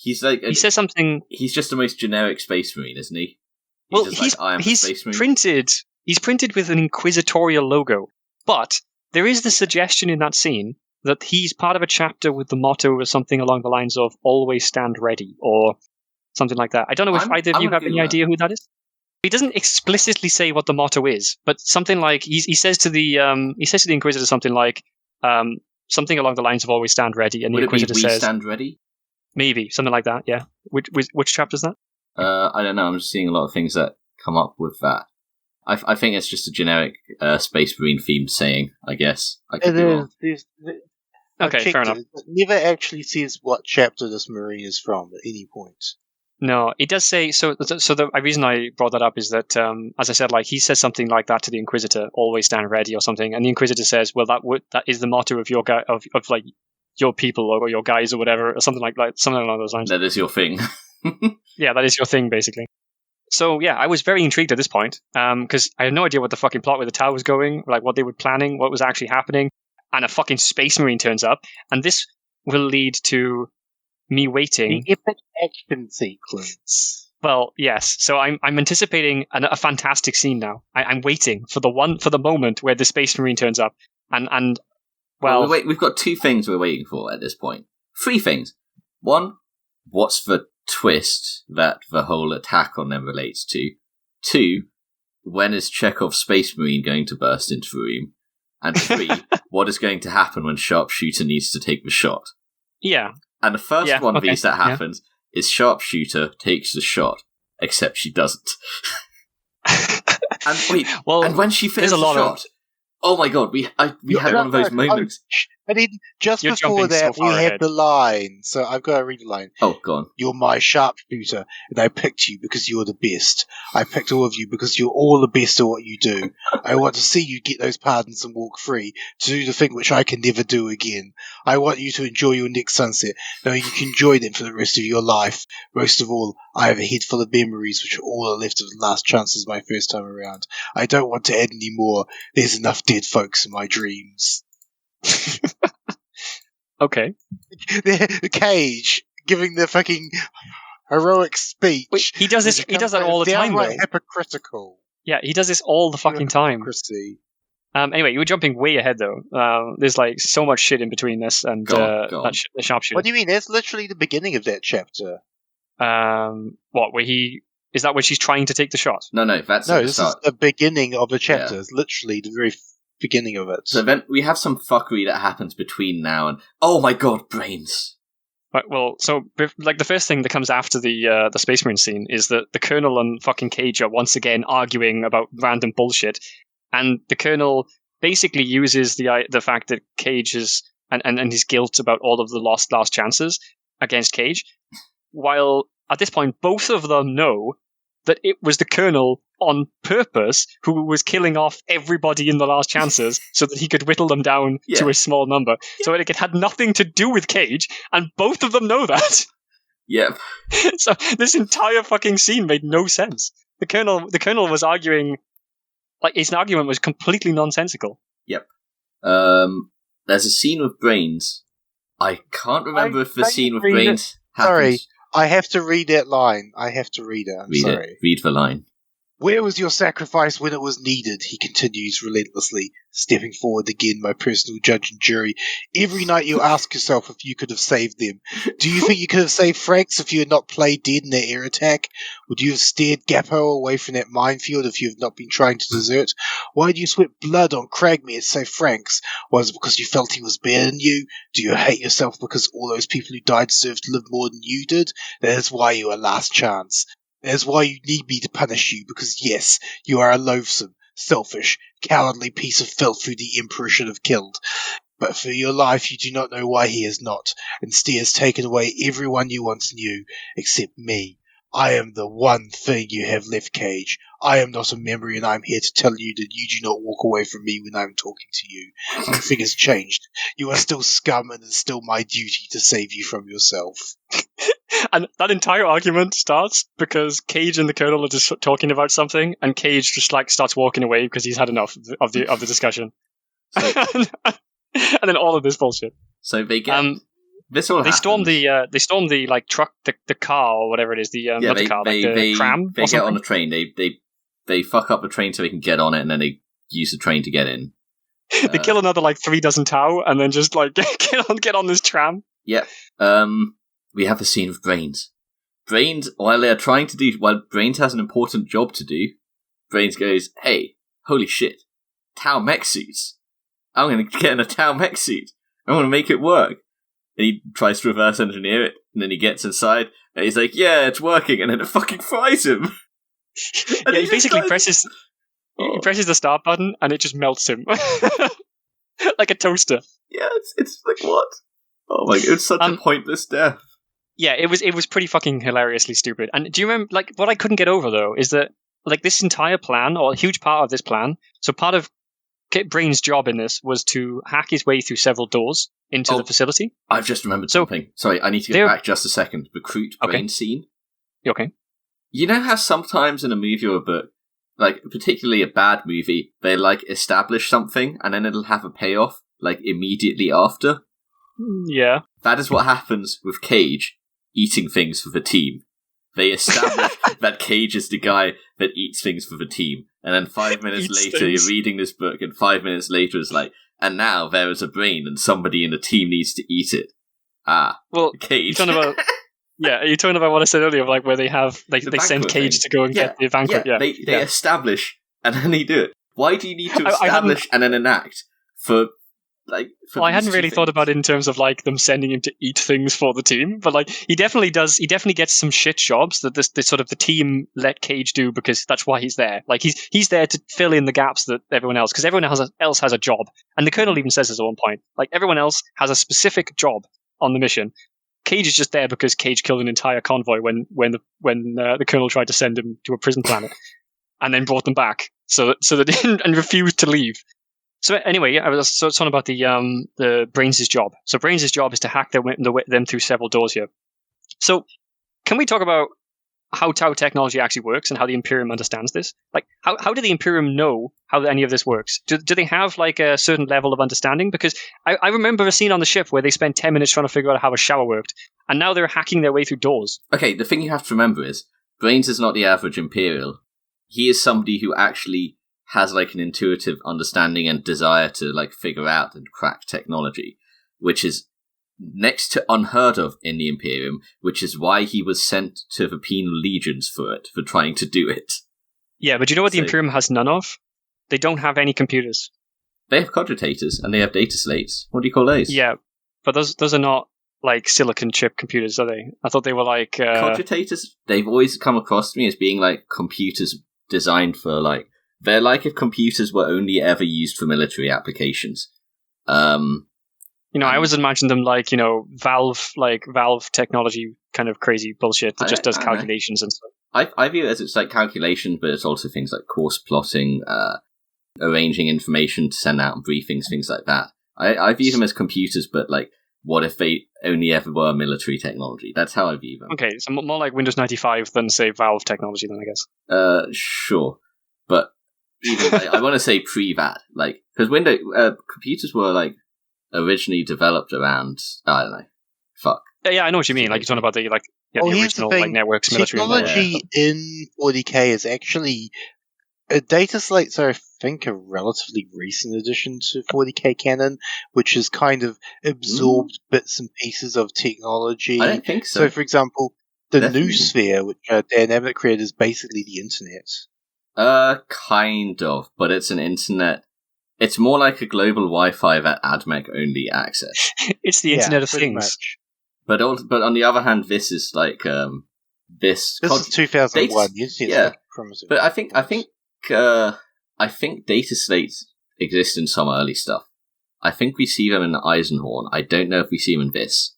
says something. He's just the most generic space marine, isn't he? He's printed with an inquisitorial logo, but there is the suggestion in that scene that he's part of a chapter with the motto or something along the lines of "Always stand ready" or something like that. I don't know if either of you have any idea who that is. He doesn't explicitly say what the motto is, but something like he says to the Inquisitor something like something along the lines of "Always stand ready," and the Inquisitor says, "Stand ready." Maybe something like that. Yeah. Which chapter is that? I don't know. I'm just seeing a lot of things that come up with that. I think it's just a generic Space Marine themed saying. I guess. Okay, fair enough. It never actually says what chapter this Marine is from at any point. No, it does say so. The reason I brought that up is that, as I said, he says something like that to the Inquisitor, "Always stand ready" or something, and the Inquisitor says, "Well, that is the motto of your guy of your people or your guys or whatever," or something something along those lines. That is your thing. Yeah, that is your thing, basically. So yeah, I was very intrigued at this point because I had no idea what the fucking plot with the Tau was going, what they were planning, what was actually happening, and a fucking Space Marine turns up, and this will lead to me waiting. The epic action sequence. Well, yes. So I'm anticipating a fantastic scene now. I'm waiting for the moment where the Space Marine turns up, and we've got two things we're waiting for at this point. Three things. One, what's the twist that the whole attack on them relates to? Two, when is Chekhov's Space Marine going to burst into the room? and 3, what is going to happen when Sharpshooter needs to take the shot. Yeah. And the first one of these that happens is Sharpshooter takes the shot, except she doesn't. And wait, and when she finishes the shot, oh my god, we had one of those moments. I mean, just You're before that, so we had ahead. the line. So I've got to read the line. Oh, go on. You're my sharpshooter, and I picked you because you're the best. I picked all of you because you're all the best at what you do. I want to see you get those pardons and walk free, to do the thing which I can never do again. I want you to enjoy your next sunset, knowing you can enjoy them for the rest of your life. Most of all, I have a head full of memories which are all are left of the last chances my first time around. I don't want to add any more. There's enough dead folks in my dreams. Okay. The Cage giving the fucking heroic speech. Wait, he does this. He does that all the time, though. Hypocritical. Yeah, he does this all the fucking time. Hypocrisy. Anyway, you were jumping way ahead, though. There's like so much shit in between this and Go on. the sharpshooter. What do you mean? That's literally the beginning of that chapter. What? Where he is that when she's trying to take the shot? No, that's No, at the this start. is the beginning of the chapter. Yeah. It's literally the very beginning of it. So then we have some fuckery that happens between now and... Oh my god, brains! Right, well, so like the first thing that comes after the Space Marine scene is that the Colonel and fucking Cage are once again arguing about random bullshit, and the Colonel basically uses the fact that Cage is and his guilt about all of the last chances against Cage, while at this point both of them know that it was the Colonel on purpose who was killing off everybody in the last chances so that he could whittle them down to a small number. So it had nothing to do with Cage, and both of them know that. Yep. So this entire fucking scene made no sense. The Colonel was arguing, like his argument was completely nonsensical. Yep. There's a scene with brains. I can't remember if the scene with brains happens. Sorry, I have to read that line. I have to read it. I'm sorry. Read the line. Where was your sacrifice when it was needed? He continues relentlessly, stepping forward again, my personal judge and jury. Every night you ask yourself if you could have saved them. Do you think you could have saved Franks if you had not played dead in that air attack? Would you have steered Gapo away from that minefield if you had not been trying to desert? Why do you sweat blood on Cragmere to save Franks? Was it because you felt he was better than you? Do you hate yourself because all those people who died deserved to live more than you did? That is why you are last chance. That is why you need me to punish you, because yes, you are a loathsome, selfish, cowardly piece of filth who the Emperor should have killed. But for your life you do not know why he has not. Instead has taken away everyone you once knew, except me. I am the one thing you have left, Cage. I am not a memory, and I am here to tell you that you do not walk away from me when I am talking to you. Nothing has changed. You are still scum, and it is still my duty to save you from yourself. And that entire argument starts because Cage and the Colonel are just talking about something, and Cage just like starts walking away because he's had enough of the discussion. So, and then all of this bullshit. So they get this all. They storm the like truck, the car or whatever it is. Not the car, like the tram. They get on the train. They fuck up the train so they can get on it, and then they use the train to get in. They kill another like 3 dozen Tau, and then just like get on this tram. Yep. We have a scene of Brains. Brains, while Brains has an important job to do, Brains goes, "Hey, holy shit, Tau mech suits. I'm going to get in a Tau mech suit. I want to make it work." And he tries to reverse engineer it, and then he gets inside, and he's like, "Yeah, it's working," and then it fucking fries him. Yeah, he basically presses the start button, and it just melts him. Like a toaster. Yeah, it's like, what? Oh my god, it's such a pointless death. Yeah, it was pretty fucking hilariously stupid. And do you remember, like, what I couldn't get over, though, is that, like, this entire plan, or a huge part of this plan, so part of Brain's job in this was to hack his way through several doors into the facility. I've just remembered something. Sorry, I need to go back just a second. Recruit Brain scene. Okay. You know how sometimes in a movie or a book, like, particularly a bad movie, they, like, establish something, and then it'll have a payoff, like, immediately after? Yeah. That is what happens with Cage eating things for the team. They establish that Cage is the guy that eats things for the team, and then 5 minutes later you're reading this book, and 5 minutes later it's like, and now there is a brain, and somebody in the team needs to eat it. Well, Cage. Are you talking about what I said earlier, like where they send Cage to go and get the banquet? Yeah, they establish, and then they do it. Why do you need to establish and then enact for Well, I hadn't really thought about it in terms of like them sending him to eat things for the team, but like he definitely does. He definitely gets some shit jobs that this sort of the team let Cage do because that's why he's there. Like he's there to fill in the gaps that everyone else, because everyone else has a job, and the Colonel even says this at one point. Like everyone else has a specific job on the mission. Cage is just there because Cage killed an entire convoy when the Colonel tried to send him to a prison planet, and then brought them back so that and refused to leave. So anyway, I was talking about the Brains' job. So Brains' job is to hack them through several doors here. So can we talk about how Tau technology actually works and how the Imperium understands this? Like, how do the Imperium know how any of this works? Do they have like a certain level of understanding? Because I remember a scene on the ship where they spent 10 minutes trying to figure out how a shower worked, and now they're hacking their way through doors. Okay, the thing you have to remember is Brains is not the average Imperial. He is somebody who actually has like an intuitive understanding and desire to like figure out and crack technology, which is next to unheard of in the Imperium, which is why he was sent to the penal legions for trying to do it. Yeah, but you know what the Imperium has none of? They don't have any computers. They have cogitators and they have data slates. What do you call those? Yeah, but those are not like silicon chip computers, are they? I thought they were like cogitators. They've always come across to me as being like computers designed for like. They're like if computers were only ever used for military applications. I always imagined them like, Valve technology kind of crazy bullshit that just does calculations and stuff. I view it as it's like calculation, but it's also things like course plotting, arranging information to send out briefings, things like that. I view them as computers, but like, what if they only ever were military technology? That's how I view them. Okay, so more like Windows 95 than, say, Valve technology then, I guess. Sure. But even, I want to say pre that, like, because computers were like originally developed around, I don't know, fuck. Yeah, I know what you mean. Like you're talking about the original like networks, military technology in 40k is actually data slates are, I think, a relatively recent addition to 40k canon, which has kind of absorbed bits and pieces of technology. I don't think so. So, for example, the Definitely. New Sphere, which Dan Abbott created, is basically the internet. Kind of, but it's an internet. It's more like a global Wi-Fi that AdMech only access. It's the Internet of Things. Much. But on the other hand, this is like this. This is 2001. Yeah, but I think data slates exist in some early stuff. I think we see them in Eisenhorn. I don't know if we see them in this.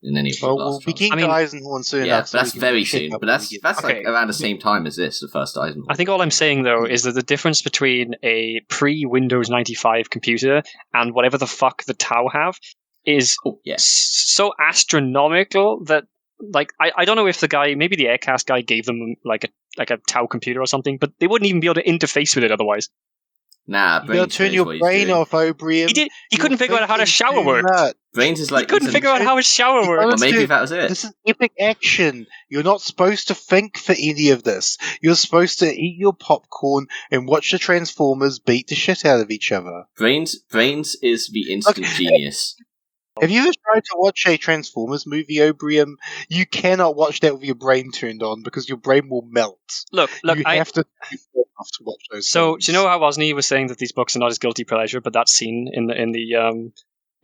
In any of the we'll begin to Eisenhorn soon. Yeah, that's very soon. But that's okay. Like around the same time as this, the first Eisenhorn. I think all I'm saying though is that the difference between a pre-Windows 95 computer and whatever the fuck the Tau have is so astronomical that like I don't know if the guy, maybe the Aircast guy, gave them like a Tau computer or something, but they wouldn't even be able to interface with it otherwise. Nah, you turn your brain off, Obrium. He couldn't figure out how to shower worked. Brains is like he couldn't figure out how a shower worked. Well, maybe that was it. This is epic action. You're not supposed to think for any of this. You're supposed to eat your popcorn and watch the Transformers beat the shit out of each other. Brains is the instant genius. Have you ever tried to watch a Transformers movie, Obrium? You cannot watch that with your brain turned on because your brain will melt. Look, you have to watch those. So, films. do you know how Wasni was saying that these books are not his guilty pleasure, but that scene in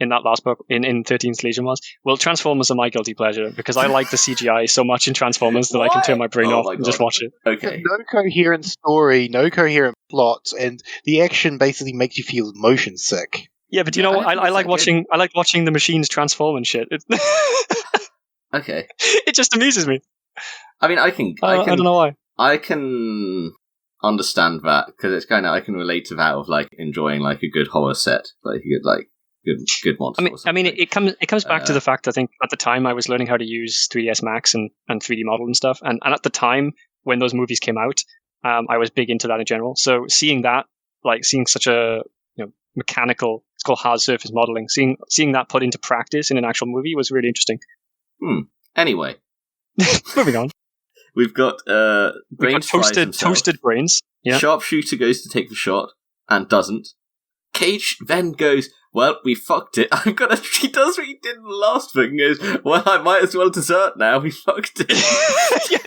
that last book in 13th Legion was? Well, Transformers are my guilty pleasure because I like the CGI so much in Transformers that I can turn my brain off and just watch it. Okay. No coherent story, no coherent plot, and the action basically makes you feel motion sick. Yeah, but you know what? I like watching. I like watching the machines transform and shit. Okay. It just amuses me. I mean, I don't know why. I can understand that because it's kind of I can relate to that of like enjoying like a good horror set, like good monster. I mean, it comes back to the fact I think at the time I was learning how to use 3ds Max and 3D model and stuff, and at the time when those movies came out, I was big into that in general. So seeing such a mechanical, it's called hard surface modeling. Seeing that put into practice in an actual movie was really interesting. Anyway, moving on. We've got brains toasted brains. Yeah. Sharpshooter goes to take the shot and doesn't. Cage then goes, well, we fucked it. He does what he did in the last book and goes, well, I might as well desert now. We fucked it.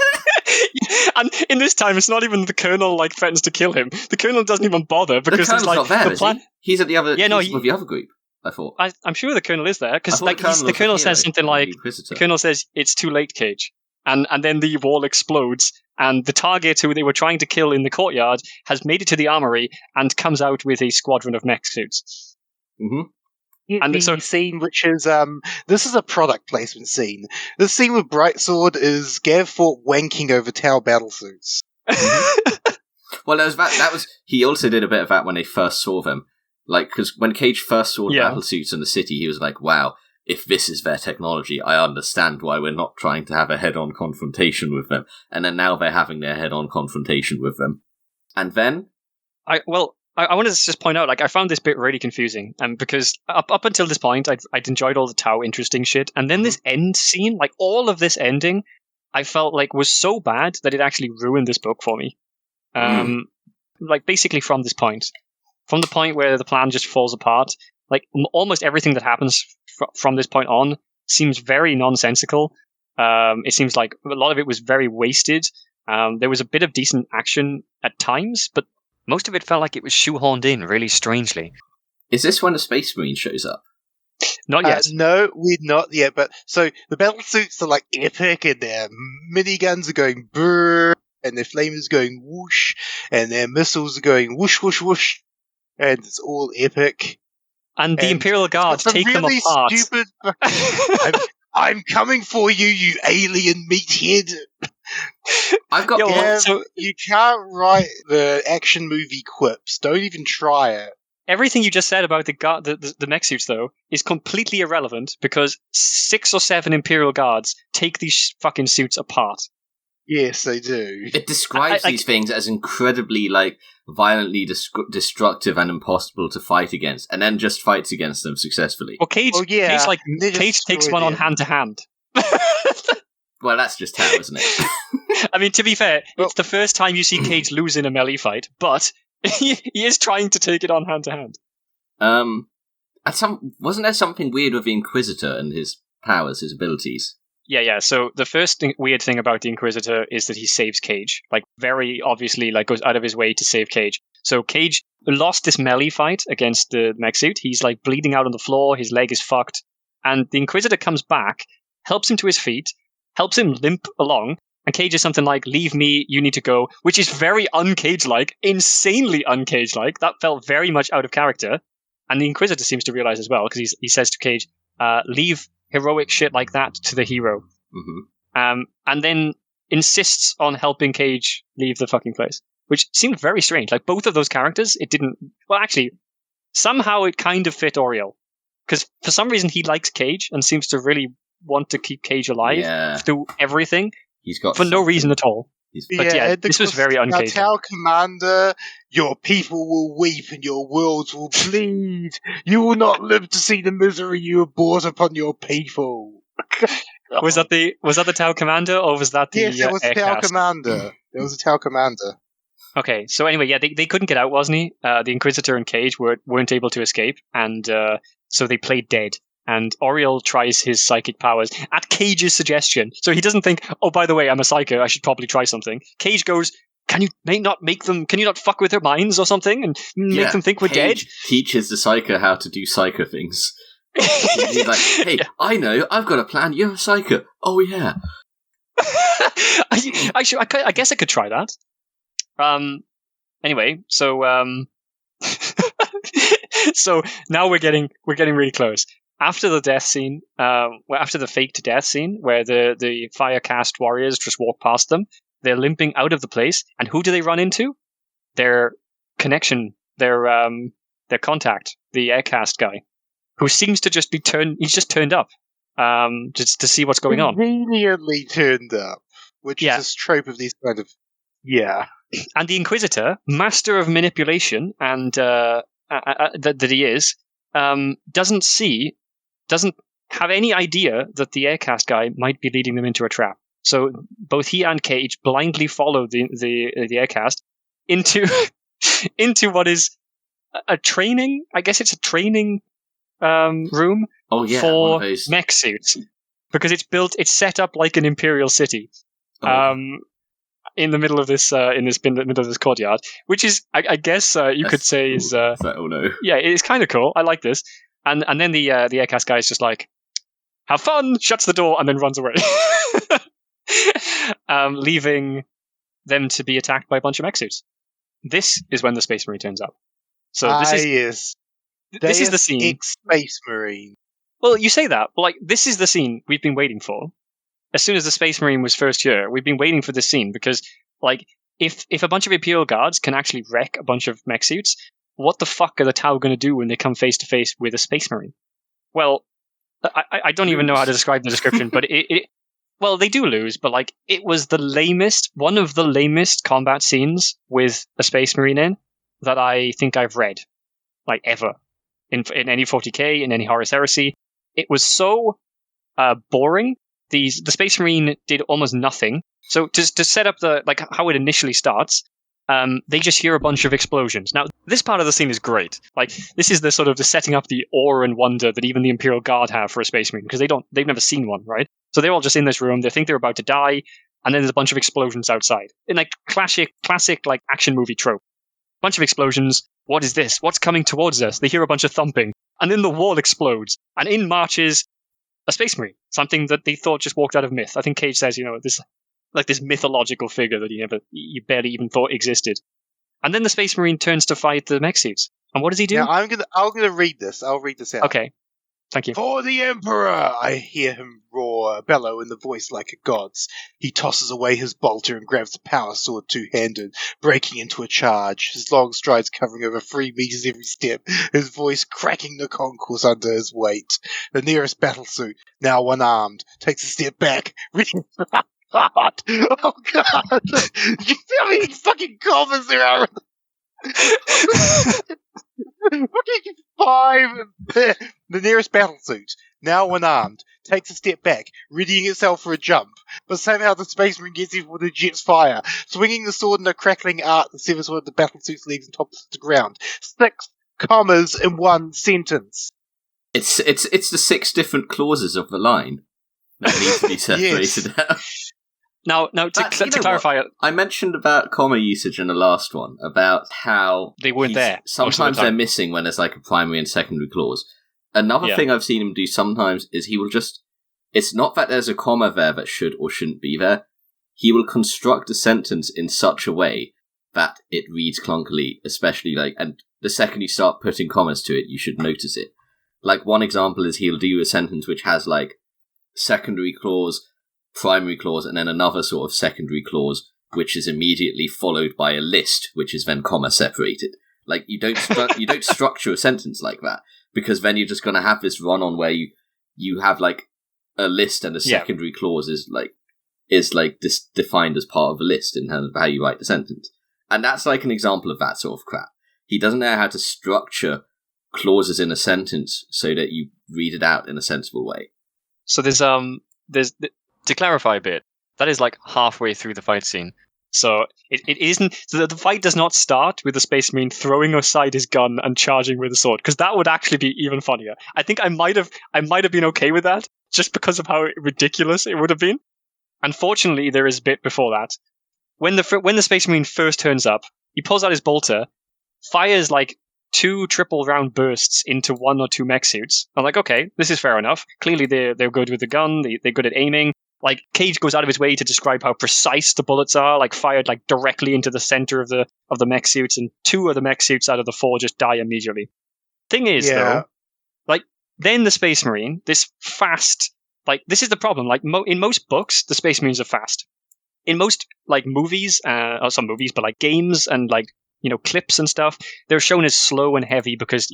And in this time, it's not even the Colonel like threatens to kill him. The Colonel doesn't even bother because the Colonel's like not there, the is plan. he? He's at the other. Yeah, no, he's with the other group. I thought. I'm sure the Colonel is there because I like thought the Colonel says hero, something like Inquisitor. the Colonel says it's too late, Cage, and then the wall explodes, and the target who they were trying to kill in the courtyard has made it to the armory and comes out with a squadron of mech suits. Mm-hmm. And the scene, which is this is a product placement scene. This scene with Brightsword is Gav Thorpe wanking over Tau battlesuits. Well, that was. He also did a bit of that when they first saw them, like because when Cage first saw the battlesuits in the city, he was like, "Wow, if this is their technology, I understand why we're not trying to have a head-on confrontation with them." And then now they're having their head-on confrontation with them, and then I wanted to just point out, like, I found this bit really confusing, because up until this point, I'd enjoyed all the Tau interesting shit, and then this end scene, like, all of this ending, I felt like was so bad that it actually ruined this book for me. Like, basically from this point. From the point where the plan just falls apart, like, almost everything that happens from this point on seems very nonsensical. It seems like a lot of it was very wasted. There was a bit of decent action at times, but most of it felt like it was shoehorned in really strangely. Is this when the Space Marine shows up? Not yet. No, we're not yet. But so the battle suits are like epic, and their miniguns are going brrr, and their flamers going whoosh, and their missiles are going whoosh whoosh whoosh, and it's all epic. And the Imperial Guards take them apart. Stupid, I'm coming for you, you alien meathead. I've got so you can't write the action movie quips. Don't even try it. Everything you just said about the mech suits, though, is completely irrelevant because 6 or 7 Imperial Guards take these fucking suits apart. Yes, they do. It describes these things as incredibly, like, violently destructive and impossible to fight against, and then just fights against them successfully. Well, Cage takes one on hand to hand. Well, that's just how, isn't it? I mean, to be fair, it's the first time you see Cage lose in a melee fight, but he is trying to take it on hand to hand. Wasn't there something weird with the Inquisitor and his powers, his abilities? Yeah. So the first weird thing about the Inquisitor is that he saves Cage. Like, very obviously, like, goes out of his way to save Cage. So Cage lost this melee fight against the mech suit. He's, like, bleeding out on the floor. His leg is fucked. And the Inquisitor comes back, helps him to his feet, helps him limp along, and Cage is something like, "Leave me, you need to go," which is very uncage-like, insanely uncage-like. That felt very much out of character. And the Inquisitor seems to realize as well, because he says to Cage, "Leave heroic shit like that to the hero." Mm-hmm. And then insists on helping Cage leave the fucking place, which seemed very strange. Like, both of those characters, it didn't... Well, actually, somehow it kind of fit Oriel. Because for some reason he likes Cage and seems to really want to keep Cage alive through everything. He's got for no reason at all. But this was very uncaged. Tau Commander, your people will weep and your worlds will bleed. You will not live to see the misery you have brought upon your people. Was that the Tau Commander, or was that the Yes, it was the Tau Commander. It was the Tau Commander. Okay, so anyway, they couldn't get out, wasn't he? The Inquisitor and Cage weren't able to escape, and so they played dead. And Oriel tries his psychic powers at Cage's suggestion. So he doesn't think, "Oh, by the way, I'm a psycho, I should probably try something." Cage goes, can you not fuck with their minds or something and make them think we're dead? Teaches the psycho how to do psycho things. He's like, "Hey, I know, I've got a plan, you're a psycho." "Oh, yeah." I guess I could try that. Anyway, so so now we're getting really close. After the death scene, after the faked death scene, where the fire cast warriors just walk past them, they're limping out of the place, and who do they run into? Their connection, their contact, the aircast guy, who seems to just be he's just turned up, just to see what's going on. Conveniently turned up, which is a trope of these kind of... Yeah. And the Inquisitor, master of manipulation, and that he is, doesn't have any idea that the aircast guy might be leading them into a trap. So both he and Cage blindly follow the aircast into what is a training. I guess it's a training room for mech suits, because it's set up like an imperial city. in the middle of this middle of this courtyard, which is, I guess, you could say cool. is no. Yeah, it's kind of cool. I like this. And then the aircast guy is just like, have fun, shuts the door, and then runs away, leaving them to be attacked by a bunch of mech suits. This is when the Space Marine turns up. So this is the scene. Ex-Space Marine. Well, you say that, but like this is the scene we've been waiting for. As soon as the Space Marine was first here, we've been waiting for this scene because, like, if a bunch of Imperial guards can actually wreck a bunch of mech suits, what the fuck are the Tau going to do when they come face to face with a Space Marine? Well, I don't even know how to describe the description, but well, they do lose, but like it was one of the lamest combat scenes with a Space Marine in that I think I've read, like ever, in any 40k, in any Horus Heresy. It was so boring. The Space Marine did almost nothing. So to set up how it initially starts, they just hear a bunch of explosions. Now, this part of the scene is great. Like, this is the sort of the setting up the awe and wonder that even the Imperial Guard have for a Space Marine, because they've never seen one, right? So they're all just in this room, they think they're about to die, and then there's a bunch of explosions outside. In like classic like action movie trope. Bunch of explosions. What is this? What's coming towards us? They hear a bunch of thumping, and then the wall explodes, and in marches a Space Marine, something that they thought just walked out of myth. I think Cage says, this mythological figure that you barely even thought existed. And then the Space Marine turns to fight the mech suits. And what does he do? Now I'm gonna read this. I'll read this out. Okay. Thank you. For the Emperor! I hear him roar, bellow in the voice like a god's. He tosses away his bolter and grabs the power sword two-handed, breaking into a charge, his long strides covering over 3 meters every step, his voice cracking the concourse under his weight. The nearest battlesuit, now one-armed, takes a step back, reaching God. Oh God! You see how many fucking comments there are? Fucking 5! The nearest battlesuit, now unarmed, takes a step back, readying itself for a jump, but somehow the Space Marine gets in with the jet's fire, swinging the sword in a crackling arc that severs one of the battlesuit's legs and tops it to the ground. 6 commas in one sentence. It's the 6 different clauses of the line that need to be separated out. Now, to clarify it, I mentioned about comma usage in the last one, about how they weren't there. Sometimes they're missing when there's like a primary and secondary clause. Another thing I've seen him do sometimes is he will it's not that there's a comma there that should or shouldn't be there. He will construct a sentence in such a way that it reads clunkily, especially and the second you start putting commas to it, you should notice it. Like, one example is he'll do a sentence which has secondary clause, primary clause, and then another sort of secondary clause, which is immediately followed by a list, which is then comma separated. You don't structure a sentence like that, because then you're just going to have this run-on where you have a list and a secondary clause is defined as part of a list in terms of how you write the sentence. And that's an example of that sort of crap. He doesn't know how to structure clauses in a sentence so that you read it out in a sensible way. So there's to clarify a bit, that is halfway through the fight scene. So it isn't. So the fight does not start with the Space Marine throwing aside his gun and charging with a sword, because that would actually be even funnier. I think I might have been okay with that, just because of how ridiculous it would have been. Unfortunately, there is a bit before that. When the Space Marine first turns up, he pulls out his bolter, fires 2 triple round bursts into 1 or 2 mech suits. I'm like, okay, this is fair enough. Clearly they're good with the gun. They're good at aiming. Cage goes out of his way to describe how precise the bullets are, fired directly into the center of the mech suits, and 2 of the mech suits out of the 4 just die immediately. Thing is, though, then the Space Marine, this fast, this is the problem. In most books, the Space Marines are fast. In most movies, or some movies, but games and clips and stuff, they're shown as slow and heavy because,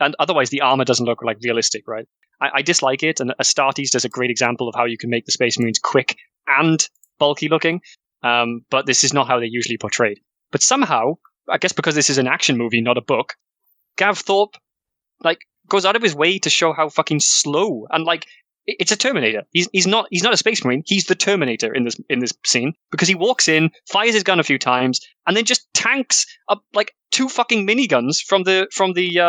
and otherwise the armor doesn't look realistic, right? I dislike it, and Astartes does a great example of how you can make the Space Marines quick and bulky looking, but this is not how they're usually portrayed. But somehow, I guess because this is an action movie, not a book, Gav Thorpe goes out of his way to show how fucking slow and it's a Terminator. He's not a Space Marine. He's the Terminator in this scene, because he walks in, fires his gun a few times, and then just tanks up 2 fucking miniguns from the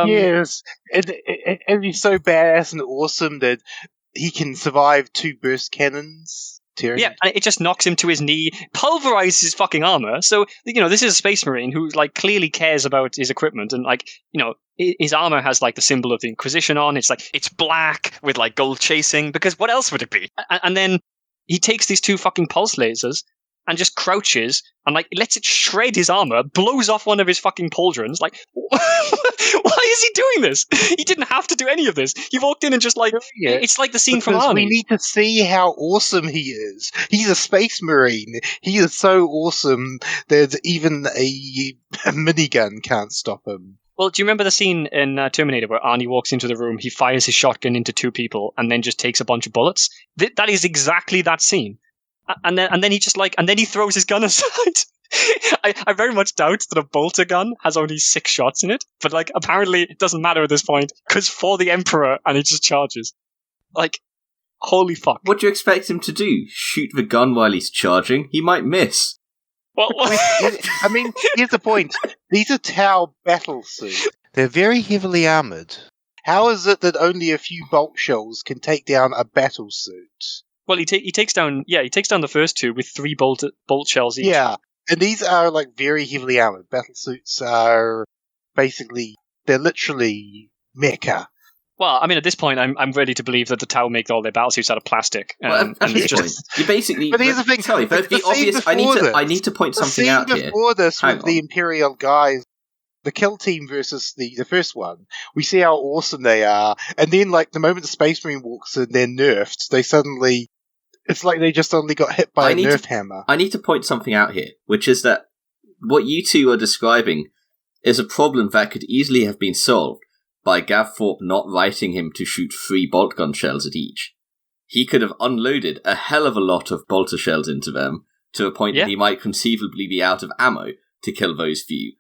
Yes, and he's so badass and awesome that he can survive 2 burst cannons tearing. Yeah, and it just knocks him to his knee, pulverizes his fucking armor. So, this is a space marine who, like, clearly cares about his equipment. And, like, his armor has, like, the symbol of the Inquisition on. It's, like, it's black with, like, gold chasing. Because what else would it be? And then he takes these 2 fucking pulse lasers and just crouches and, like, lets it shred his armor, blows off one of his fucking pauldrons. Like, why is he doing this? He didn't have to do any of this. He walked in and just, like, it's like the scene from Arnie. We need to see how awesome he is. He's a space marine. He is so awesome that even a minigun can't stop him. Well, do you remember the scene in Terminator where Arnie walks into the room, he fires his shotgun into 2 people, and then just takes a bunch of bullets? That is exactly that scene. And then he just and then he throws his gun aside. I very much doubt that a bolter gun has only 6 shots in it, but like apparently it doesn't matter at this point because for the Emperor, and he just charges. Like, holy fuck! What do you expect him to do? Shoot the gun while he's charging? He might miss. Well, I mean, here's the point: these are Tau battle suits. They're very heavily armored. How is it that only a few bolt shells can take down a battle suit? Well, he takes down the first 2 with 3 bolt shells each. Yeah, and these are like very heavily armored. Battle suits are basically, they're literally mecha. Well, I mean, at this point, I'm ready to believe that the Tau make all their battle suits out of plastic. Well, at this point, you basically. But here's the thing. Sorry, but the obvious. I need to point something out here. Before this, with the Imperial guys, the kill team versus the first one, we see how awesome they are, and then like the moment the Space Marine walks in, they're nerfed. They suddenly, it's like they just suddenly got hit by a nerf hammer. I need to point something out here, which is that what you 2 are describing is a problem that could easily have been solved by Gav Thorpe not writing him to shoot 3 bolt gun shells at each. He could have unloaded a hell of a lot of bolter shells into them to a point that he might conceivably be out of ammo to kill those few.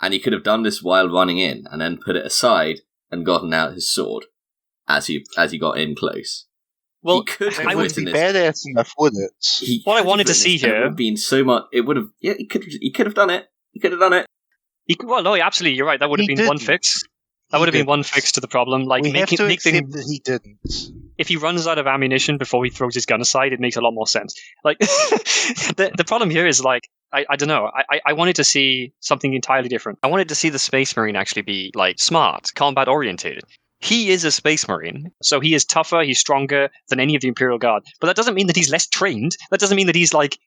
And he could have done this while running in, and then put it aside and gotten out his sword as he got in close. Well, he could have it would be badass enough, wouldn't it? What I wanted to see here would have been so much. It would have. Yeah, he could have done it. He could have done it. Well, no, absolutely, you're right. That would have been one fix. That would have been one fix to the problem. Like, we have to accept that he didn't. If he runs out of ammunition before he throws his gun aside, it makes a lot more sense. Like, the problem here is, like, I don't know. I wanted to see something entirely different. I wanted to see the Space Marine actually be, like, smart, combat orientated. He is a Space Marine, so he is tougher, he's stronger than any of the Imperial Guard. But that doesn't mean that he's less trained. That doesn't mean that he's, like,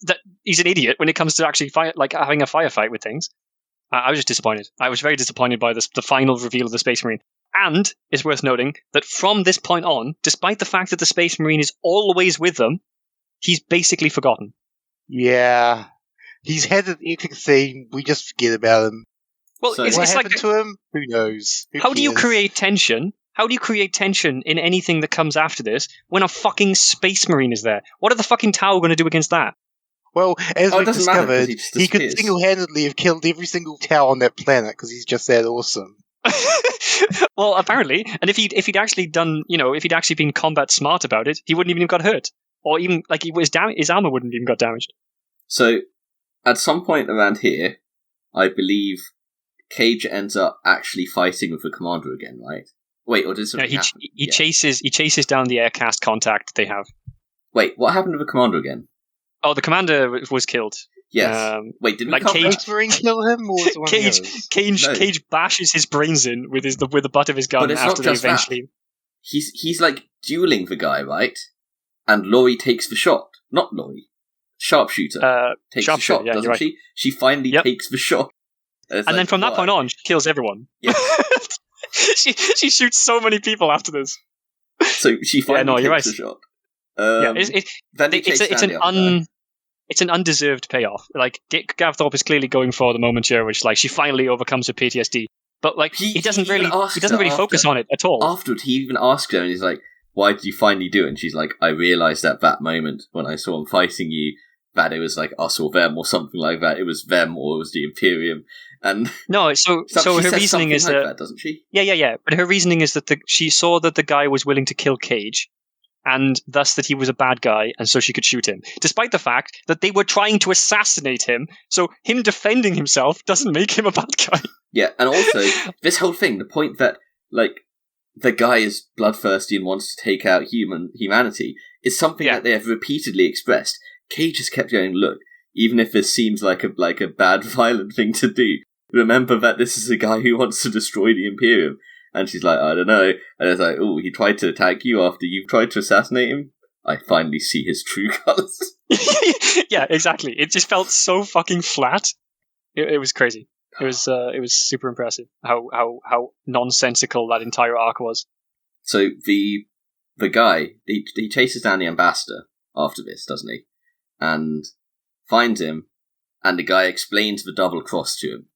that he's an idiot when it comes to actually having a firefight with things. I was just disappointed. I was very disappointed by the final reveal of the Space Marine. And it's worth noting that from this point on, despite the fact that the Space Marine is always with them, he's basically forgotten. Yeah. He's had an epic scene, we just forget about him. Well, so it's what happened like, to him? Who knows? How do you create tension? How do you create tension in anything that comes after this when a fucking Space Marine is there? What are the fucking Tau going to do against that? Well, as we discovered, he could single-handedly have killed every single Tau on that planet because he's just that awesome. Well, apparently, and if he'd actually done, if he'd actually been combat smart about it, he wouldn't even have got hurt, or even like his armor wouldn't even got damaged. So, at some point around here, I believe Cage ends up actually fighting with the commander again, right? Wait, or did something happen? He chases down the aircast contact they have. Wait, what happened to the commander again? Oh, the commander was killed. Yes. Wait, did Cage Marine kill him, or was it Cage bashes his brains in with the butt of his gun after they eventually. That. He's like dueling the guy, right? And Laurie takes the shot. Not Laurie. Sharpshooter takes the shot, doesn't right. she? She finally takes the shot. And then from that point on, she kills everyone. Yeah. she shoots so many people after this. So she finally takes the shot. It's an undeserved payoff. Like, Gav Thorpe is clearly going for the moment here, which, like, she finally overcomes her PTSD. But, like, he doesn't really focus on it at all. Afterward, he even asks her, and he's like, "Why did you finally do it?" And she's like, "I realised at that moment when I saw him fighting you that it was like us or them or something like that. It was them or it was the Imperium." And no, so her reasoning is like that, doesn't she? Yeah. But her reasoning is that she saw that the guy was willing to kill Cage, and thus that he was a bad guy, and so she could shoot him. Despite the fact that they were trying to assassinate him, so him defending himself doesn't make him a bad guy. Yeah, and also, this whole thing, the point that, like, the guy is bloodthirsty and wants to take out humanity is something that they have repeatedly expressed. Cage has kept going, look, even if this seems like a bad, violent thing to do, remember that this is a guy who wants to destroy the Imperium. And she's like, I don't know. And it's like, oh, he tried to attack you after you tried to assassinate him? I finally see his true colours. Yeah, exactly. It just felt so fucking flat. It was crazy. It was super impressive how nonsensical that entire arc was. So the guy, he chases down the ambassador after this, doesn't he? And finds him, and the guy explains the double cross to him.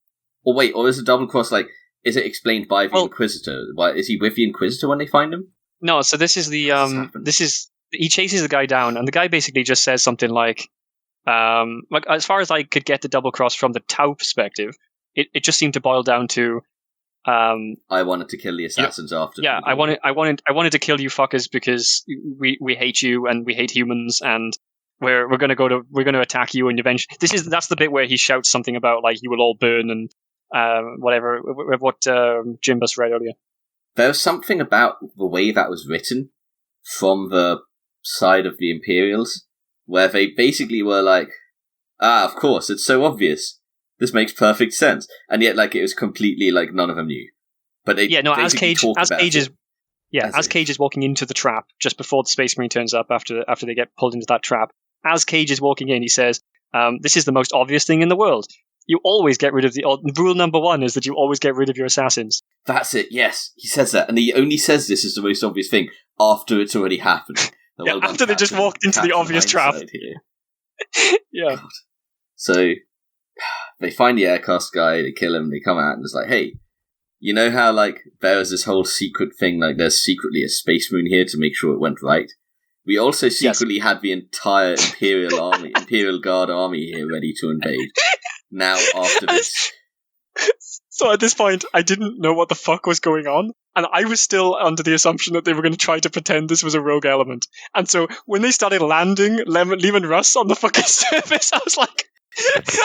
Or wait, or is the double cross is it explained by the Inquisitor? Why is he with the Inquisitor when they find him? No, so this is he chases the guy down, and the guy basically just says something like as far as I could get the double cross from the Tau perspective, it just seemed to boil down to I wanted to kill the assassins after. Yeah, I wanted to kill you fuckers because we hate you and we hate humans, and we're going to attack you, and eventually that's the bit where he shouts something about you will all burn and whatever, what Jimbus read earlier. There was something about the way that was written from the side of the Imperials where they basically were like, of course, it's so obvious. This makes perfect sense. And yet, it was completely, none of them knew. But they as Cage is walking into the trap, just before the Space Marine turns up after they get pulled into that trap, as Cage is walking in, he says, this is the most obvious thing in the world. You always get rid of rule number 1 is that you always get rid of your assassins. That's it, yes. He says that. And he only says this is the most obvious thing after it's already happened. After they just walked into the obvious trap. Yeah. God. So, they find the Aircast guy, they kill him, they come out and it's like, hey, you know how, there was this whole secret thing, there's secretly a Space Marine here to make sure it went right? We also secretly had the entire Imperial Guard army here ready to invade. Now, after this. So at this point, I didn't know what the fuck was going on, and I was still under the assumption that they were going to try to pretend this was a rogue element. And so when they started landing Leman Russ on the fucking surface, I was like,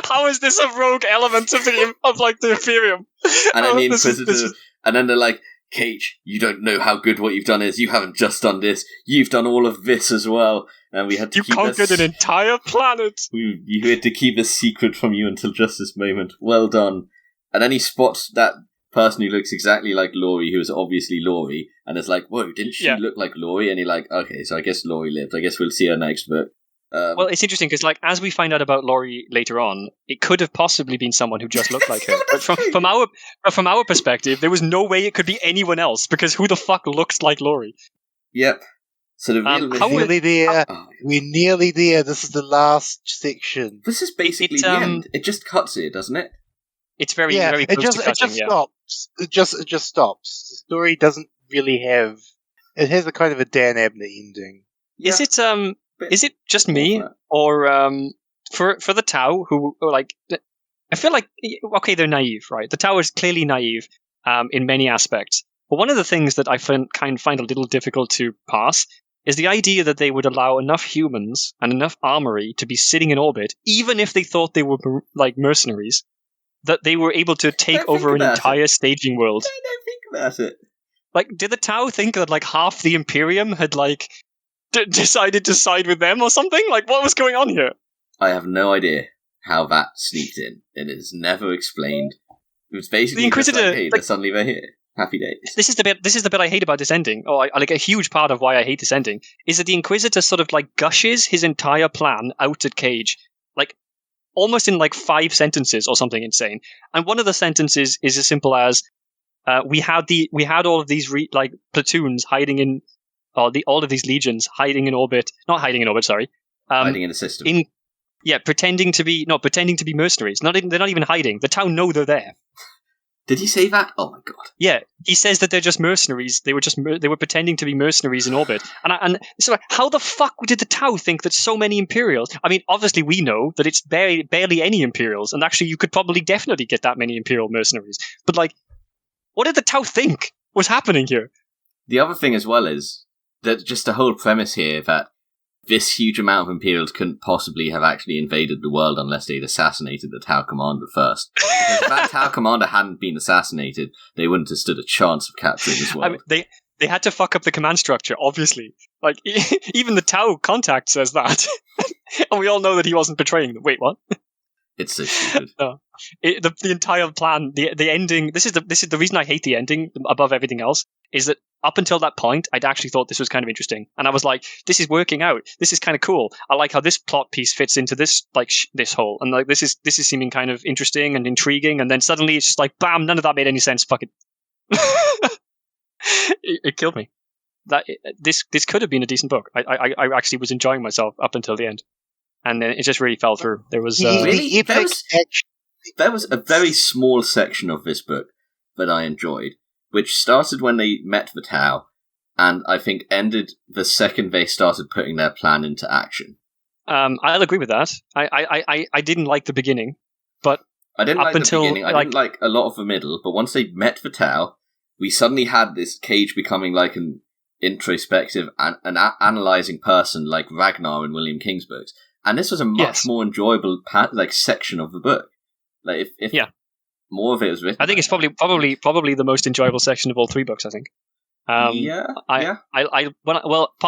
how is this a rogue element of the Imperium? And then the Inquisitor, and then they're like, Cage, you don't know how good what you've done is. You haven't just done this. You've done all of this as well. And we had to conquered an entire planet. You had to keep this secret from you until just this moment. Well done. And then he spots that person who looks exactly like Laurie, who is obviously Laurie, and is like, whoa, didn't she look like Laurie? And you're like, okay, so I guess Laurie lived. I guess we'll see her next book. Well, it's interesting because, as we find out about Laurie later on, it could have possibly been someone who just looked like her. But from our perspective, there was no way it could be anyone else because who the fuck looks like Laurie? Yep. So the real we're nearly there. This is the last section. This is basically the end. It just cuts it, doesn't it? It's very close to cutting. Stops. It just stops. The story doesn't really have. It has a kind of a Dan Abnett ending. Yeah. Is it just me, or for the Tau, who I feel like, okay, they're naive, right? The Tau is clearly naive in many aspects. But one of the things that I find a little difficult to pass is the idea that they would allow enough humans and enough armory to be sitting in orbit, even if they thought they were mercenaries, that they were able to take over an entire staging world. Don't think about it. Did the Tau think that half the Imperium had decided to side with them or something? What was going on here? I have no idea how that sneaked in. It is never explained. It was basically the Inquisitor. Hey, suddenly they're here. Happy days. This is the bit I hate about this ending. A huge part of why I hate this ending is that the Inquisitor sort of gushes his entire plan out at Cage, almost in 5 sentences or something insane. And one of the sentences is as simple as, we had all of these platoons hiding in. All of these legions hiding in orbit, not hiding in orbit, sorry. Hiding in a system. Pretending to be mercenaries. They're not even hiding. The Tau know they're there. Did he say that? Oh my god. Yeah, he says that they're just mercenaries. They were pretending to be mercenaries in orbit. And so how the fuck did the Tau think that so many Imperials? I mean, obviously we know that it's barely any Imperials, and actually you could probably definitely get that many Imperial mercenaries. But what did the Tau think was happening here? The other thing as well is that just the whole premise here that this huge amount of Imperials couldn't possibly have actually invaded the world unless they'd assassinated the Tau Commander first. Because if that Tau Commander hadn't been assassinated, they wouldn't have stood a chance of capturing this world. I mean, They had to fuck up the command structure, obviously. Like, even the Tau contact says that. And we all know that he wasn't betraying them. Wait, what? It's so stupid. No. The entire plan, the ending, this is the reason I hate the ending above everything else, is that up until that point, I'd actually thought this was kind of interesting. And I was like, this is working out. This is kind of cool. I like how this plot piece fits into this, like, this whole. And like, this is seeming kind of interesting and intriguing. And then suddenly it's just like, bam, none of that made any sense. Fuck it. It killed me. This could have been a decent book. I actually was enjoying myself up until the end. And then it just really fell through. There was there was a very small section of this book that I enjoyed, which started when they met the Tau, and I think ended the second they started putting their plan into action. I'll agree with that. I didn't like the beginning, but I didn't like the beginning. I didn't like a lot of the middle, but once they met the Tau, we suddenly had this Cage becoming like an introspective and an analysing person like Ragnar in William King's books. And this was a much more enjoyable section of the book. Like if more of it was written, I think it's probably the most enjoyable section of all three books. I think. Part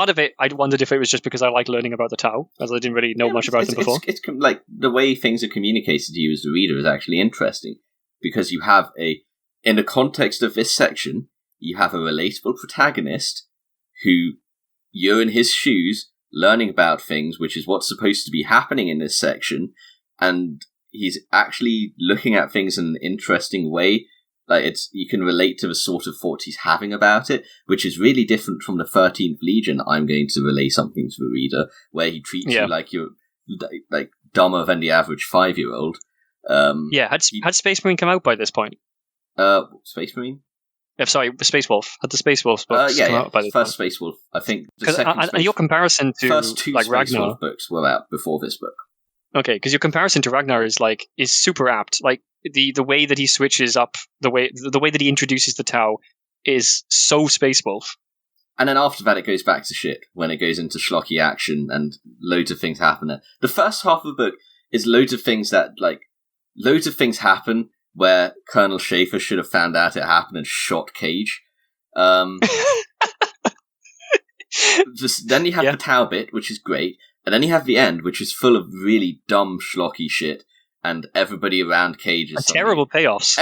of it, I wondered if it was just because I like learning about the Tau, as I didn't really know much about them before. It's like the way things are communicated to you as the reader is actually interesting, because you have in the context of this section, you have a relatable protagonist who you're in his shoes, learning about things, which is what's supposed to be happening in this section, and he's actually looking at things in an interesting way. Like you can relate to the sort of thoughts he's having about it, which is really different from the 13th Legion. I'm going to relay something to the reader, where he treats you like you're like dumber than the average 5-year-old. Had Space Marine come out by this point? Space Marine? Sorry, Space Wolf. Had the Space Wolf books come out by this first point? Space Wolf. I think your comparison to first two like Space Ragnar Wolf books were out before this book. Okay, because your comparison to Ragnar is super apt. Like the way that he switches up, the way that he introduces the Tau is so Space Wolf. And then after that, it goes back to shit when it goes into schlocky action and loads of things happen. The first half of the book is loads of things happen where Colonel Schaefer should have found out it happened and shot Cage. Then you have the Tau bit, which is great. And then you have the end, which is full of really dumb, schlocky shit, and everybody around Cage is terrible payoffs.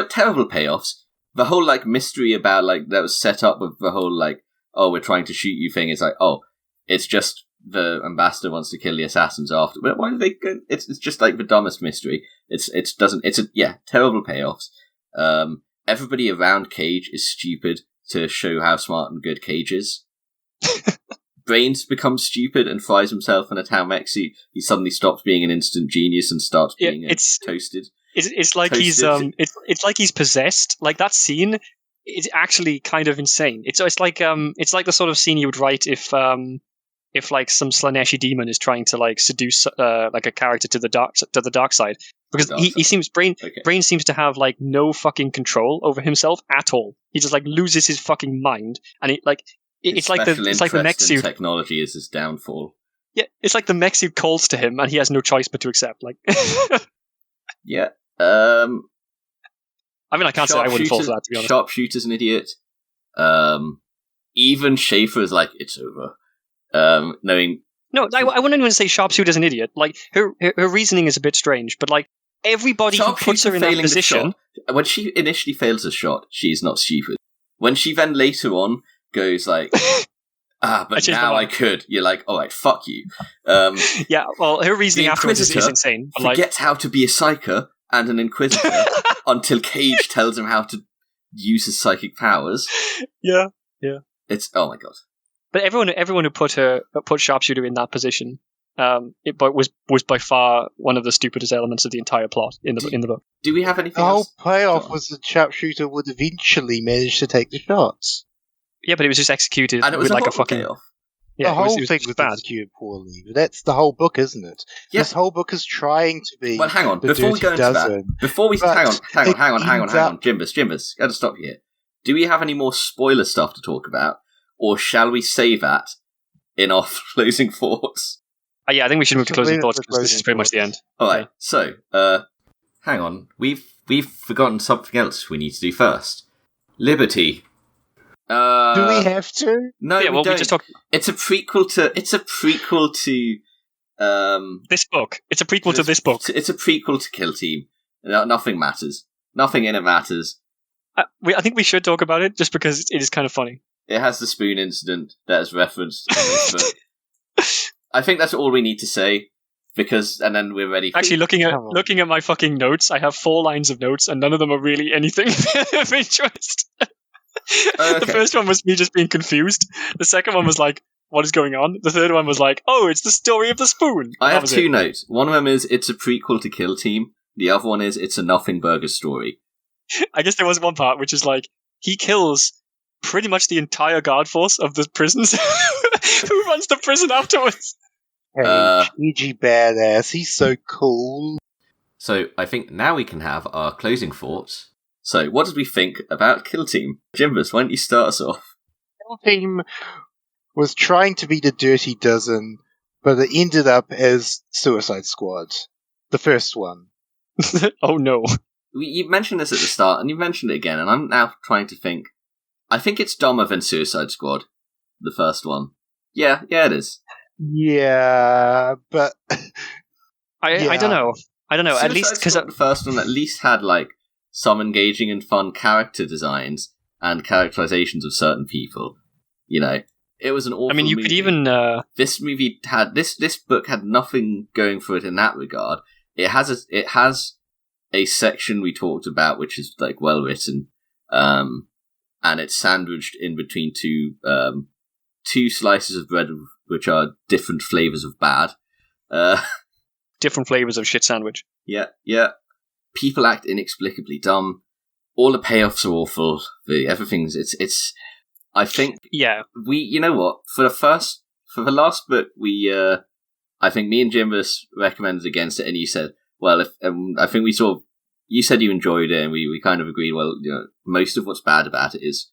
Terrible payoffs. The whole mystery about that was set up with the whole we're trying to shoot you thing is it's just the ambassador wants to kill the assassins after. But why do they go? It's just the dumbest mystery. Terrible payoffs. Everybody around Cage is stupid to show how smart and good Cage is. Brains becomes stupid and fries himself in a Tau mech suit. He suddenly stops being an instant genius and starts being toasted. It's like toasted. It's like he's possessed. Like that scene is actually kind of insane. It's like the sort of scene you would write if some Slaneshi demon is trying to seduce a character to the dark side, because he seems Brain seems to have no fucking control over himself at all. He just loses his fucking mind, and it's like the mech suit technology is his downfall. Yeah, it's like the mech suit calls to him, and he has no choice but to accept. Yeah. I mean, I can't say I wouldn't fall for that, to be honest. Sharpshooter's an idiot. Even Schaefer is it's over. Knowing. No, I wouldn't even say Sharpshooter's an idiot. Her reasoning is a bit strange, but everybody who puts her in that position. When she initially fails a shot, she's not stupid. When she then later on goes but now I could. You're all right, fuck you. Yeah, well, her reasoning afterwards is insane. Forgets how to be a psyker and an inquisitor until Cage tells him how to use his psychic powers. Yeah. It's oh my god. But everyone who put Sharpshooter in that position, was by far one of the stupidest elements of the entire plot in the book. Do we have anything? The whole else? payoff was that Sharpshooter would eventually manage to take the shots. Yeah, but it was just executed and it was with a fucking payoff. Yeah, the whole thing was executed poorly. But that's the whole book, isn't it? Yeah. This whole book is trying to be. Well, hang on. Before we go into that, hang on, Jimbus, got to stop you here. Do we have any more spoiler stuff to talk about, or shall we say that in our closing thoughts? Yeah, I think we should move to closing thoughts because this is pretty much the end. All right. So, hang on. We've forgotten something else we need to do first. Liberty. Do we have to? No, yeah, well, we don't. We just talked. It's a prequel to. This book. It's a prequel to this book. It's a prequel to Kill Team. Nothing matters. Nothing in it matters. I think we should talk about it just because it is kind of funny. It has the spoon incident that is referenced in this book. I think that's all we need to say, and then we're ready. Actually, looking at my fucking notes, I have 4 lines of notes, and none of them are really anything of interest. Okay. The first one was me just being confused. The second one was like, what is going on? The third one was like, oh, it's the story of the spoon. I have 2 notes. One of them is it's a prequel to Kill Team. The other one is it's a Nothing Burger story. I guess there was one part which is like, he kills pretty much the entire guard force of the prisons. Who runs the prison afterwards? Hey, GG badass. He's so cool. So I think now we can have our closing thoughts. So what did we think about Kill Team? Jimbus, why don't you start us off? Kill Team was trying to be the Dirty Dozen, but it ended up as Suicide Squad. The first one. Oh no. You mentioned this at the start, and you mentioned it again, and I'm now trying to think. I think it's dumber than Suicide Squad, the first one. Yeah, it is. Yeah, but... I don't know. Suicide at least because the first one at least had, like, some engaging and fun character designs and characterizations of certain people. You know, it was an awful movie. could even... This movie had... This book had nothing going for it in that regard. It has a section we talked about which is, like, well written, and it's sandwiched in between two slices of bread which are different flavors of bad. Different flavors of shit sandwich. Yeah. People act inexplicably dumb. All the payoffs are awful. Everything's it's. I think. Yeah. You know what? For the last book, I think me and Jimbus recommended against it, and you said, well, I think we saw. You said you enjoyed it, and we kind of agreed. Well, you know, most of what's bad about it is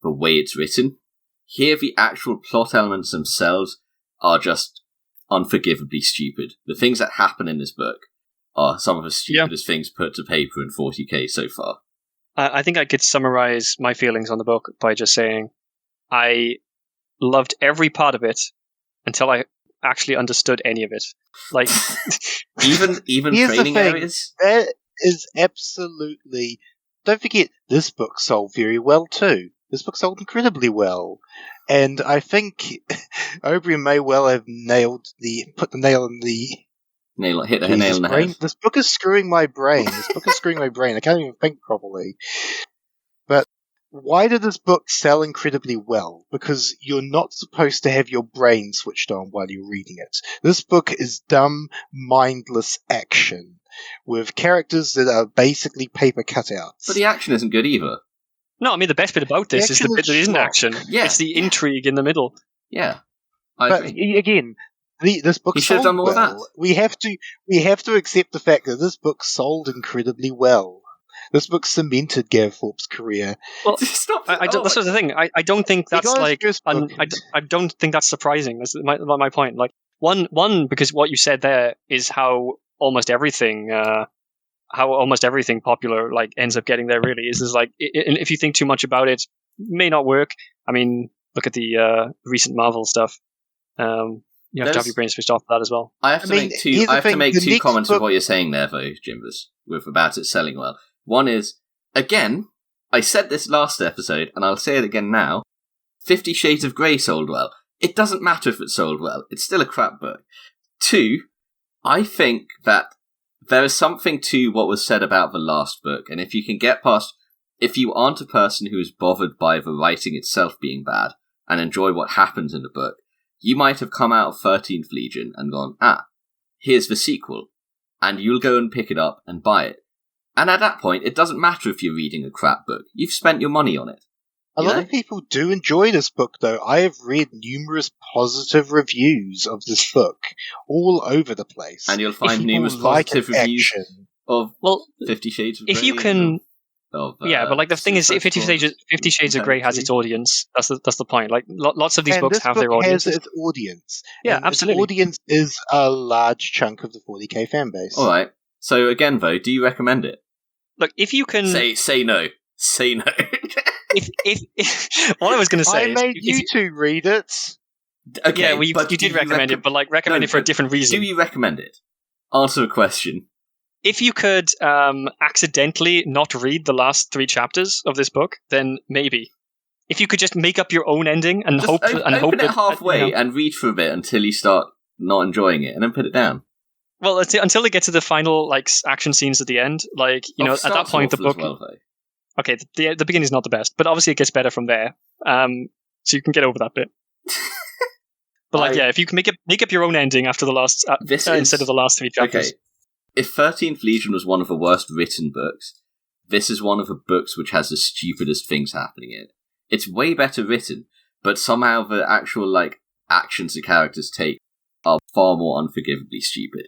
the way it's written. Here, the actual plot elements themselves are just unforgivably stupid. The things that happen in this book are some of the stupidest things put to paper in 40k so far. I think I could summarize my feelings on the book by just saying I loved every part of it until I actually understood any of it. Like even training areas. That is absolutely. Don't forget, this book sold very well too. This book sold incredibly well, and I think O'Brien may well have hit the nail in the head. This book is screwing my brain. I can't even think properly. But why did this book sell incredibly well? Because you're not supposed to have your brain switched on while you're reading it. This book is dumb, mindless action with characters that are basically paper cutouts. But the action isn't good either. No, I mean, the best bit about this is the bit that isn't action. Yeah. It's the intrigue in the middle. Yeah. But again, this book sold done more well. of that. We have to accept the fact that this book sold incredibly well. This book cemented Gav Thorpe's career. Well, that's the thing. I don't think that's like. I don't think that's surprising. That's my point. Like one because what you said there is how almost everything popular like ends up getting there. Really, is like, and if you think too much about it, may not work. I mean, look at the recent Marvel stuff. You have to have your brain switched off for that as well. I have to make two comments with what you're saying there, though, Jimbus, about it selling well. One is, again, I said this last episode, and I'll say it again now, 50 Shades of Grey sold well. It doesn't matter if it sold well. It's still a crap book. 2, I think that there is something to what was said about the last book, and if you aren't a person who is bothered by the writing itself being bad, and enjoy what happens in the book, you might have come out of 13th Legion and gone, here's the sequel, and you'll go and pick it up and buy it. And at that point, it doesn't matter if you're reading a crap book. You've spent your money on it. A lot of people do enjoy this book, though. I have read numerous positive reviews of this book all over the place. And you'll find numerous positive reviews of 50 Shades of Grey. If you can... but like the thing is, 50 Shades of Grey has its audience. That's the point. Like lots of these books have their audience. Has its audience. Yeah, absolutely. Its audience is a large chunk of the 40k fan base. All right. So again, though, do you recommend it? Look, if you can say no. Say no. if what I was going to say I made you two read it. Okay, yeah, well, you did recommend it, but like recommend it for a different reason. Do you recommend it? Answer a question. If you could accidentally not read the last 3 chapters of this book, then maybe. If you could just make up your own ending and Just hope open it halfway you know. and read for a bit until you start not enjoying it, and then put it down. Well, until they get to the final like action scenes at the end, like at that point the book. Okay, the beginning is not the best, but obviously it gets better from there. So you can get over that bit. But if you can make up your own ending after the last instead of the last 3 chapters. Okay. If 13th Legion was one of the worst written books, this is one of the books which has the stupidest things happening in it. It's way better written, but somehow the actual actions the characters take are far more unforgivably stupid.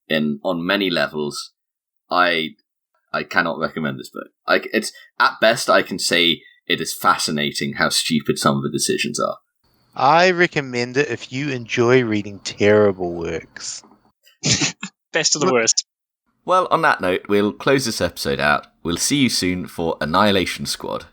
And on many levels, I cannot recommend this book. It's at best I can say it is fascinating how stupid some of the decisions are. I recommend it if you enjoy reading terrible works. Best of the worst. Well, on that note, we'll close this episode out. We'll see you soon for Annihilation Squad.